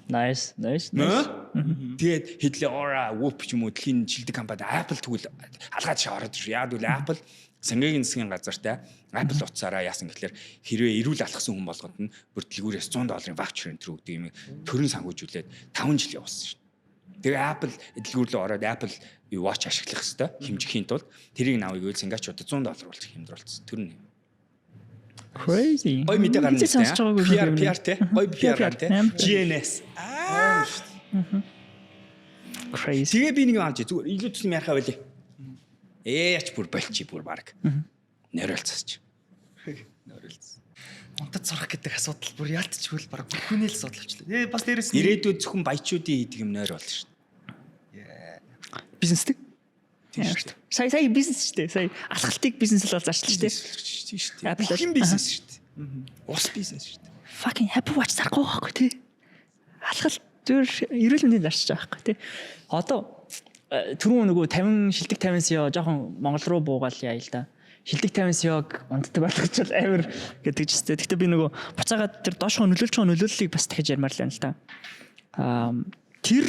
Nice. Тэгээд хэдлээ ора whoop ч юм уу дэлхийн шилдэг компани Apple тэгвэл алгаад шаарад шүү. Яг үл Apple сангийн засгийн газартай Apple утсаараа яасан гэхэлэр хэрвээ эрүүл алхсан хүн болгонд нь бүр дэлгүүрээс $100 ваучер энэ төр өгдөг юм төрийн санхүүжүүлээд 5 жил явуулсан шүү. Тэгээ Apple дэлгүүр рүү ороод Apple watch ашиглах хэвээр хэмжихийн тулд тэрийг навыг үйл сингачуудад $100 болж хэмдруулсан. Тэр нь crazy. Гой мэдээ гарна тийм. PR те. Гой PR гарна те. GNS. Crazy. Тэгээ би нэг юм авч зүгээр илүү төсөм ярихаа байлээ. Яач бүр болчих бүр баг. Нөрөлцсоч. Нөрөлц. Унтад сурах гэдэг асуудал бүр яалтчгүй баг бүхний л асуудал болчихлоо. Бас дээрэс нь ирээдүйд зөвхөн баячуудын хийдэг юм нойр болно шүү дээ. Бизнестэй. Тийм шүү. Сая бизнес шүү дээ. Сая алхалтыг бизнес л зарчлаа шүү дээ. Тийм шүү. Бүхэн бизнес шүү дээ. Ус бизнес шүү дээ. Fucking Apple Watch зарахгүй байхгүй тий. Алхалт зөөр эрүүл мэндийн зарчиж байгаа байхгүй тий. Одоо түрүүн нөгөө 50 шилдэг 50 сая жоохон Монгол руу буугаал яа л да. Шилдэг 50 саяг унтдаг болгочвол амар гэдэг ч тест. Гэтэ би нөгөө буцаагаад тэр доошоо нөлөөлж байгаа нөлөөллийг бас дахиж ярмаар л байна л да. Тэр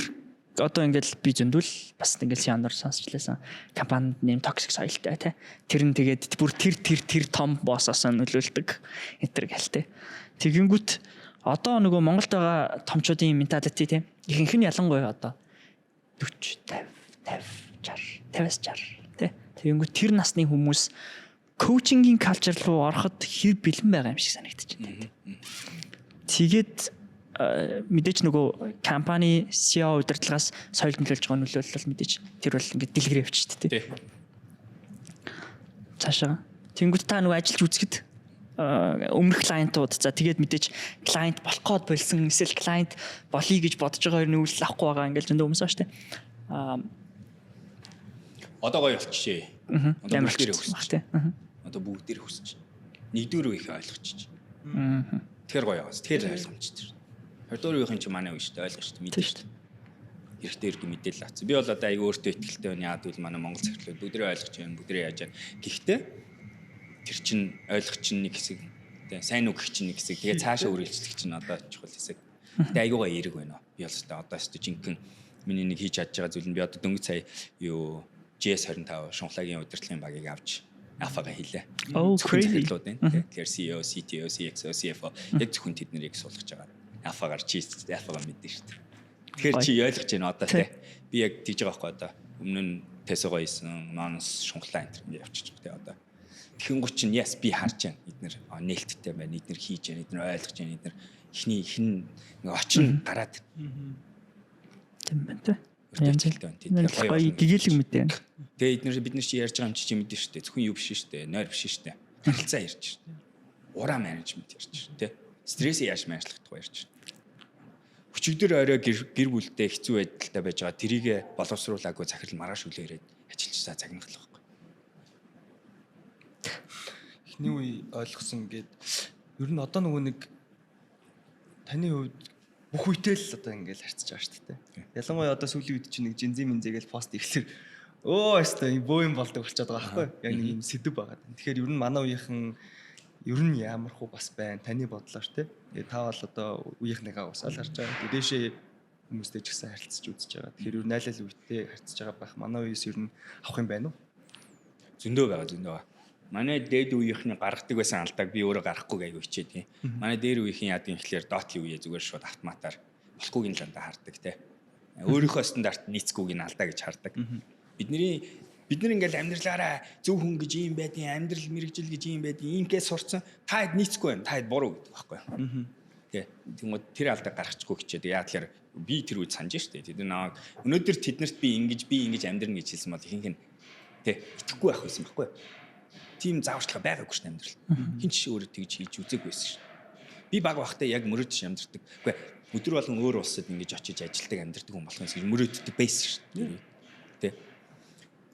одоо ингээл би зөндөл бас ингээл яндар сонсчлээсэн компанид нэм токсик соёлтой тий. Тэр нь тэгээд бүр тэр том боссоос нөлөөлдөг энтер гэлтэй. Тэгэнгүүт одоо нөгөө Монголд байгаа томчуудын менталити тий. Ихэнх нь ялангуяа одоо 40 50 60 тий. Тэгэнгүүт тэр насны хүмүүс коучингийн калчер руу ороход хэр бэлэн байгаа юм шиг санагдаж байна. Тэгээд мэдээч нөгөө компани CEO удирдлагаас соёлд нөлөөлж байгаа нөлөөлөл мэдээч тэр бол ингээд дэлгэрээ явчихд тий. Цаашаа. Тэнгүүд та нөгөө ажиллаж үзэхэд өмнөх клиентууд за тэгээд мэдээч клиент болох гээд болсон эсвэл клиент болъё гэж бодож байгаа хоёр нүүлэл авахгүй байгаа ингээд зөндөө хүмүүс байна шүү дээ. Одоо гоё болчихжээ. Одоо бүгдээрээ өсөж байна. Одоо бүгдээрээ өсөж байна. Нэгдүгээр их ойлгочих. Тэр гоё байгаас. Тэр ойлгомжтой. Хоёрдугаар үеийн чи манай үе шүү дээ ойлгож шүү дээ мэдээ шүү дээ. Хэрэгтэй хэрэг мэдээлэл авсан. Би бол одоо аяг өөртөө ихтэй байна. Яад үл манай Монгол захирлууд бүгдээ ойлгож байна. Бүгдээ яаж байна. Гэхдээ тэр чин ойлгох чинь нэг хэсэг. Тэ сайн үг чинь нэг хэсэг. Тэгээ цаашаа үргэлжлэх чинь одоо чухал хэсэг. Тэгээ аягуугаа эерэг байна. Би бол одоо жинхэнэ миний нэг хийж чадж байгаа зүйл нь би одоо дөнгөж сая юу GS25 шунхлагийн удирдлагын багийг авч Alpha-га хийлээ. Crazy. Тэгэхээр CEO, CTO, CXO, CFO яг зөвхөн тэд нарыг суулгаж байгаа. Alpha-гаар чи Alpha-га мэдэн шүү дээ. Тэгэхээр чи ойлгож байна одоо тий. Би яг тэгж байгаа байхгүй одоо. Өмнө нь Tesla гоёсэн, Nonce шунхлаа энэ төр явчихж байгаа одоо. Тэгэхин гоч нь yes би харж байна. Эднэр нээлттэй байна. Эднэр хийж байна. Эднэр ойлгож байна. Эднэр ихний хин очин гараад тийм байна те. янзэлтэй байна. гоё гэгээлэг мэт байна. Тэгээ бид нар чи ярьж байгаа юм чи мэдэн шүү дээ. Зөвхөн юу биш шүү дээ. Нойр биш шүү дээ. Харилцаа ярьж шүү дээ. Ураа менежмент ярьж шүү дээ. Стрессийг яаж менежлэх тухай ярьж шүү. Өчигдөр орой гэр бүлдээ хэцүү байдалтай байж байгаа. Тэрийгэ боловсруулаагүй захирал маргааш үлээ ирээд ажиллажсаа загнах л байхгүй. Эхний үе ойлгосон ингээд ер нь одоо нөгөө нэг таны хувьд бүх үетэй л одоо ингээд харьцаж байгаа шүү дээ. Ялангуяа одоо сүүлийн үед чинь нэг жинзи минзэгээл пост ихлээр өстой бөө юм болдог болчиход байгаа байхгүй. Яг нэг юм сэдв байгаа. Тэгэхээр ер нь манай үеийнхэн ер нь ямар хуу бас байна таны бодлоор те. Та бол одоо үеийнхнийгаа бас аль харж байгаа. Дээшээ хүмүүстэй ч гэсэн харилцаж үзэж байгаа. Тэгэхээр ер нь айл ал үетэй харьцаж байгаа байх. Манай үеэс ер нь авах юм байна уу? Зөндөө байгаа. Манай дээд үеийнхний гаргадаг байсан алдааг би өөрөө гаргахгүй гайгүй хичээд тийм. Манай дээр үеийнхэн яад юм гэхлээр доотлын үеэ зүгээр шууд автоматар болохгүйгийн ландаа хардаг те. Өөрийнхөө стандарт нийцгүйг нь алдаа гэж хардаг. Бид нар ингээл амьдралаараа зөв хүн гэж юм байдیں۔ Амьдрал мэрэгжил гэж юм байдیں۔ Иймkээс сурцсан. Та хэд нийцгүй байна. Та хэд буруу гэдэг байхгүй юу? Тэгмээ тэр алдааг гаргачихгүй хичээд яа тэгэхээр би тэр үед санаж штэ. Тэд наваа өнөөдөр тэднэрт би ингэж амьдрна гэж хэлсэн бол ихэнх нь итгэхгүй байх байсан байхгүй юу? Тийм зааварчлага байгаагүй шүү дээ амьдралд. Хин ч өөрөө тэгж хийж үзээгүй байсан шүү. Би баг бахтай яг мөрөөдөж амьдэрдэг. Үгүй өдөр болгон өөр улсад ингэж очиж ажилладаг амьдэрдэг хүн болох юм мөрөөддөг байсан шүү. Тэ.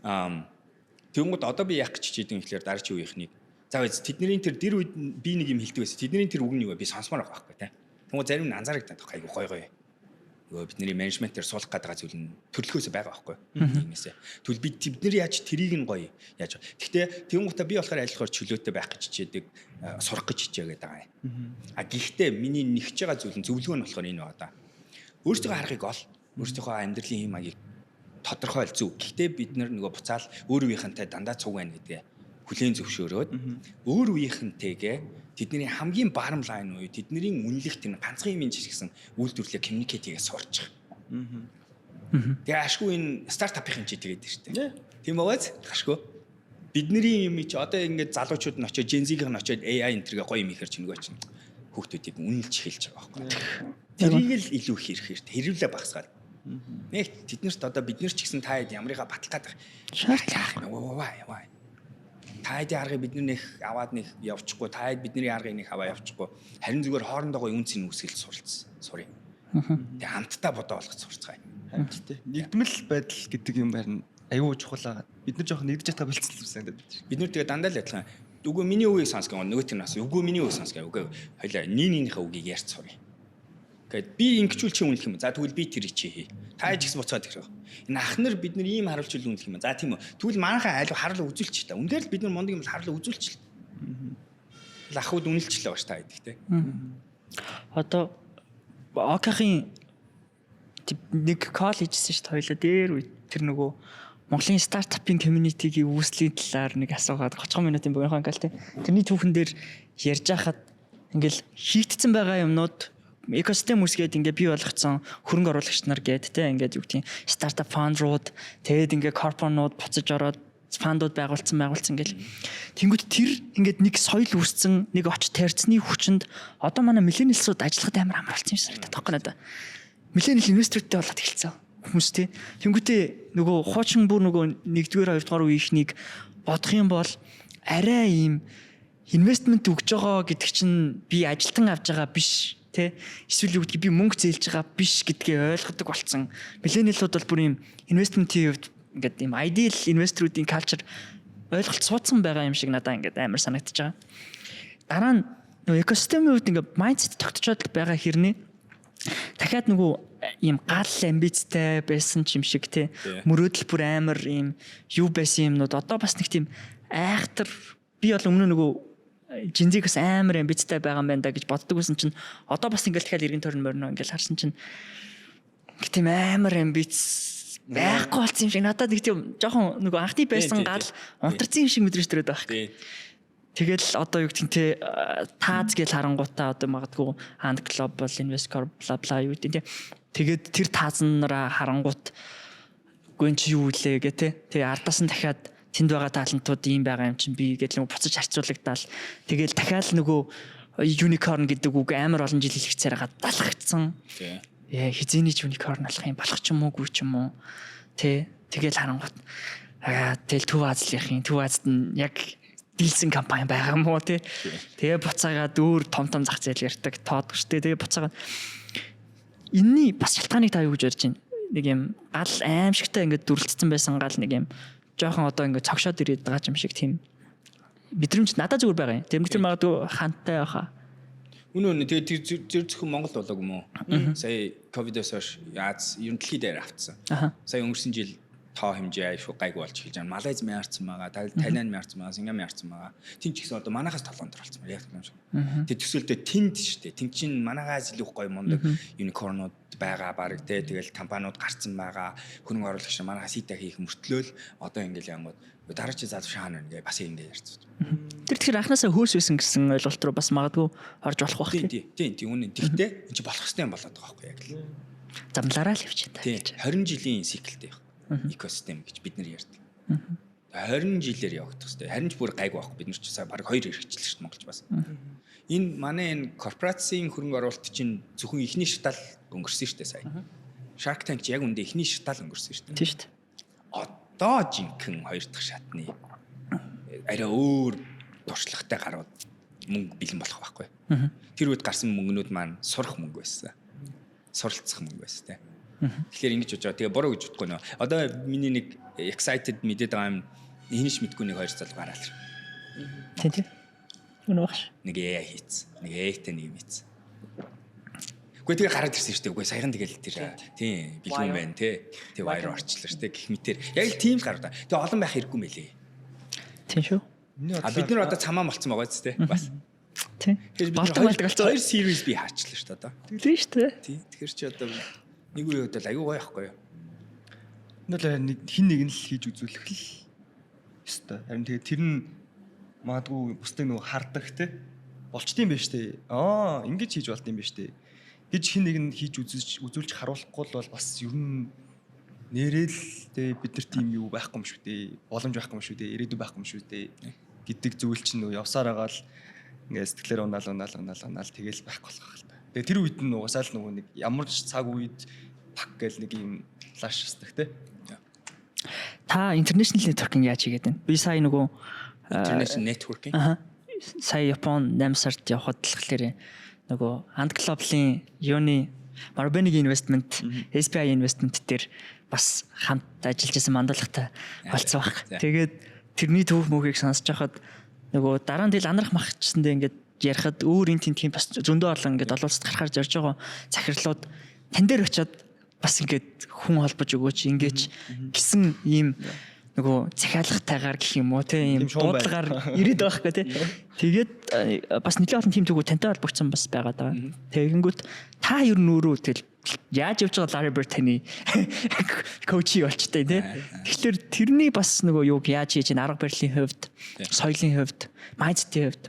Тэнгууд одоо би яах гэж чийдэн ихлээр дараагийн үеийнхнийг за тэдний тэр үед би нэг юм хэлдэг байсан. Тэдний тэр үг нь юу вэ? Би сонсомоор байгаа байхгүй тэ. Тэнгууд зарим нь анзаарагдаад байгаа айгу гоё. Бидний менежментээр суулгах гэдэг зүйл нь төрлөхөөс байгаа байхгүй нийгмээсээ. Тэгвэл бид яаж тэрийг нь гоё яаж. Гэхдээ тэнгуутаа би болохоор айлхаар чөлөөтэй байх гэж хичээдэг, сурах гэж хичээгээд байгаа юм. Гэхдээ миний нэгж байгаа зүйл нь зөвлөгөө нь болохоор энэ байна. Өөрсдөө харахыг ол, өөрсдийнхөө амьдралын юм аяыг тодорхойл зөв. Гэхдээ бид нөгөө буцаал өөр үеийнхэнтэй дандаа цуг байна гэдгээ хүлээн зөвшөөрөөд өөр үеийнхэнтэйгээ тэдний хамгийн bottom line уу тэдний үнэлэх тэр ганцхан юм чинь гэсэн үйлдвэрлэлээ communicate хийгээ сурч байгаа. Тэгээ ашгүй энэ стартапын чи тэгээд шүү дээ. Тийм бааз ашгүй. Бидний юм чи одоо ингээд залуучууд нь очиж Gen-Z-ийн очиж AI энтергээ гоё юм ихэр чи нөгөө чинь хүүхдүүдийг үнэлж хэлж байгаа байхгүй. Тэрийг л илүү хийхээр хэрвлээ багсгаад. Нэг тэднэрт одоо бид нар ч гэсэн та хэд ямрыгаа батлах гэдэг. Шаардлага. Таад аргыг бид нэг аваад нэг явчихгүй таад бидний аргыг нэг аваа явчихгүй харин зүгээр хоорондоо үнцний үсгэл сурья. Тэгээ хамтдаа бодоо болгож сурцгаая. Хамтдаа. Нэгдмэл байдал гэдэг юм байна. Аюу чухал байгаа. Бид нар жоохон нэгдэж чадах бэлтцэлсэн гэдэг. Бид нар тэгээ дандаа л адилхан. Үгүй миний үгийг сонсгоо нөгөө тэр нас үгүй миний үгийг сонсгоо үгүй хоёлаа нийгмийнхээ үгийг ярьж сурья. Гэт би ингэчүүл чи үнэлэх юм. За тэгвэл би тэр чи хий. Та ич гэсэн буцаад ирэх. Энэ ах нар бид нар ийм харуулж үнэлэх юм. За тийм үү. Тэгвэл манайхаа айл харуулаа үзүүлчих та. Үнээр л бид нар мондөг юм харуулаа үзүүлчих л. Ахуд үнэлчихлээ бааш та гэдэг те. Одоо Окахын нэг кол хийжсэн шүү дээ хоёлаа дээр үе тэр нөгөө Монголын стартапын community-гийн үүслийн талаар нэг асуугаад 30 минутын богинохон ангал те. Тэрний түүхэн дээр ярьж байхад ингээл хийгдсэн байгаа юмнууд экосистем үүсгээд ингээ бий болгоцсон хөрөнгө оруулагч нар гээд те ингээд юу гэдгийг стартап фандрууд тэгээд ингээ корпоратууд буцаж ороод фандууд байгуулсан гэл. Тэнгүүт тэр ингээд нэг соёл үүссэн нэг оч тарьцны хүчинд одоо манай миллениалсууд ажиллахад амар амралцсан юм санагдаад байгаа надаа. Миллениал инвестортэй болоод эхэлсэн хүмүүс те. Тэнгүүтээ нөгөө хуучин бүр нөгөө 1-р 2-р үеийнхнийг бодох юм бол арай ийм инвестмент өгж байгаа гэдэг чинь би ажилтан авж байгаа биш тэ эсвэл юу гэдгийг би мөнгө зээлж байгаа биш гэдгээ ойлгодог болсон. Миллениалууд бол бүр ийм инвестментийн хувьд ингээд ийм ideal инвесторуудын culture ойлголт суудсан байгаа юм шиг надад ингээд амар санагдаж байгаа. Дараа нь нөгөө экосистемийн хувьд ингээд mindset тогтцоод байгаа хэрнээ дахиад нөгөө ийм гал амбицтай байсан юм шиг те мөрөөдөл бүр амар ийм юу байсан юмнууд одоо бас нэг тийм айхтар би бол өмнө нөгөө Gen-Z-гээс амар амбицтай байгаа юм байна да гэж боддог байсан чинь одоо бас ингээл дахиад эргэн тойрон морно ингээл харсан чинь тийм амар амбиц байхгүй болсон юм шиг надад нэг тийм жоохон нөгөө анхны байсан гал унтарсан юм шиг мэдрэж төрөөд байх. Тэгэл одоо юу гэдэг те тааз гэж харангуудаа одоо магадгүй And Global Invest Corp bla bla юу гэдэг те. Тэгээд тэр таазанараа харангуут гүн чи юу лээ гэ те. Тэгээ ардаас нь дахиад тэнд байгаа талантууд ийм байгаа юм чинь би гэдэл нөгөө буцаж харьцуулагдаад тэгэл дахиад нөгөө unicorn гэдэг үг амар олон жил хэлэгцээр байгаа далгагдсан. Тий. Хизээний ч unicorn болох юм болох ч юм уугүй ч юм уу. Тэгэл харангуут тэгэл Төв Азад нь яг дийлсэн компани байгаа юм уу тий. Тэгээ буцаагаад өөр том зах зээл ярьдаг тоодгүй шүү дээ. Тэгээ буцаагаад энэний бас шалтгааныг та юу гэж ярьж байна? Нэг юм гал аимшигтай ингээд дүрлцсэн байсан гал нэг юм жоохон одоо ингээд цогшоод ирээд байгаа юм шиг тийм мэдрэмж надад зүгээр байгаа юм. Тэр магадгүй хантай байхаа. Үнэн тэгээ тэр зөвхөн Монгол болоог юм уу? Сая ковидос хойш Аз ер нь дэлхийд дээр автсан. Сая өнгөрсөн жил тоо хэмжээ аюу гайгүй болж эхэлж байгаа. Малайз мярцсан байгаа, Тайланд мярцсан байгаа, Сингапур мярцсан байгаа. Тин ч гэсэн одоо манахаас толгонд оролцсон байна. Яг тийм шиг. Тэгээ төсөөлтөө тэнд шүү дээ. Тин чин манагаас илүү гоё мундаг юникорнууд байгаа баг те. Тэгэл компаниуд гарцсан байгаа. Хөрөнгө оруулагч манагаас хийдэ хийх мөртлөөл одоо ингээл янгууд дараач залуу шаана ингээ бас ингэ ярьцсан. Тэр тэгэхээр анхнаасаа хөөс байсан гэсэн ойлголт руу бас магадгүй орж болох байх тийм үнэн. Тэгтээ энэ чи болох ёстой юм болоод байгаа байхгүй яг л. Замлаараа л явж байна. Тийм 20 жилийн циклтэй байх. Экосистем гэж бид нар ярьдаг. 20 жилээр явагдах хэрэгтэй. Харин ч бүр гайгүй байхгүй. Бид нар ч сая баг 2 хэрэгжилсэн шүү дээ Монголч бас. Энэ манай энэ корпорацийн хөрөнгө оруулалт чинь зөвхөн ихний шатал өнгөрсөн шүү дээ сая. Shark Tank ч яг үндэ ихний шатал өнгөрсөн шүү дээ. Тийм шүү дээ. Одоо жинхэнэ 2 дахь шатны арай өөр туршлагатай гарууд мөнгө бэлэн болох байхгүй. Тэр үед гарсан мөнгнүүд маань сурах мөнгө байсан. Суралцах мөнгө байсан те. Тэгэхээр ингэж бодож байгаа. Тэгээ буруу гэж бодохгүй нөө. Одоо миний нэг excited мэдээд байгаа юм хинш мэдгүй нэг 2 залуу гараал. Тийм. Үнэ багш. Нэг AI хийц. Нэг AI-тэй нэг юм хийц. Гэхдээ тэгээ гараад ирсэн шүү дээ. Үгүй саяхан тэгэл тэр тийм бэлгүүн байна те. Тэгээ вайр орчлоо шүү дээ. Гэх мэтэр яг л тийм л гараад. Тэгээ олон байх хэрэггүй мэлээ. Тийм шүү. Бид нар одоо цамаа болцсон байгаа зү те. Бас. Тийм. Болдог 2 series би хаачлаа шүү дээ одоо. Тийм шүү дээ. Тийм. Тэгэхээр чи одоо нэг үеийн хувьд аюу гоё байхгүй юу? Нэг хин нэг нь л хийж үзүүлэх л ёстой. Харин тэгээ тэр нь магадгүй бусдыг нөгөө хардаг те болчтiin байж тээ. Ингэж хийж болд юм биш тээ. Гэж хин нэг нь хийж үзүүлж харуулахгүй бол бас ер нь нэрэл те бид нар тийм юу байхгүй юм шүү дээ. Боломж байхгүй юм шүү дээ. Ирээдүй байхгүй юм шүү дээ гэдэг зүйл чинь нөгөө явсаар байгаа л ингээд сэтгэлээр унаал тэгэл байхгүй болох л та. Тэгээ тэр үед нь угасаал нөгөө нэг ямар ч цаг үед пак гэл нэг юм флаш хийдэг те. Та international networking яаж хийгээд байна? Би сая нөгөө international networking. Сая Япон 8 сард явхад болохоор нөгөө Ant Global-ийн юуны Marubeni investment, SBI investment дээр бас хамт ажиллаж байсан мандалгатай болцсон баг. Тэгээд тэрний төв мөгийг сонсож байхад нөгөө дараа нь тэгэл анарах махчсандээ ингээд ярихад өөр энэ тийм бас зөндөө олон ингээд олуулцад гарахаар зорж байгаа захирлууд тань дээр очиод бас ингээд хүн холбож өгөөч ингэж гисэн ийм нөгөө захиалгатайгаар гэх юм уу тийм дуудлагаар ирээд байгаа хэрэг тий. Тэгээд бас нэлээд олон тим төгөө тантай холбогдсон бас байгаад байгаа. Тэгэнгүүт та ер нь өөрөө тэгэл яаж явж байгаа Larry Bird таны коучи болчтой тий. Тэгэхээр тэрний бас нөгөө юуг яаж хийж ин арга барилын хувьд, соёлын хувьд, майндсетийн хувьд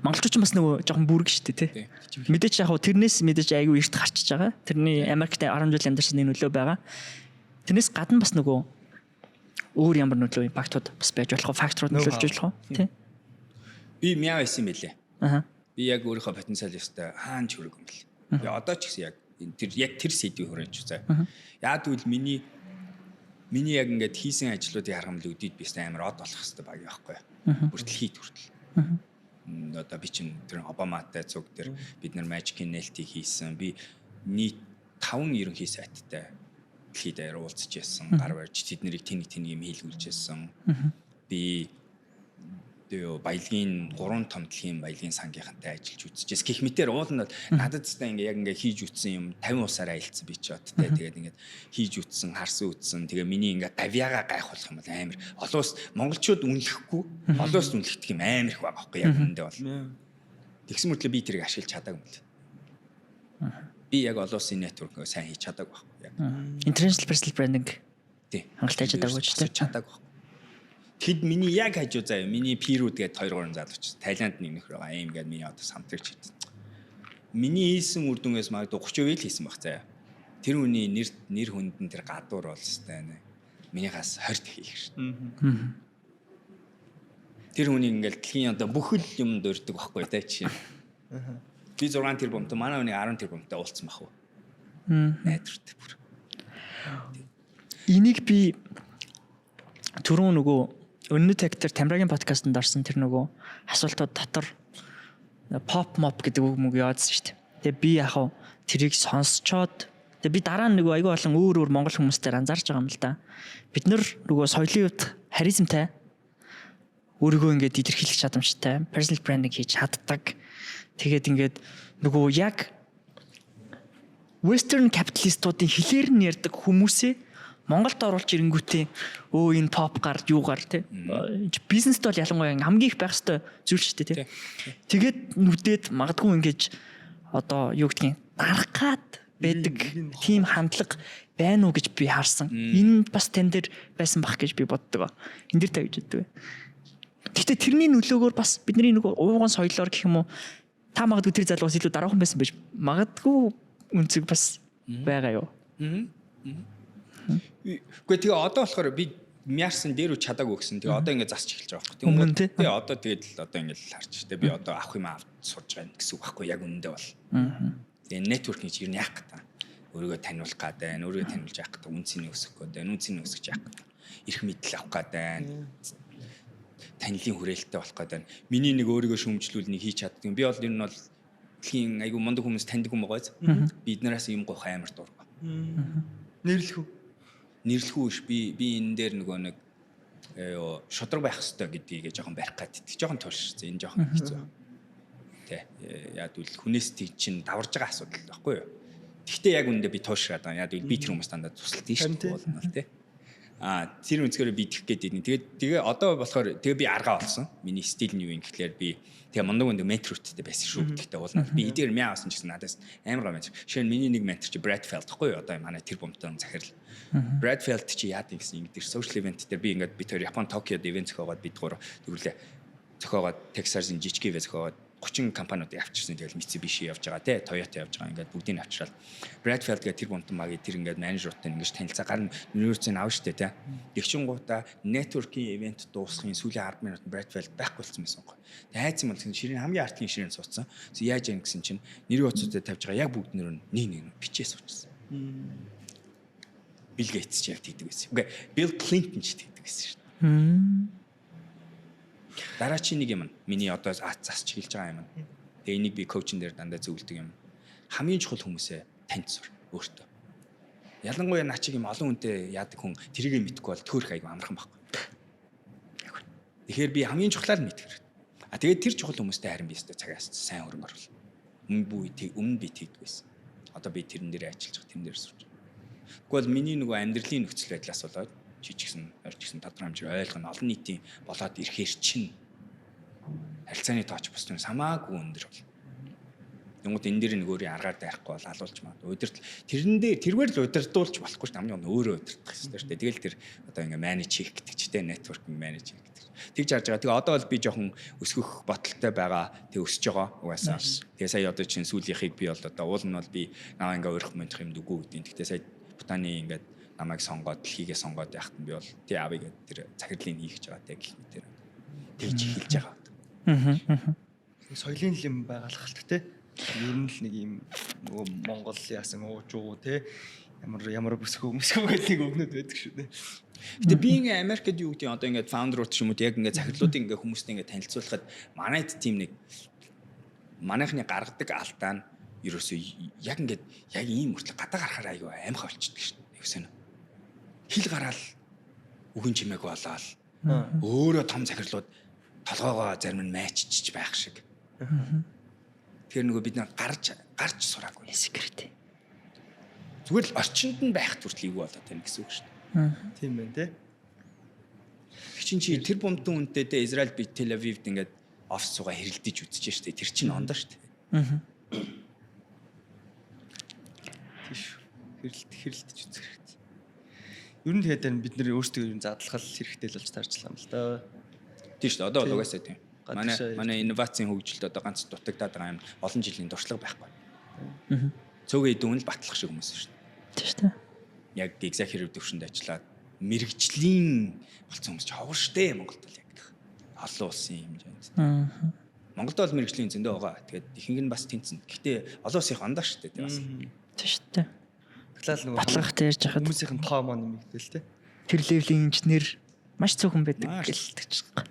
монголчууд ч бас нөгөө жоохон бүрэг шүү дээ тий. Мэдээч яг тэрнээс мэдээж айгүй эрт гарчиж байгаа. Тэрний Америкт 10 жил амьдарсны нөлөө байгаа. Тэрнээс гадна бас нөгөө өөр ямар нөлөө импактууд бас байж болох факторууд нөлөөлж болох тий. Би мяа байсан юм билээ. Би яг өөрийнхөө потенциал ёстой хаан ч хүрэг юм бэл. Би одоо ч гэсэн яг тэр сэдвийн хүрээч заа. Яг тэгвэл миний яг ингээд хийсэн ажлуудыг харгамл өдийд би амар од болох хэвээр баг яахгүй. Хүртэл хийд хүртэл. Одоо би чинь тэр Обаматай цуг дээр бид нар Magic Nail-ийг хийсэн. Би нийт 5 ерөнхий сайттай дэлхийд даяар уулзж яасан. Гар барьж тэднийг тэнийг юм хийлгүүлж яасан. Би баялагын 3 том дэлхийн баялагын сангийнхантай ажиллаж үзчихээс гэх мэтэр уулнаад надад тест ингээ яг ингээ хийж үтсэн юм 50 усаар аялцсан би ч бод те тэгээд ингээд хийж үтсэн харсан үтсэн тэгээ миний ингээ гавьяага гайх болох юм бол амар олон ус монголчууд үнэлэхгүй олон ус үнэлэх юм амар их байгаа байхгүй яг үндэ бол тэгсэн мэтлээ би тэрийг ашиглаж чадаагүй юм л би яг олон усын нэтворкөө сайн хийж чадаагүй байхгүй яг international personal branding тий хангалттай чадаагүй ч чадаагүй. Тэд миний яг хажуу заяа миний пирүүд гээд 2 3 залууч Тайланд нэг нөхөр байгаа юм гээд миний одоо самтрагч хийсэн. Миний хийсэн үр дүнгээс магадгүй 30% л хийсэн баг заяа. Тэр хүний нэр хүндэн тэр гадуур бол хэвээр минийхаас 20 дахин их шин. Тэр хүний ингээл дэлхийн одоо бүхэл юм дөрдөг байхгүй та чинь. Би 6 тэрбумтай манай хүний 10 тэрбумтай уулцсан байх уу? Найдвартай бүр. Энийг би түрүүн нөгөө өнөө тактер Тамирагийн подкастт орсон тэр нөгөө асуултууд дотор pop mop гэдэг үг мөг яадсан шүү дээ. Тэгээ би яхав тэрийг сонсчоод тэгээ би дараа нь нөгөө айгүй болон өөр монгол хүмүүстээр анзаарч байгаа юм л да. Бид нөгөө соёлын хувьд харизмтай өөрийгөө ингээд илэрхийлэх чадамжтай, personal branding хийж чаддаг. Тэгээд ингээд нөгөө яг western capitalistуудын хэлээр нь ярьдаг хүмүүсээ Монголд оруулж ирэнгүүтээ энэ pop гар юугаар те бизнест бол ялангуяа хамгийн их байх ёстой зүйл шүү дээ те. Тэгээд нүдээд магадгүй ингэж одоо юу гэдгийг дарах гад байдаг тийм хандлага байна уу гэж би харсан. Энэ бас тэн дээр байсан бах гэж би боддог. Энд дэр тавьж өгдөг. Гэхдээ тэрний нөлөөгөөр бас бидний нэг ууган соёлоор гэх юм уу та магадгүй тэр залуус илүү дараахан байсан байж магадгүй үнцэг бас байгаа юу. Гэхдээ тэгээ одоо болохоор би мяарсан дээр үе чадаагүй гэсэн. Тэгээ одоо ингэ засч эхэлж байгаа байхгүй. Тэгээ одоо тэгээд л одоо ингэ л харж штэ. Би одоо авах юм авч сурж байгаа гэсэн үг байхгүй. Яг үнэндээ бол. Тэгээ networking чинь юу яах гэдэг. Өөрийгөө таниулах гэдэг байна. Өөрийгөө таниулж яах гэдэг. Үнцнийг өсгөх гэдэг. Үнцнийг өсгөж яах гэдэг. Ирэх мэдэл авах гэдэг байна. Танилын хүрээлттэй болох гэдэг байна. Миний нэг өөрийгөө шүүмжлүүлнийг хийж чаддаг. Би бол энэ нь бол дэлхийн айгу мундаг хүмүүс таньдаг юм байгаа. Бид нараас юм гоох амар дург. Нэрлэх үү? Нэрлэх үү ш би энэ дээр нөгөө нэг шудраг байх хэрэгтэй гэдгийг жоохон барих гэдэг. Жоохон туурш. Энэ жоохон хэцүү. Тэ яад үл хүнээс чинь даварж байгаа асуудал байхгүй юу? Гэхдээ яг үүндээ би туушраад байгаа. Яад үл би тэр хүмүүс дандаа тусалдаг шүү дээ болно тэ. Тэр үнцгээрээ би тэгэх гээд байна. Тэгээ одоо болохоор тэгээ би аргаа болсон. Миний стил нь юу юм гэхлээр би тэгээ мундаг ментортэй байсан шүү. Гэхдээ уулна. Би эдгээр мяа авсан ч гэсэн надаас амар гоо ментор. Жишээ нь миний нэг ментор чи Brad Feld гэхгүй юу? Одоо манай тэр бомтон захирал. Brad Feld чи яад гэсэн ингэдэр social event дээр би ингээд би тэр Япон Токиод ивент зохиогоод бид гур тэгвэл зохиогоод Texas-ын жижиг ивент зохиогоод 30 компаниудыг авчирсан. Тэгэл Mitsubishi явж байгаа те Toyota явж байгаа. Ингээд бүгдийг авчираад Brad Feld гэх тэр бомтон маги тэр ингээд менежеруудтай ингэж танилцаа гарна нүүрцэн авна штэ те. Тэгчингуудаа networking event дуусахын сүүлийн 10 минут Brad Feld байхгүй болсон байсан гоо. Тэг хайцсан бол ширээ хамгийн артын ширээнд суудсан. Яаж яа гэсэн чинь нэрийн утсуудад тавьж байгаа яг бүгд нэр нь нэг бичээс суудсан. Bill Gates ч яг тэгдэг байсан. Үгүй Bill Clinton ч тэгдэг байсан шүү дээ. Дараа чи нэг юм миний одоо засч хэлж байгаа юм. Тэгээ энийг би коучн дээр дандаа зөвлөдөг юм. Хамгийн чухал хүмүүсээ таньцвар өөртөө. Ялангуяа наа чиг юм олон хүнтэй яадаг хүн тэрийг мэдхгүй бол төөрөх айгүй амархан байхгүй. Тэгэхээр би хамгийн чухлаар нь мэдэх хэрэгтэй. Тэгээд тэр чухал хүмүүстэй харин би өстой цагаас сайн хөрөнгө оруулах. Өмнө би тэгдэг байсан. Одоо би тэрэн дээр ажиллаж байгаа тэн дээр сурч. Тэгвэл миний нөгөө амьдралын нөхцөл байдлаас болоод жижигсэн тодорхой хэмжээр ойлгоно олон нийтийн болоод ирэхээр чинь харилцааны тооч бусдын самаагүй өндөр бол. Тэнгууд энэ дээр нэг өөрийн аргаар дайрахгүй бол алуулж маа. Удирдал тэрэн дээр тэргээр л удирдуулж болохгүй шүү дээ. Хамгийн өөрөө удирдах хэрэгтэй шүү дээ. Тэгэл тэр одоо ингээ менеж хийх гэдэг ч тийм networking manage хийх гэдэг. Тэгж харж байгаа. Тэгээ одоо бол би жоохон өсгөх боталтай байгаа. Тэг өсөж байгаа угаасаа. Тэгээ сая одоо чинь сүүлийнхийг би бол одоо уул нь бол би наваа ингээ өөрөх мэдэх юм дүгүү гэдэг. Тэгтээ сая Бутаны ингээ намайг сонгоод дэлхийгээ сонгоод яхад нь би бол тий авъя гэдэг тэр захирлыг хийж байгаа тэг гэх мэтэр тэгж эхэлж байгаа. Соёлын юм байгалахалт те. Ер нь л нэг юм нөгөө Монгол яасан уужуу те ямар бүсгүй гэдэг өгнөд байдаг шүү дээ. Гэтэ би ингээ Америкт юу гэдэг одоо ингээ фаундерууд ч юм уу яг ингээ захирлуудыг ингээ хүмүүстэй ингээ танилцуулахад манайд тийм нэг манайхны гаргадаг алдаа нь ерөөсөө яг ингээ яг ийм мөртлө гадаа гарахаар аягүй аимхай болчихдог шүү дээ. Юусэн хил гараал үгэн чимээг болоод өөрөө том захирлууд толгоогоо зарим нь майчиж байх шиг. Тэгэхээр нөгөө бид гарч сураагүй. Секрет. Зүгээр л орчинд нь байх хүртэл юу болоод байна гэсэн үг шүү дээ. Тийм байна те. Чи тэр бомтон үнтэй те Израиль би Тель Авивд ингээд офис цугаа хэрэлдэж үзэж штэ. Тэр чинь ондоо штэ. Тийш хэрэлдэж үзэх хэрэгтэй. Ер нь тэгээд бид нэр өөрсдөө ер нь задлахал хэрэгтэй л болж таарчлаа юм л да. Тийш дээ. Одоо угаасаа тийм. Манай инновацийн хөгжилд одоо ганц дутагдаад байгаа юм олон жилийн туршлага байхгүй. Цөөхөн дүүн л батлах шиг хүмүүс шүү дээ. Тийм шүү дээ. Яг executive төвшөнд ажиллаад мэрэгжлийн болсон хүмүүс ч ховор штэ Монголд бол яг. олон улсын хэмжээнд. Аа. Монголд бол мэрэгжлийн зөндөө байгаа. Тэгээд ихэнх нь бас тэнцэн. Гэхдээ олон улсын ондоо шүү дээ бас. Тийм шүү дээ. Тэглэл нөгөө Батлагтай ярьж хахад хүмүүсийн тоо мөн нэмэгдэл те. тэр левлийн инженер маш цөөхөн байдаг гэлдэг ч байгаа.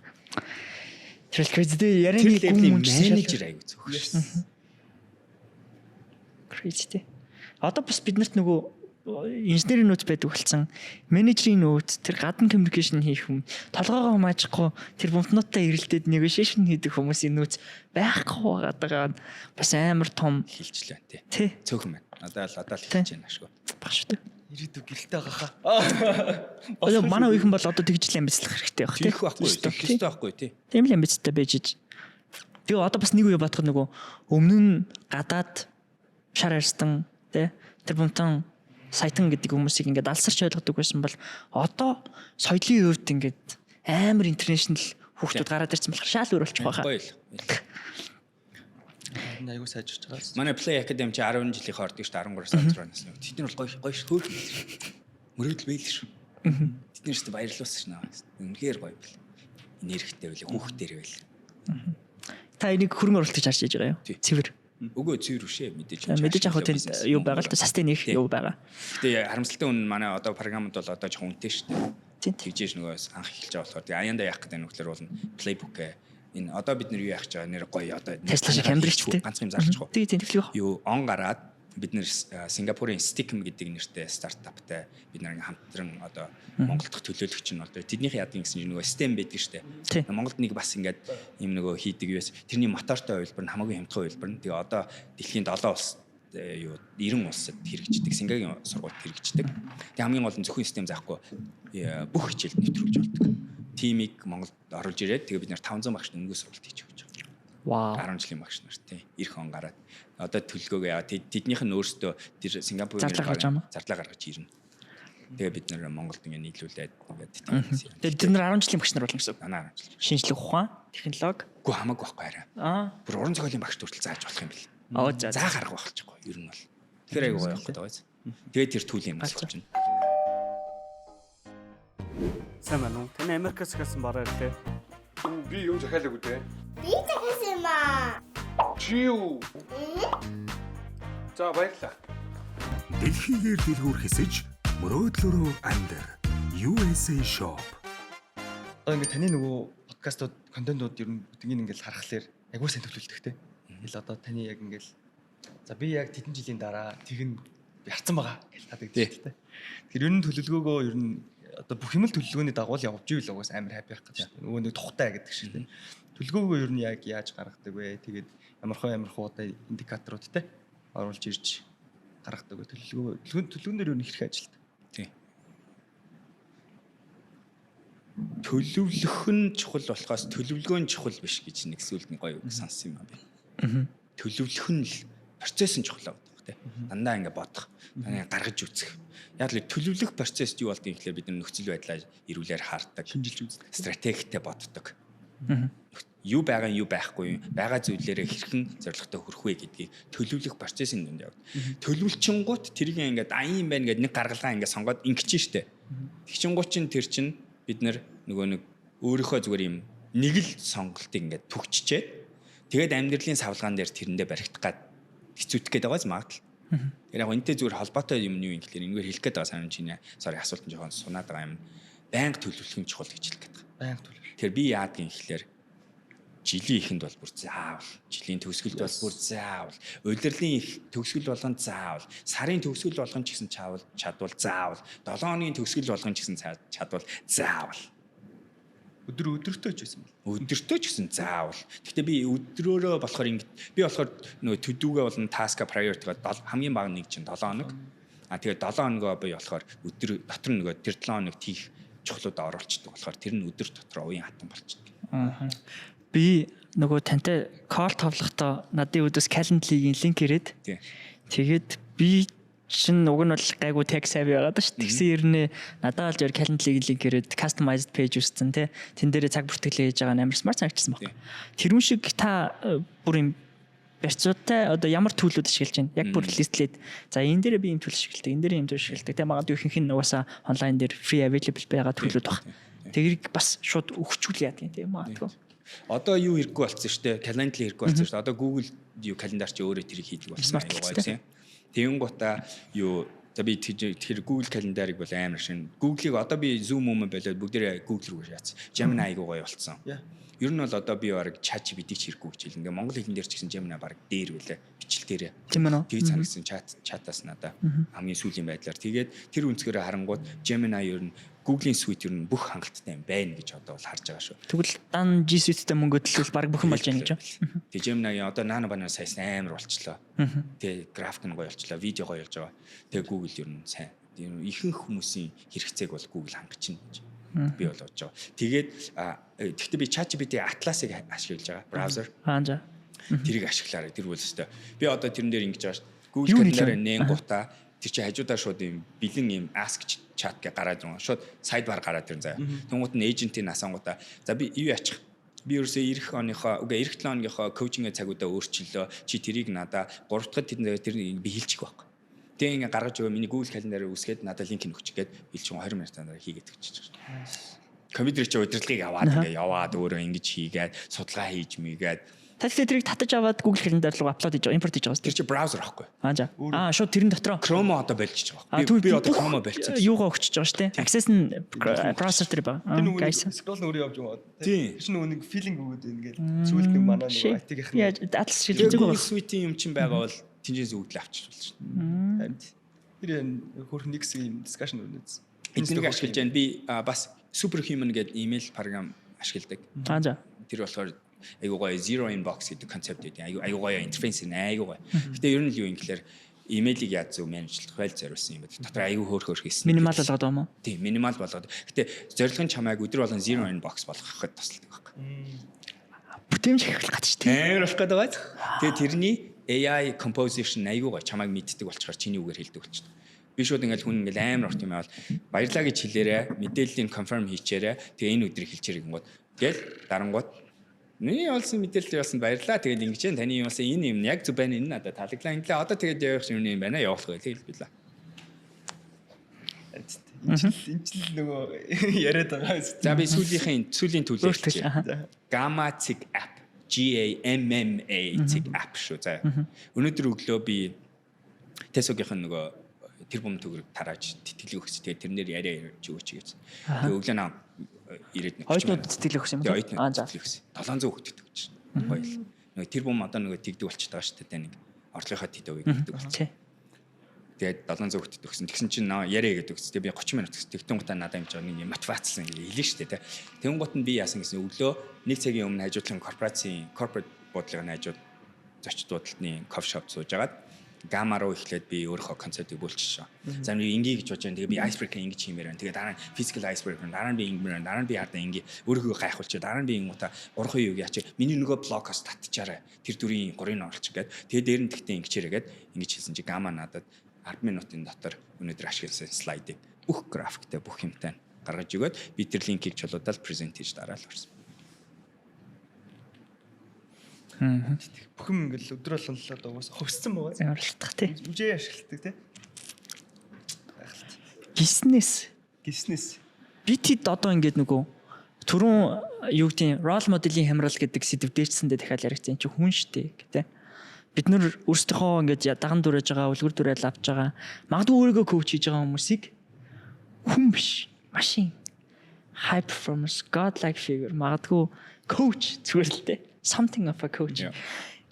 Тэр crazy дээ ярианы Тэр левлийн менежер аягүй зөвхөн шээ. Crazy. Одоо бас биднэрт нөгөө инженерийн нөөц байдаг болсон. Менежерийн нөөц, тэр гадна communication хийх хүн, толгоогоо хумаажихгүй тэр бумтнуудтай ирэлдээд negotiation хийдэг хүмүүсийн нөөц байхгүй байгаа бас амар том Хилчлээ тий. тий Цөөхөн байна. Одоо л хэлж байна ашгүй. баг шүү дээ. Ирээдүг гэрэлтэй байгаа хаа. Одоо манай үеийнхэн бол одоо тэгж л амьдслах хэрэгтэй байх Тийх байхгүй. Тийх ёстой байхгүй тий. Тийм л амьдстай байж иж. Тэгээ одоо бас нэг үе бодоход нөгөө өмнө нь гадаад шар арстан тий тэр бумтан сайтан гэдэг хүмүүсийг ингээд алсарч ойлгодог байсан бол одоо соёлын хувьд ингээд амар интернэшнл хүүхдүүд гараад ирсэн болохоор шал өөр болчих واخа. Гоё л. Айгуу сайжирч байгаа. Манай Play Academy чи 10 жилийн ордог шүү дээ 13 сар наснаа. Тэд нар бол гоё хөөх. Мөрөдөл байл шүү. Тэд нар ч баярлуулсан шнаа. Үнэхээр гоё байл. Энергитэй байл, хүүхдээр байл. Та энийг хөрөнгө оруулалт гэж харж яж байгаа юу? Цэвэр. Өгөө цэвэр үшээ мэдээж. Мэдээж яг хөтөнд юу байгаа л да састен их юу байгаа. Гэтэ харамсалтай үн манай одоо програмд бол одоо жоохон үнэтэй шүү дээ. Тийм. Тэгжээж нөгөө анх эхэлж байгаа болохоор тэгээ аяндаа яах гэдэг нөхлөр бол Playbook энэ одоо бид нар юу яах гэж байгаа нэр гоё одоо Tesla шиг амьдралчтэй. ганц юм зарчих. Тийм тэглэх. Юу он гараад бид нэр Сингапурын Stickem гэдэг нэртэй стартаптай бид нар хамтран одоо Монголд төлөөлөгч нь болдог. Тэднийх яадаг гэсэн чинь нөгөө STEM байдаг шүү дээ. Монголд нэг бас ингээд юм нөгөө хийдэг юус тэрний мотортой хувилбар нь хамаагүй хямдхан хувилбар нь. Тэгээ одоо дэлхийн 7 улс юу 90 улсад хэрэгждэг Сингагийн сургуульд хэрэгждэг. Тэгээ хамгийн гол нь зөвхөн систем заахгүй бүх хичээлд нэвтрүүлж болдог. Тимийг Монголд оруулж ирээд тэгээ бид нар 500 багш өнгөө сургалт хийж өгч байгаа. Вау. 10 жилийн багш нар тий. Ирэх он гараад одоо төлгөөгөө яа тэднийх нь өөрсдөө тэр Сингапурын зарлаа гаргаж ирнэ. Тэгээ бид нар Монголд ингэ нийлүүлээд ингээд тийм. Тэгээд тэр нар 10 жилийн багш нар болно гэсэн үг. Манай 10 жил. Шинжлэх ухаан, технологи. Үгүй хамаагүй байхгүй арай. Бүр уран зохиолын багш хүртэл зааж болох юм бэл. Заа гарах болчихгүй ер нь бол. Тэгэхээр айгуу гоё байхгүй даа. Тэгээд тэр түүлийн юм болж байна. Сайн байна уу? Таны Америкаас ирсэн бараа ирлээ. Би юм захиалаагүй дээ. Би захиасан юм аа. Чи юу? За баярлалаа. Дэлхийгээр дэлгүүр хэсэж мөрөөдлөөрөө амьдар. USA Shop. Одоо ингээд таны нөгөө подкастууд, контентууд ер нь бүгдийг ингээд харахаар айгуу сайн төлөвлөлтөг те. Ингээл одоо таны яг ингээд за би яг тэдэн жилийн дараа тэгэн ярцсан байгаа гэж хадагдчих те. Тэгэхээр ер нь төлөвлөгөөгөө ер нь одоо бүх юм л төлөвлөгөөний дагуу явж ивэл угаас амар хаппи байх гэж. Нөгөө нэг тухтай гэдэг шиг те. Төлөвлөгөөгөө ер нь яг яаж гаргадаг вэ? Тэгээд ямар хуу одоо индикаторууд те оруулж ирж гаргадаг вэ? Төлөвлөгөөнөр ер нь их ажилтдаг. Тий. Төлөвлөх нь чухал болохоос төлөвлөгөө нь чухал биш гэж нэг зүйлд нь гоё сонссон юм аа би. Төлөвлөх нь л процесс нь чухал байдаг тий. Дандаа ингэ бодох, гаргаж үзэх. Яг л төлөвлөх процесс юу болдгийг гэхлээр бид нөхцөл байдлаа эрүүлэр хаардаг, шинжилж үздэг, стратегтэй боддог. Юу байгаа юу байхгүй байгаа зүйлээрээ хэрхэн зорилготой хүрэх вэ гэдгийг төлөвлөх процессын донд явдаг. Төлөвлөчингууд тэрийг ингээд аян байна гэдэг нэг гаргалгаа ингээд сонгоод ингэчих штэ. Тэгчингууд чинь тэр чинь бид нөгөө нэг өөрийнхөө зүгээр юм нэг л сонголтыг ингээд түгччээд тэгээд амьдралын савлгаан дээр тэрэндээ баригдах гад хэцүүдэх гээд байгааз магадл. Тэр яг энэтэй зүгээр холбоотой юм юу юм гэхэлэр энэгээр хэлэх гээд байгаа санаа чинь асуулт нь жоохон сунаад байгаа юм. Байнга төлөвлөх нь чухал гэж хэлэх гээд байгаа. Байнга төлөвлөх. Тэгэхээр би яадгийн гэхэлэр жилийн ихэнд бол бүр заавал, жилийн төгсгөлд бол бүр заавал, удирлын их төгсгөл болгонд заавал, сарын төгсгөл болгонд ч гэсэн чадвал заавал, 7 хоногийн төгсгөл болгонд ч гэсэн чадвал заавал. Өдөртөө ч байсан бол. Өдөртөө ч гэсэн заавал. Гэхдээ би өдрөөрөө болохоор ингэ би болохоор нөгөө төдүүгээ болон таска priority-га хамгийн бага нэг чинь 7 хоног. Тэгээд 7 хоногоо би болохоор өдөр дотор нөгөө тэр 7 хоног тийх чухлуудаа оруулцдаг болохоор тэр нь өдөр дотор уян хатан болчихдог. Би нөгөө тантай кол товлохдоо надын өдөөс календалийн линк ирээд тэгээд би чинь уг нь бол гайгүй тег сайв байгаад шүү. Тэгсэн хэрнээ надад олж ир календалийн линк ирээд customized page үүссэн те. Тэн дээрээ цаг бүртгэлээ хийж байгаа амар смарт санагдсан байна. Тэрүүн шиг та бүр юм барьцуутай одоо ямар төлөвлөд ашиглаж байна. Яг бүр листлээд за энэ дээрээ би юм төлөв ашигладаг, энэ дээрээ юм төлөв ашигладаг. Тэ магадгүй ихэнх нь угаасаа онлайн дээр free available байгаа төлөвлөд баг. Тэрийг бас шууд өгчүүл яадаг юм тийм магадгүй. Одоо юу хэрэггүй болсон шүү дээ. Календар хэрэггүй болсон шүү дээ. Одоо Google юу календар чи өөрөө тэрийг хийдэг болсон аюугаа тийм. Тэгэн гутаа юу за би тэр Google календарыг бол амар шин. Google-ийг одоо би Zoom болоод бүгдээрээ Google руу шаац. Gemini аюугаа болсон. Ер нь бол одоо би баг ChatGPT-г хэрэггүй гэж хэл. Ингээ монгол хэлэн дээр ч гэсэн Gemini баг дээр үлээ. Бичлэл дээрээ. Тийм ээ. Тэгж санагдсан чатаас надаа хамгийн сүүлийн байдлаар. Тэгээд тэр үнцгээрээ харангууд Gemini ер нь Google-ийн suite ер нь бүх хангалттай юм байна гэж одоо бол харж байгаа шүү. Тэгвэл дан G Suite-тэй мөнгө төлөвл баг бүхэн болж байна гэж байна. Тэгээ Gemini одоо нано банаа сайс амар болчлоо. Тэгээ график нь гоё болчлоо, видео гоё болж байгаа. Тэгээ Google ер нь сайн. Ихэнх хүмүүсийн хэрэгцээг бол Google хангаж чинь гэж би бол бодож байгаа. Тэгээд тэгвэл би ChatGPT Atlas-ыг ашиглаж байгаа. Браузер. За. Тэрийг ашиглаарай. Тэр бол өстой. Би одоо тэрэн дээр ингэж байгаа шүү. Google календараа нэнгуутаа тэр чи хажуудаа шууд юм бэлэн юм ask chat гэ гараад байгаа. Шууд sidebar гараад ирэн заяа. Тэнгуут нь эйжентийн асангуудаа за би юу яачих? Би ерөөсөө эх 7 хоногийнхоо коучинг цагуудаа өөрчиллөө. Чи тэрийг надаа 3 дахь тэр би хэлчих байхгүй. Тэгээ ингээ гаргаж өгөө миний Google календараа үсгээд надад линк өгчих гээд илчгүй 20 минутаар хийгээд өгчих. Компьютер чи удирдлагыг аваад ингээ яваад өөрөө ингэж хийгээд судалгаа хийж мийгээд Тэгвэл тэрийг татаж аваад Google календар руу апплод хийж байгаа, импорт хийж байгаа шүү. Тэр чи браузер аахгүй. За. Шууд тэрэн дотроо Chrome одоо болчих байгаа. Би одоо Chrome болчихсон. Юугаа өгчөж байгаа шүү дээ. Access нь браузер дээр ба. Тэр нөгөө scroll нь өөрөө явж байгаа. Тэр чинь нөгөө нэг feeling өгөөд ингээд зүйлд нэг манаа нөгөө IT-гийнх нь. Яа, Atlas шилжиж байгаа. Google Suite-ийн юм чинь байгаа бол тэнцээс үүдл авчиж болж байна. Тэр хөрх нэг хэсэг юм discussion өгнөз. Энийг ашиглаж байна. Би бас Superhuman гэдэг email програм ашигладаг. За. Тэр болохоор айгуу гоё zero inbox гэдэг концепт гэдэг. Айгуу гоё интерфейс нэ айгуу гоё. Гэтэ ер нь юу юм гэхээр имэйлийг яаж зөв менежлэх байл зориулсан юм байна. Дотор айгуу хөөх хийсэн. Минимал болгоод байгаа юм уу? Тийм, минимал болгоод. Гэтэ зорилго нь чамайг өдөр болгон zero inbox болгоход тусалдаг байхгүй. Бүтэмж хийх гэж шүү дээ. Амар болох гэдэг байц. Тэгээ тэрний AI composition айгуу гоё чамайг мэддэг болчихоор чиний үгээр хэлдэг болчихно. Би шууд ингээл хүн ингээл амар урт юм аваад баярлаа гэж хэлээрэ, мэдээллийг confirm хийчээрэ. Тэгээ энэ өдрийг хэлчихэрэг гингод. Тэгэл дарангууд миний олсон мэдээлэл явуулсан баярлаа. Тэгээд ингэж энэ таны юмсан энэ юм яг зөв байна. Энэ надад таалагдлаа. Инглээ одоо тэгээд явах юм юм байна. Явуулах байл билээ. Энэ ч нөгөө яриад байгаа. За би сүүлийн төлөв хэлчихье. Gamma Cig app. GAMMA Cig app шүү. За. Өнөөдөр өглөө би Tesla-гийнх нь нөгөө тэр бом төгрөг тарааж тэтгэлэг өгч. Тэгээд тэрнэр яриа ярьж өгөөч гэж. Тэгээд өглөө наа ирээд нэг Оюутнууд тэтгэлэг өгсөн юм уу? За. 700 хүүхэд өгч. Хоёул. Нөгөө тэр бом одоо нөгөө тэгдэг болчиход байгаа шүү дээ. Нэг орлогынхаа тэд өгдөг болчих. Тэгээд 700 хүүхэд өгсөн. Тэгсэн чинь яриа гэдэг өгсөн. Тэгээд би 30 минут өгсөн. Тэгтэн гутаа надад юм жаа нэг мотивацлсан ингэ хэлээ шүү дээ. Тэгэн гут нь би яасан гэсэн өглөө нэг цагийн өмнө хажуудлын corporate бодлогын хажууд зочид буудалтны кофе шоп сууж агаад Gamma руу эхлээд би өөрийнхөө концептыг бөлчихсөн. За би ингээ гэж бодож байна. Тэгээ би icebreaker ингээ хиймээр байна. Тэгээ дараа нь physical icebreaker, дараа нь би ингээ, дараа нь би хардаа ингээ өөрийгөө гайхуулчих. Дараа нь би ингуута 3 юу яач. Миний нөгөө блокоос татчихаарай. Тэр дүрийн 3-ыг оруулчих гээд. Тэгээ дээр нь тэгтээ ингэчээрээ гээд ингэж хэлсэн чи Gamma надад 10 минутын дотор өнөөдөр ашигласан слайдыг бүх графиктэй бүх юмтай гаргаж өгөөд би тэр линкийг чулуудаад презент хийж дараал орсон. Бүх юм ингээл өдөр болгонлоод угаасаа хувцсан байгаа. Амарлтах тий. Үжээ ашигладаг тий. Гиснес. Би тэд одоо ингээд нөгөө түрүүн юу гэдэг рол моделийн хямрал гэдэг сэдв дээрчсэндээ дахиад яригдсан чи хүн штэ гэдэг. Бид нар өөрсдийнхөө ингээд даган дүрэж байгаа, үлгэр дүрээл авч байгаа. Магадгүй өөрийгөө коуч хийж байгаа хүмүүсийг хүн биш, машин. High performance godlike figure магадгүй коуч зүгээр л дээ. Something of a coach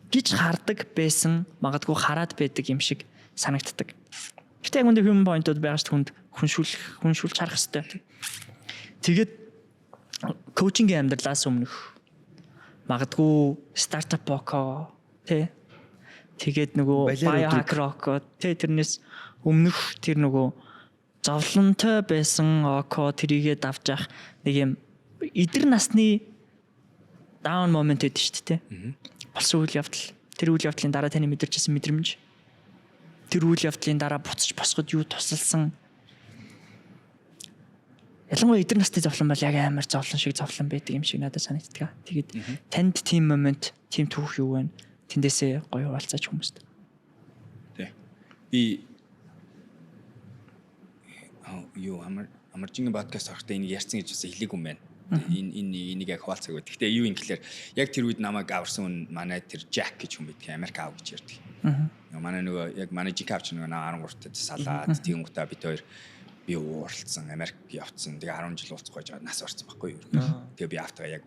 гэж хардаг байсан, магадгүй хараад байдаг юм шиг санагддаг. Гэтэ яг үндэ human point-ууд байгаа шүү хүнд хүншүүлж харах хэрэгтэй. Тэгээд коучингийн амьдралаас өмнөх магадгүй стартап боко тий. Тэгээд нөгөө biohack rock тий тэрнээс өмнөх тэр нөгөө зовлонтой байсан око тэрийгээ давж ах нэг юм эдэр насны даун момент гэдэг шүү дээ. Болсон үйл явдал. Тэр үйл явдлын дараа таны мэдэрчсэн мэдрэмж. Тэр үйл явдлын дараа буцаж босгод юу тусалсан. Ялангуяа эдгээр насны зовлон бол яг амар зовлон шиг зовлон байдаг юм шиг надад санагддаг. Тэгээд танд тийм момент, тийм түүх юу вэ? Тэндээсээ гоё хуваалцаач хүмүүст. Тэ. Би юу амар Амаржингийн подкаст орохдоо энийг ярьсан гэж бас хэлээгүй юм байна. Энийг яг хуваалцаг байдаг. Гэтэ юу юм гэхээр яг тэр үед намайг аварсан манай тэр Jack гэж хүн байдаг. Америк аав гэж ярьдаг. Манай нөгөө яг манай Jack авч нөгөө 13 тад салаад тийм гутаа бид хоёр би ууралцсан Америк явцсан. Тэгээ 10 жил уулзах байж байгаа нас орсон байхгүй юу. Тэгээ би автаа яг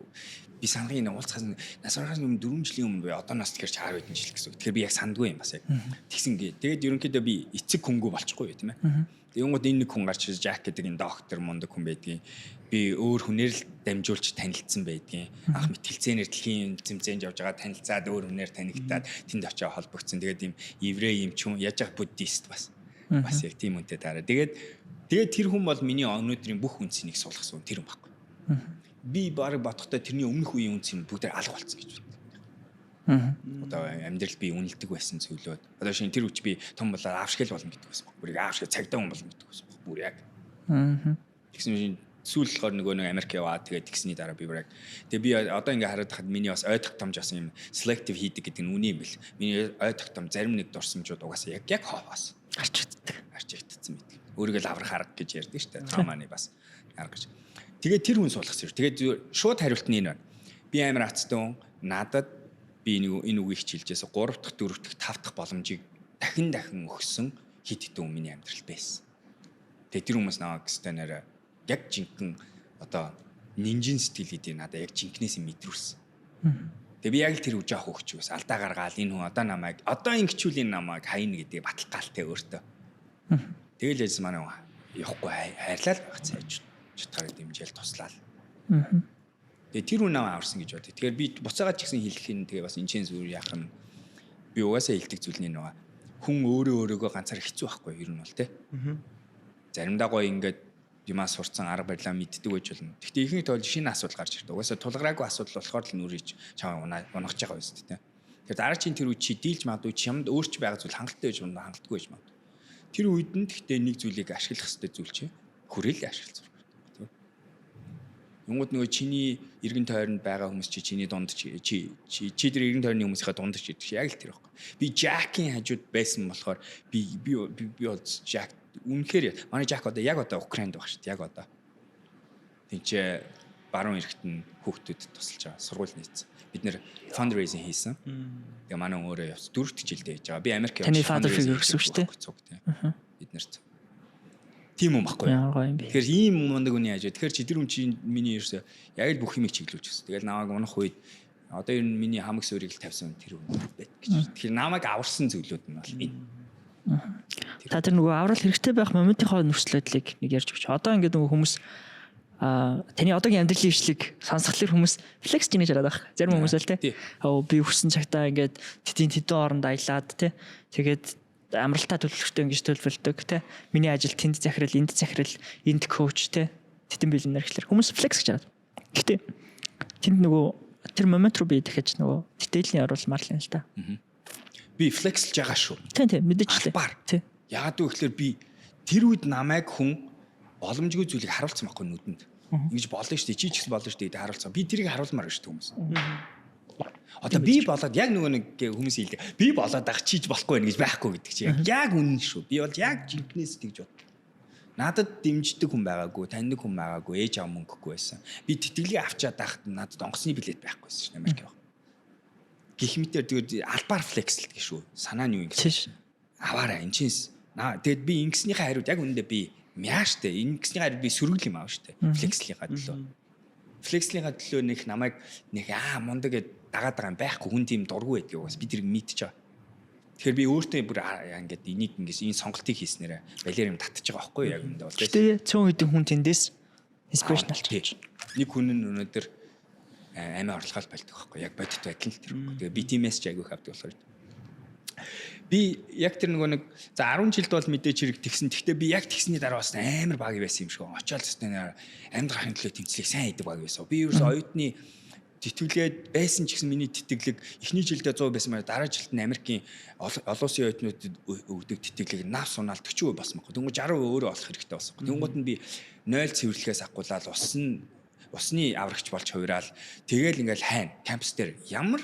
би сангийн уулзахаас нас орохоос өмнө 4 жилийн өмнө би одоо нас тэгэхээр 60 хэдэн жил гэсэн. Тэгэхээр би яг сандгүй юм бас яг. Тэгсэн гээ. Тэгээд ерөнхийдөө би эцэг хөнгөө болчихгүй юу тийм ээ. Тэгэнгүүт энэ нэг хүн гарч ирж Jack гэдэг энэ доктор мундаг хүн байдгийн. Би өөр хүнээр л дамжуулж танилцсан байдгийн. Анх мэтгэлцээнээр дэлхийн зэмзээнд явж байгаа танилцаад өөр хүнээр танигдаад тэнд очиж холбогдсон. Тэгээд ийм еврей юм ч юм яаж буддист бас яг тийм үнтэй дараа. Тэгээд тэр хүн бол миний өнөөдрийн бүх үнцнийг суулгасан тэр хүн байхгүй. Би баг бодохдоо тэрний өмнөх үеийн үнцийг бүгдээр алга болцсон гэж боддог. Одоо амьдрал би үнэлдэг байсан зүйлүүд. Одоо шинэ тэр үуч би том болоод аавшгэл болно гэдэг байсан. Бүрийг аавшгэл цагдаа хүн болно гэдэг байсан. Бүр яг. Тэгсэн сүүл болохоор нөгөө нэг Америк яваад тэгээд тэгсний дараа би бүр яг. Тэгээ би одоо ингээ хараад хахад миний бас ой тогтомж бас юм selective хийдэг гэдэг нь үний юм бэл. Миний ой тогтом зарим нэг дурсамжууд угаасаа яг ховоос гарч идсэн мэт. Өөрийгөө л аврах арга гэж ярьдаг шүү дээ. Трауманы бас арга гэж. Тэгээд тэр хүн суулгасан. Тэгээд шууд хариулт нь энэ байна. Би амар хацтай надад би энэ үгийг хичээлжээс 3 дахь 4 дахь 5 дахь боломжийг дахин өгсөн хэд хэдэн миний амьдрал байсан. Тэгээд тэр хүмүүс наваа гэстэнээр яг жинхэнэ одоо нинжин сэтгэл гэдэг надад яг жинхнээс мэдрүүлсэн. Тэгээд би яг л тэр үж авах хөгч байсан. Алдаа гаргаал энэ хүн одоо намайг одоо ингэчүүлийн намайг хайна гэдэг баталгаалтай өөртөө. Тэгэл яжс манай явахгүй хайрлал байх цааш чутгаар дэмжээл туслаа. Тэгээ тэр хүн намайг аварсан гэж бод. Тэгэхээр би буцаагаад ч гэсэн хэлэх юм тэгээ бас энэ зүйл яах юм. Би угаасаа хэлдэг зүйл нь нөгөө хүн өөрөөгөө ганцаар хэцүү байхгүй ер нь бол тэ. Заримдаа гоё ингээд юмас сурцсан арга барилаа мэддэг байж болно. Гэхдээ ихэнх тохиолдолд шинэ асуудал гарч ирдэг. Угаасаа тулгараагүй асуудал болохоор л нүрийч чамаа унагч байгаа байсан тэ. Тэгэхээр дараагийн тэр үед чи дийлж магадгүй чи юмд өөрч байгаа зүйл хангалттай байж болно хангалтгүй байж магадгүй. Тэр үед нь гэхдээ нэг зүйлийг ашиглах хэрэгтэй зүйл чи хүрээл ашиглах. Юугууд нөгөө чиний эргэн тойронд байгаа хүмүүс чиний дунд чи тэр эргэн тойрны хүмүүсийнхээ дунд ч идэх яг л тэр байхгүй. Би Jack-ийн хажууд байсан болохоор би бол Jack үнэхээр манай Jack одоо Украинд байгаа шүү дээ. Яг одоо. Тинчээ баруун эрэгт нь хүүхдүүдэд тусалж байгаа сургууль нийцсэн. Бид нэр fundraising хийсэн. Тэгээ манай өөрөө явц 4-р жилдээ хийж байгаа. Би Америк явж таны father figure гэсэн үг шүү дээ. Бид нарт тийм юм баггүй. Тэгэхээр ийм мундаг үний хажуу. Тэгэхээр чи тэр хүн чинь миний ерөөсөө яг л бүх юмыг чиглүүлж өгсөн. Тэгэл намайг унах үед одоо ер нь миний хамаг суурийг л тавьсан тэр хүн байт гэж. Тэгэхээр намайг аварсан зүйлүүд нь бол энэ. Та тэр нөгөө аврал хэрэгтэй байх моментийнхоо нөхцөлөдлийг нэг ярьж өгч. Одоо ингээд нөгөө хүмүүс таны одоогийн амьдралын ившлиг сонсхолоор хүмүүс флекс гэж яриад байгаа. Зарим хүмүүс л тий. Би өссөн цагтаа ингээд тэдний орнд аялаад тий. Тэгээд амралтаа төлөвлөлтөө ингэж төлөвлөдөг тий. Миний ажил тэнд захирал, энд захирал, энд коуч тий. Тэтэн бэлэнээр гэхэлэр хүмүүс флекс гэж яриад. Гэхдээ тэнд нөгөө тэр момент руу би дахиж нөгөө детейлийн оруулмаар л юм л та. Би флекслж байгаа шүү. Тий мэдээч тий. Яагаад вэ гэхээр би тэр үед намайг хүн боломжгүй зүйлийг харуулсан байхгүй нүдэнд. Ингэж болно шүү дээ. Чи ч гэсэн болно шүү дээ харуулсан. Би тэрийг харуулмаар шүү хүмүүс. Одоо би болоод яг нөгөө нэг хүмүүс хэлдэг. Би болоод ах чиж болохгүй байх гэж байхгүй гэдэг чи яг үнэн шүү. Би бол яг жинкнээс тэгж бод. Надад дэмждэг хүн байгаагүй, таньдаг хүн байгаагүй, ээж аав мөнгөгүй байсан. Би тэтгэлийг авчаад байхад надад онгоцны билет байхгүй байсан шүү Америк явах. Гэх мэтэр тэгээд албаар флексэлдэг шүү. Санаа нь юу юм гэсэн. Аваараа энэ чинь тэгээд би ингэснийхээ хариуд яг үнэндээ би мяаштай. Ингэсний хариуд би сөргөл юм аав штэ. Флекслийнхаа төлөө. Флекслийнхаа төлөө нэг намайг нэг мундаг гэд дагаад байгаа юм байхгүй хүн тийм дургүй байдгийг бас би тэрийг мэдчихэж байгаа. Тэгэхээр би өөртөө бүр ингээд энийг ингээс энэ сонголтыг хийснээр балер юм татчих байгаа байхгүй яг үндэ бол. Тэгээ цөөн хэдэн хүн тэндээс инспирэшн алж. Нэг хүн нь өнөөдөр амиа орлогоол болдог байхгүй яг бодит байдал нь тэр. Тэгээ би тиймээс ч айгүй хавдаг болохоор. Би яг тэр нөгөө нэг за 10 жилд бол мэдээч хэрэг тэгсэн. Гэхдээ би яг тэгсний дараа бас амар баг байсан юм шиг. Очоод тест амьдрахын төлөө тэмцлийг сайн хийдэг баг байсан. Би ерөөс оюутны тэтгэлээд байсан ч гэсэн миний тэтгэлэг эхний жилдээ 100 байсан маа дараа жилд нь Америкийн олон улсын оюутнуудад өгдөг тэтгэлэг нав сунаал 40% болсон байхгүй. Тэнгуү 60% өөрөө олох хэрэгтэй болсон. Тэнгуут нь би 0 цэвэрлэхээс ахгуулаад усны аврагч болж хувираал тэгээл ингээл хайна кампус дээр ямар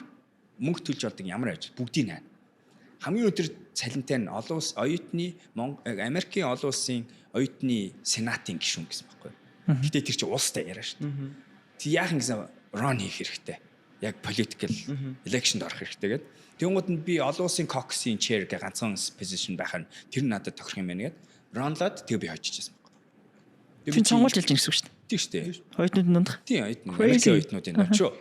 мөнгө төлж болдог ямар ажил бүгдийг хайна. хамгийн өдөр цалинтай нь олон улс оюутны Америкийн олон улсын оюутны сенатын гишүүн гэсэн байхгүй. Гэтэ тэр чинь улстай яриа шүү дээ. Тэг яах юм гэсэн run хийх хэрэгтэй. Яг political electionд орох хэрэгтэй гэдэг. Тэнгууд нь би олон улсын caucus-ийн chair гэх ганцхан position байхаар тэр надад тохирох юм байна гэдэг. Ронлоод тэг би хожижсэн байхгүй. Тэр сонгуульд хэлж гэсэн үг шүү дээ. Тийм шүү дээ. Оюутнууд дундах. Тийм оюутнууд. Америкийн оюутнуудын очоо.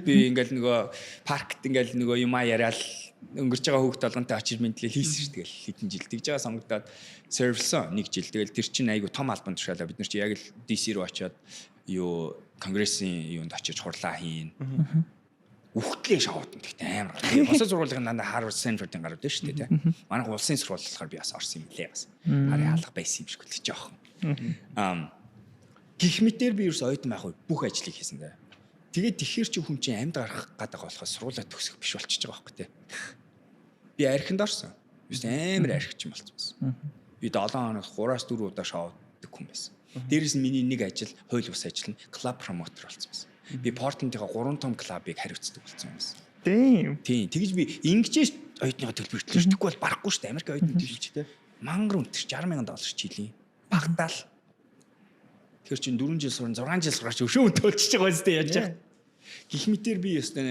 Би ингээл нөгөө паркт ингээл нөгөө юмаа яриад өнгөрч байгаа хүүхд толгонтой очиж мэдлэл хийсэн шүү. Тэгэл хэдэн жил тэгж байгаа сонгогдоод сервисэн 1 жил. Тэгэл тэр чинь айгу том албан тушаалаа бид нар чи яг л DC руу очиод юу конгрессийн юунд очиж хурлаа хийн. Үхтлээ шавууд гэхдээ амар. Босоо сургуулийн дандаа Harvard Stanford-ын гарууд дээ шүү дээ. Манайх улсын сургууль болохоор би бас орсон юм лээ бас. Харин алга байсан юм шиг л жоохон. Гэх мэтээр би ерөөс оюутан байх бүх ажлыг хийсэн дээ. Тэгээд тэгэхэр чи хүн чинь амьд гарах гэдэг болохоос сургуулаа төгсөх биш болчихж байгаа байхгүй тий. Би архинд орсон. Биш амар архич юм болсон. Би 7 хоног 3-4 удаа шоуддаг хүн байсан. Дээрээс нь миний нэг ажил хууль бус ажил нь клуб промотер болсон байсан. Би Портландынхаа 3 том клубыг хариуцдаг болсон юм байсан. Тийм. Тэгж би ингэж оюутныхаа төлбөрт л шигдэггүй бол барахгүй шүү дээ. Америк оюутны төлөвч. Мангар үнэтэй $60,000 жилийн. Багтаал. Тэр чинь 4 жил суран 6 жил сураач өшөө төлчихөж байгаа зү яаж яах. Гэх мэтэр би өстө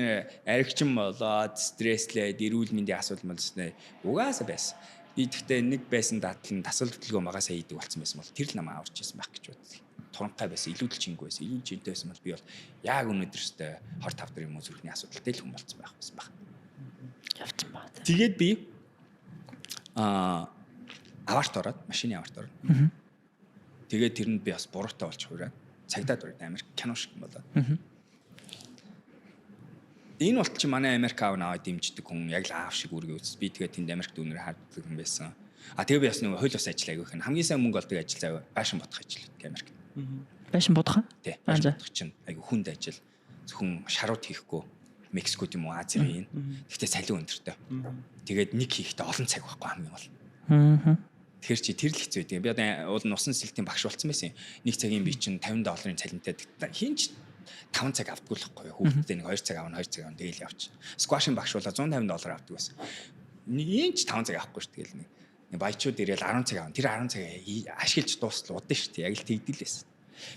аригчин болоод стресслээд эрүүл мэндийн асуудал мэлснэ. Угаасаа байсан. Би тэгтээ нэг байсан дадлан тасал хөтөлгөө магаасаа хийдэг болсон байсан бол тэр л намайг аварч ирсэн байх гэж бодлоо. Туранхай байсан, илүү л чингүү байсан. Илүү жинтэй байсан бол би бол яг өнөөдрөөстэй 25 юм уу зүрхний асуудалтай л хүн болсон байх байсан баг. Явчих баа. Тэгээд би аварт ороод, машины аварт ороод. Тэгээд тэрэнд би бас буруутай болж хуураад цагдаад урд Америк кино шиг болоод. Энэ бол чи манай Америк аав наваа дэмждэг хүн яг л аав шиг үргээ үз. Би тэгээд тэнд Америк дүүнээр харддаг хүн байсан. Тэгээ би бас нэг хууль ус ажил айгүйх нь хамгийн сайн мөнгө олдог ажил заяа байшин бодох ажил гэдэг Америк. Байшин бодох. Тий. Байшин бодох чинь айгүй хүнд ажил. Зөвхөн шарууд хийхгүй Мексикод юм уу Азийн. Гэхдээ салин өндөртэй. Тэгээд нэг хийхдээ олон цаг байхгүй хамгийн гол. Тэгэхээр чи тэр л хэцүү байдаг. Би одоо уул нь усан сэлтийн багш болсон байсан. Нэг цагийн би чинь $50 цалинтай хинч 5 цаг авдаггүй л байхгүй. Хүүхдтэй нэг 2 цаг авна, 2 цаг авна тэгэл явчих. Сквашийн багш болоо $150 авдаг байсан. Нэг инч 5 цаг авахгүй шүү тэгэл нэг баячууд ирээл 10 цаг авна. Тэр 10 цаг ашиглаж дуустал удаа шүү дээ. Яг л тэгдэл байсан.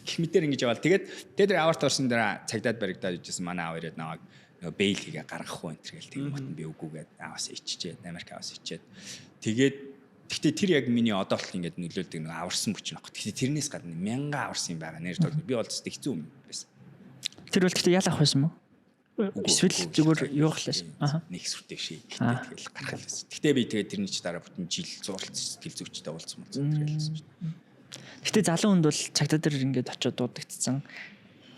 Гэх мэтэр ингэж яваал. Тэгээд тэр аварт орсон дээр цагдаад баригдаад ижсэн манай аав ирээд наваг нөгөө бейл хийгээ гаргахгүй энэ төр гэл тийм мот би үгүйгээд аваас иччихэд Америк аваас ичээд тэгээд гэхдээ тэр яг миний одоо л ингэж нөлөөлдөг нэг аварсан бүч нөхгүй. Гэхдээ тэрнээс гадна 1000 аварсан юм байгаа нэр бол би бол тест хэцүү юм байсан. Тэр бол гэхдээ ял авах байсан уу? Эсвэл зүгээр юу хлээс. Нэг сүртэй шээ. Гэхдээ тэгэл гаргал байсан. Гэхдээ би тэгээд тэрний ч дараа бүтэн жил зурлц сэтгэл зүйчтэй уулзсан юм тэгэл. Гэхдээ залуу хүнд бол цагдаа дээр ингэж очиод дуудагдсан.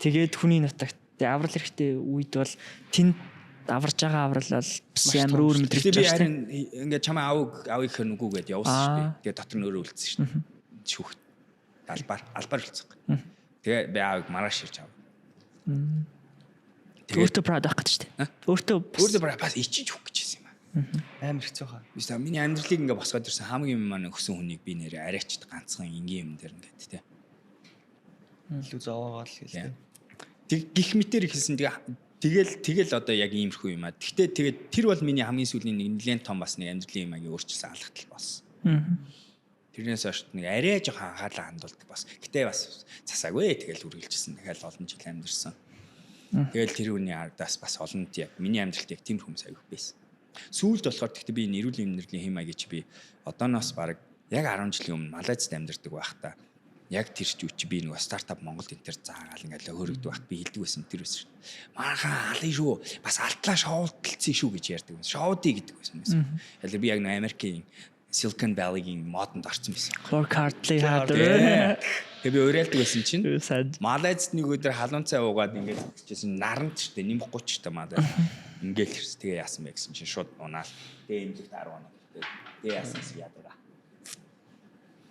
Тэгээд хүний нутагт аврал хэрэгтэй үед бол тэнд аварж байгаа аврал бол бас амар өөр мэдрэгдэж байна. Би харин ингээд чамаа аавынх нь үгүйгээд явуулсан шүү дээ. Тэгээд дотор нь өөрөө үлдсэн шүү дээ. Шүүхт албаар үлдсэн. Тэгээ би аавыг маргааш ширж авав. Өөртөө продакт гэж шүү дээ. Өөртөө бас ичиж өгөх гэжсэн юм аа. Амар хэцүү хаа. Биш та миний амьдралыг ингээд босгоод ирсэн хамгийн юм маань өгсөн хүнийг би нэрээ арайчд ганцхан энгийн юм дээр ингээд тий. Илүү зовоогоо л гэлээ. Тэг гих мэтэр ихсэн тэгэл одоо яг иймэрхүү юм аа. Гэхдээ тэгээд тэр бол миний хамгийн сүүлийн нэг нэлээд том бас нэг амьдралын юмагийн өөрчилсөн алхтал болсон. Тэрнээс хойш нэг арай жоох анхаарлаа хандуулдаг бас. Гэтэ бас цасаагүй тэгэл үргэлжилсэн. Дахиад олон жил амьдэрсэн. Тэгэл тэр үний ардаас бас олонд яг миний амьдралд яг тийм хүмүүс аяг байсан. Сүүлд болохоор гэхдээ би нэрүүлийн амьдралын хэм маяг чи би одооноос баг яг 10 жилийн өмнө Малайзад амьдардаг байхдаа яг тэр чи би нэг стартап Монголд энэ төр заагаал ингээл хөрөгдөв байхад би хэлдэг байсан тэр байсан шүү. Маахан алын шүү. Бас алтлаа шоудалцсан шүү гэж ярьдаг байсан. Шоуди гэдэг байсан. Ялаа би яг нэг Америкийн Silicon Valley-гийн модонд орсон байсан. Clark Hartley хаадаг. Тэгээ би уриалдаг байсан чинь Малайзд нэг өдөр халуун цай уугаад ингээд хэвчээсэн наранд ч тийм 30 та Малайз ингээд хэрс тэгээ яасан бэ гэсэн чинь шууд унаал. Тэгээ эмзэгт 10 хоног. Тэгээ яасан си ядаа.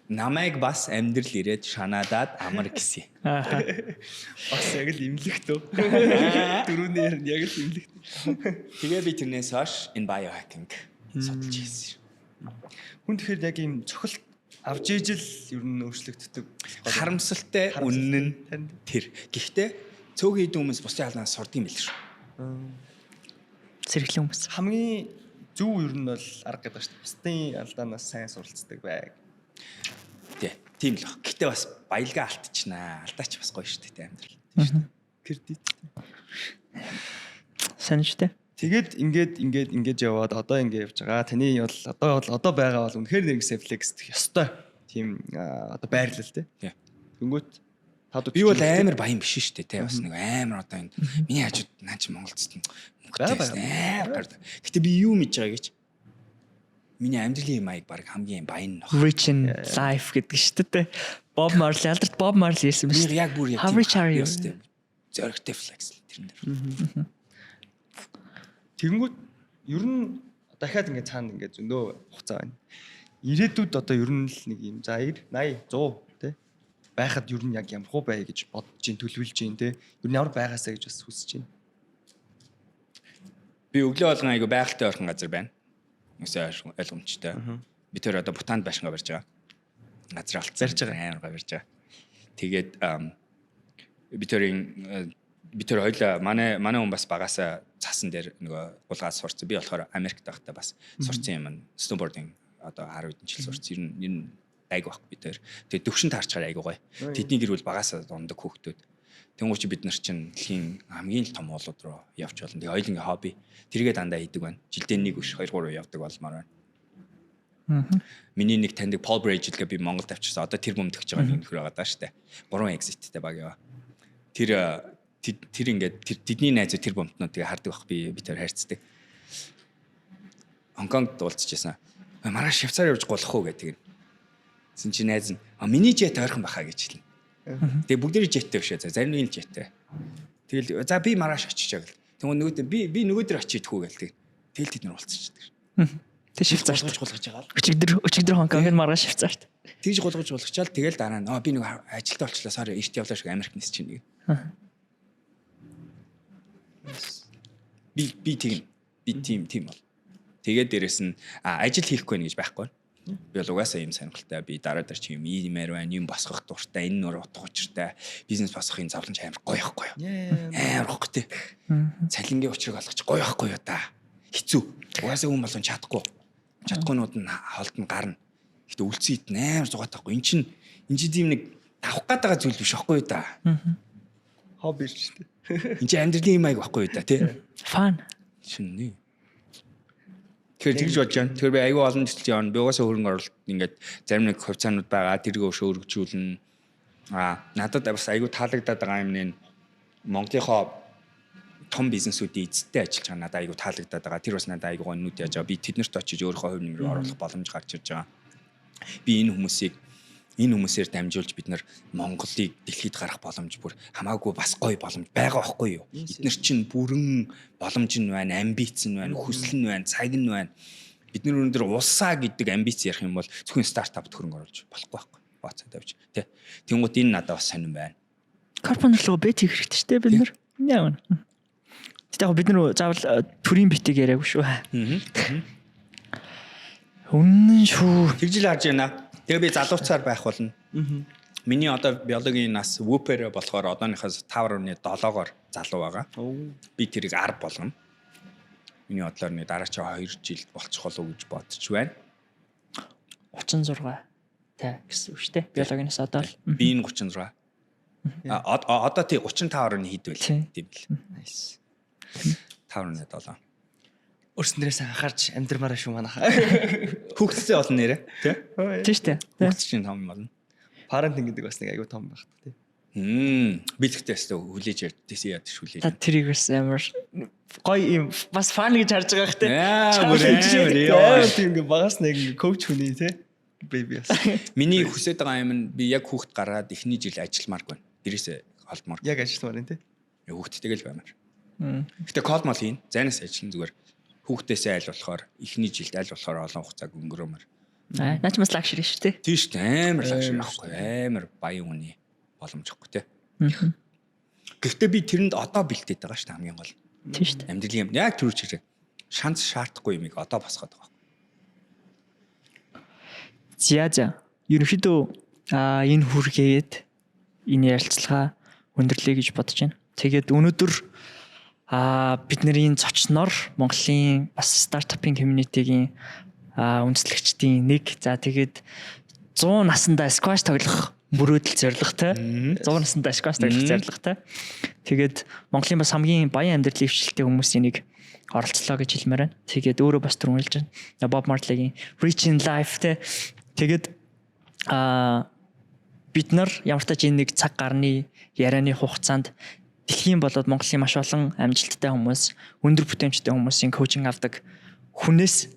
Намайг бас амьдрал ирээд шанаадаад амар гисэн. Бас яг л имлэгт үү. Дөрөвнөр нь яг л имлэгт. Тэгээ би тэрнээс хойш энэ biohacking судалж хийсэн. Хүн тэгэхээр яг ийм цохилт авж ижил ер нь өөрчлөгддөг. Харамсалтай үнэн нь тэр. Гэхдээ цөөхөн хэдэн хүмүүс бусдын халаанаас сурдаг юм биш үү? Сэргэлэн хүмүүс. Хамгийн зөв ер нь бол арга гэдэг шүү дээ. Бусдын алдаанаас сайн суралцдаг байг. Тийм л баг. Гэтэ бас баялгаа алдчихнаа. Алдаач бас гоё шүү дээ амьдрал. Тийм шүү дээ. Кредит. Сайн шүү дээ. Тэгээд ингээд яваад одоо ингээд явж байгаа. Таны бол одоо байгаа бол үнэхээр нэрнгэсээ флексдэх ёстой. Тийм одоо байрлал те. Тэнгүүт би бол амар баян биш шүү дээ те. Бас нэг амар одоо энэ миний хажууд наа чи Монголд амар. Гэтэ би юу мэдж байгаа гэж. Миний амьдралын маяг баг хамгийн баян нөх. Rich in life гэдэг шүү дээ. Bob Marley алдарт Bob Marley ирсэн биш. Яг бүр яг тийм. Зөрөгтэй флекс тэрэн дээр. Тэгэнгүүт ер нь дахиад ингээд цаана ингээд зөндөө хугацаа байна. Ирээдүйд одоо ер нь л нэг юм за 80 100 тий байхад ер нь яг ямар хуу бай гэж бодож ин төлөвлөж ин тий ер нь ямар байгаасаа гэж бас хүсэж байна. Би өглөө болгон айгу байгальтай ойрхон газар байна. Нүсээ ойлгомжтой. Би тэр одоо Бутанд байшингаа барьж байгаа. Газар алдсан барьж байгаа амар барьж байгаа. Тэгээд би тэр хоёлаа манай хүн бас багасаа цаасан дээр нөгөө булгаас сурцсан. Би болохоор Америкт байхдаа бас сурцсан юм. Snowboarding одоо 10 хэдэн жил сурцсан. Ер нь айгу баг би тэр. Тэгээд төвшин таарчаар айгу гоё. Тэдний гэр бүл багасаа дундаг хүүхдүүд. Тэнгуүч бид нар чинь дэлхийн хамгийн л том уулууд руу явж болно. Тэгээ хоёулынгийн хобби. Тэргээ дандаа хийдэг байна. Жилдээ нэг өш 2 3 явдаг болмоор байна. Миний нэг таньдаг Paul Bridge гээ би Монголд авчирсан. Одоо тэр бөмдөгч байгаа нэг нөхөр байгаа даа штэ. 3 exitтэй баг яа. Тэр ингээд тэдний найзууд тэр бомтнуудыг хардаг бах би тэр хайрцдаг. Хонконгд уулзчихсан. Маргааш Швейцар явж голох уу гэдэг. Син чи найз нь миний жет ойрхон баха гэж хэлнэ. Тэгээ бүгдээрээ жеттэй бишээ. Зарим нэг л жеттэй. Тэгэл за би маргааш очиж байгаа гэл. Тэгвэл нөгөөдөө би нөгөөдөр очиедхүү гэлдэг. Тэгэл тэд нар уулзчихдаг. Тэг Швейцарт голгож байгаа. Өчигдөр Хонконгд маргааш Швейцарт. Тэгж голгочаал тэгэл дараа нь би нэг ажилдаа болчлаа sorry ийшт явлаа шиг Америк нис чинь нэг. Би тийм бол. Тэгээд дээрэс нь ажил хийхгүй нэ гэж байхгүй. Би бол угаасаа юм сонирхолтой. Би дараа чи юм иймэр байна, юм босгох дуртай, энэ нөр утга учиртай, бизнес босгохын зовлонч амар гоё ихгүй юу? Амар гоё тий. Цалингийн учрыг олгоч гоё ихгүй юу та. Хэцүү. Угаасаа хүн болон чадахгүйнууд нь холдно гарна. Гэтэ үлцээд амар зугаатахгүй. Энд чинь тийм нэг авах гээд байгаа зүйл биш ихгүй юу та. Хобби шүү дээ. Энд чинь амьдралын юм аяг байхгүй юу та тий. Fun. Шинэ. Тэгэхээр тэгж бодож байна. Тэгэхээр би аюу олон төсөл явна. Би угаасаа хөрөнгө оруулалт ингээд зарим нэг хувьцаанууд байгаа. Тэргээ өшөө өргөжүүлнэ. Надад бас аюу таалагдаад байгаа юм нэ. Монголынхоо том бизнесүүдийн эзэдтэй ажиллаж байгаа. Надад аюу таалагдаад байгаа. Тэр бас надад аюу гоннууд яаж байгаа. Би тэднэрт очиж өөрийнхөө хувь нэмрээ оруулах боломж гарч ирж байгаа. Би энэ хүмүүсээр дамжуулж бид нар Монголыг дэлхийд гарах боломж бүр хамаагүй бас гоё боломж байгаа байхгүй юу? Эднэр чинь бүрэн боломж нь байна, амбиц нь байна, хүсэл нь байна, цаг нь байна. Бид нар өнөөдөр улсаа гэдэг амбиц ярих юм бол зөвхөн стартапт хөрөнгө оруулж болохгүй байхгүй. Бацаа тавьж тий. Тэнгууд энэ надад бас сонирн байна. Карбон руу бет хийх хэрэгтэй шүү дээ бид нар. Яа. Тэгтээ бид нар заавал төрийн битийг яриаггүй шүү. Үнэн шүү. Тэгж л харж байна. Тэгээ би залуучаар байх болно. Миний одоо биологийн нас Whooper болохоор одооныхоос 5.7-оор залуу байгаа. Би тэрийг 10 болгоно. Миний бодлоор нэг дараачаа 2 жил болчих болов уу гэж бодож байна. 36 та гэсэн үг шүү дээ. Биологийн нас одоо л. Би энэ 36. Одоо тий 35-аар хийдвэл тийм л. Nice. 5.7. Өрснөрөөс анхаарч амьдрмаараа шүү манайха. Хүүхдтэй болно нэрэ тий. Тийм шүү дээ. Хүүхд чинь том болно. Parenting гэдэг бас нэг аюу том байх тий. Би тэгтээс хүлээж ярьдээсээ яд шүлээж. Та тэрийг бас амар гоё юм бас фан гэж харж байгаа хэ. Яа тийм ингээ багаас нэг коуч хүний тий. Бэбиас. Миний хүсэж байгаа юм нь би яг хүүхд гараад эхний жил ажилламааргүй. Дээрээсээ холдмоор. Яг ажилламаар энэ тий. Хүүхдтэйг л баймаар. Гэтэ кол мал хийн. Зайнаас ажиллана зүгээр. Хүүхдээсээ айл болохоор эхний жилд айл болохоор олон хугацааг өнгөрөөмөр. Наач бас лагшэр шүү дээ. Тийм шүү дээ. Амар лагшэр авахгүй. Амар баян үний боломж авахгүй те. Гэхдээ би тэрэнд одоо бэлдээд байгаа шүү дээ хамгийн гол. Тийм шүү дээ. Амьдралын юм яг түрүү чирээ. Шанс шаардахгүй юмыг одоо босгоод байгаа. За. Ерөнхийдөө энэ хүргээд энэ ярилцлага өндөрлөе гэж бодож байна. Тэгээд өнөөдөр бидний зочноор Монголын бас стартапын community-гийн үндэслэгчдийн нэг. За тэгээд 100 наснда squash тоглох мөрөөдөл зорилготой. 100 наснда squash тоглох зорилготой. Тэгээд Монголын бас хамгийн баян амьдралын хвшилтэй хүмүүсийн нэг оролцлоо гэж хэлмээр байна. Тэгээд өөрөө бас түрүүлж байна. Bob Marley-гийн Rich in Life те. Тэгээд бид нар ямар ч тач энэ нэг цаг гарны ярианы хугацаанд дэлхийн болоод Монголын маш олон амжилттай хүмүүс, өндөр бүтээмжтэй хүмүүсийн коучинг авдаг хүнээс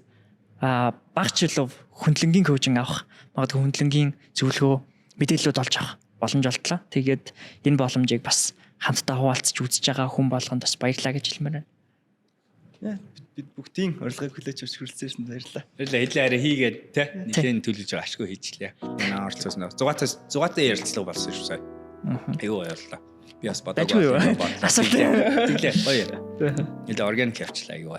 бага чөлөө хөндлөнгийн коучинг авах, магадгүй хөндлөнгийн зөвлөгөө мэдээлэлүүд олж авах боломж олдлоо. Тэгээд энэ боломжийг бас хамтдаа хуваалцаж үзэж байгаа хүн болгонд бас баярлалаа гэж хэлмээр байна. Бид бүгдийн урилгыг хүлээж авч хүрэлцэн шин баярлалаа. Хэдэн арай хийгээд те нэгэн төлөж байгаа ашгүй хийчихлээ. Манай оролцсон 100-аатай ярилцлага болсон шүү сая. Аюу баярлалаа. Би бас бодож байна. Асуулт. Тэглээ. Гоё. Илүү органик явчлаа аюу.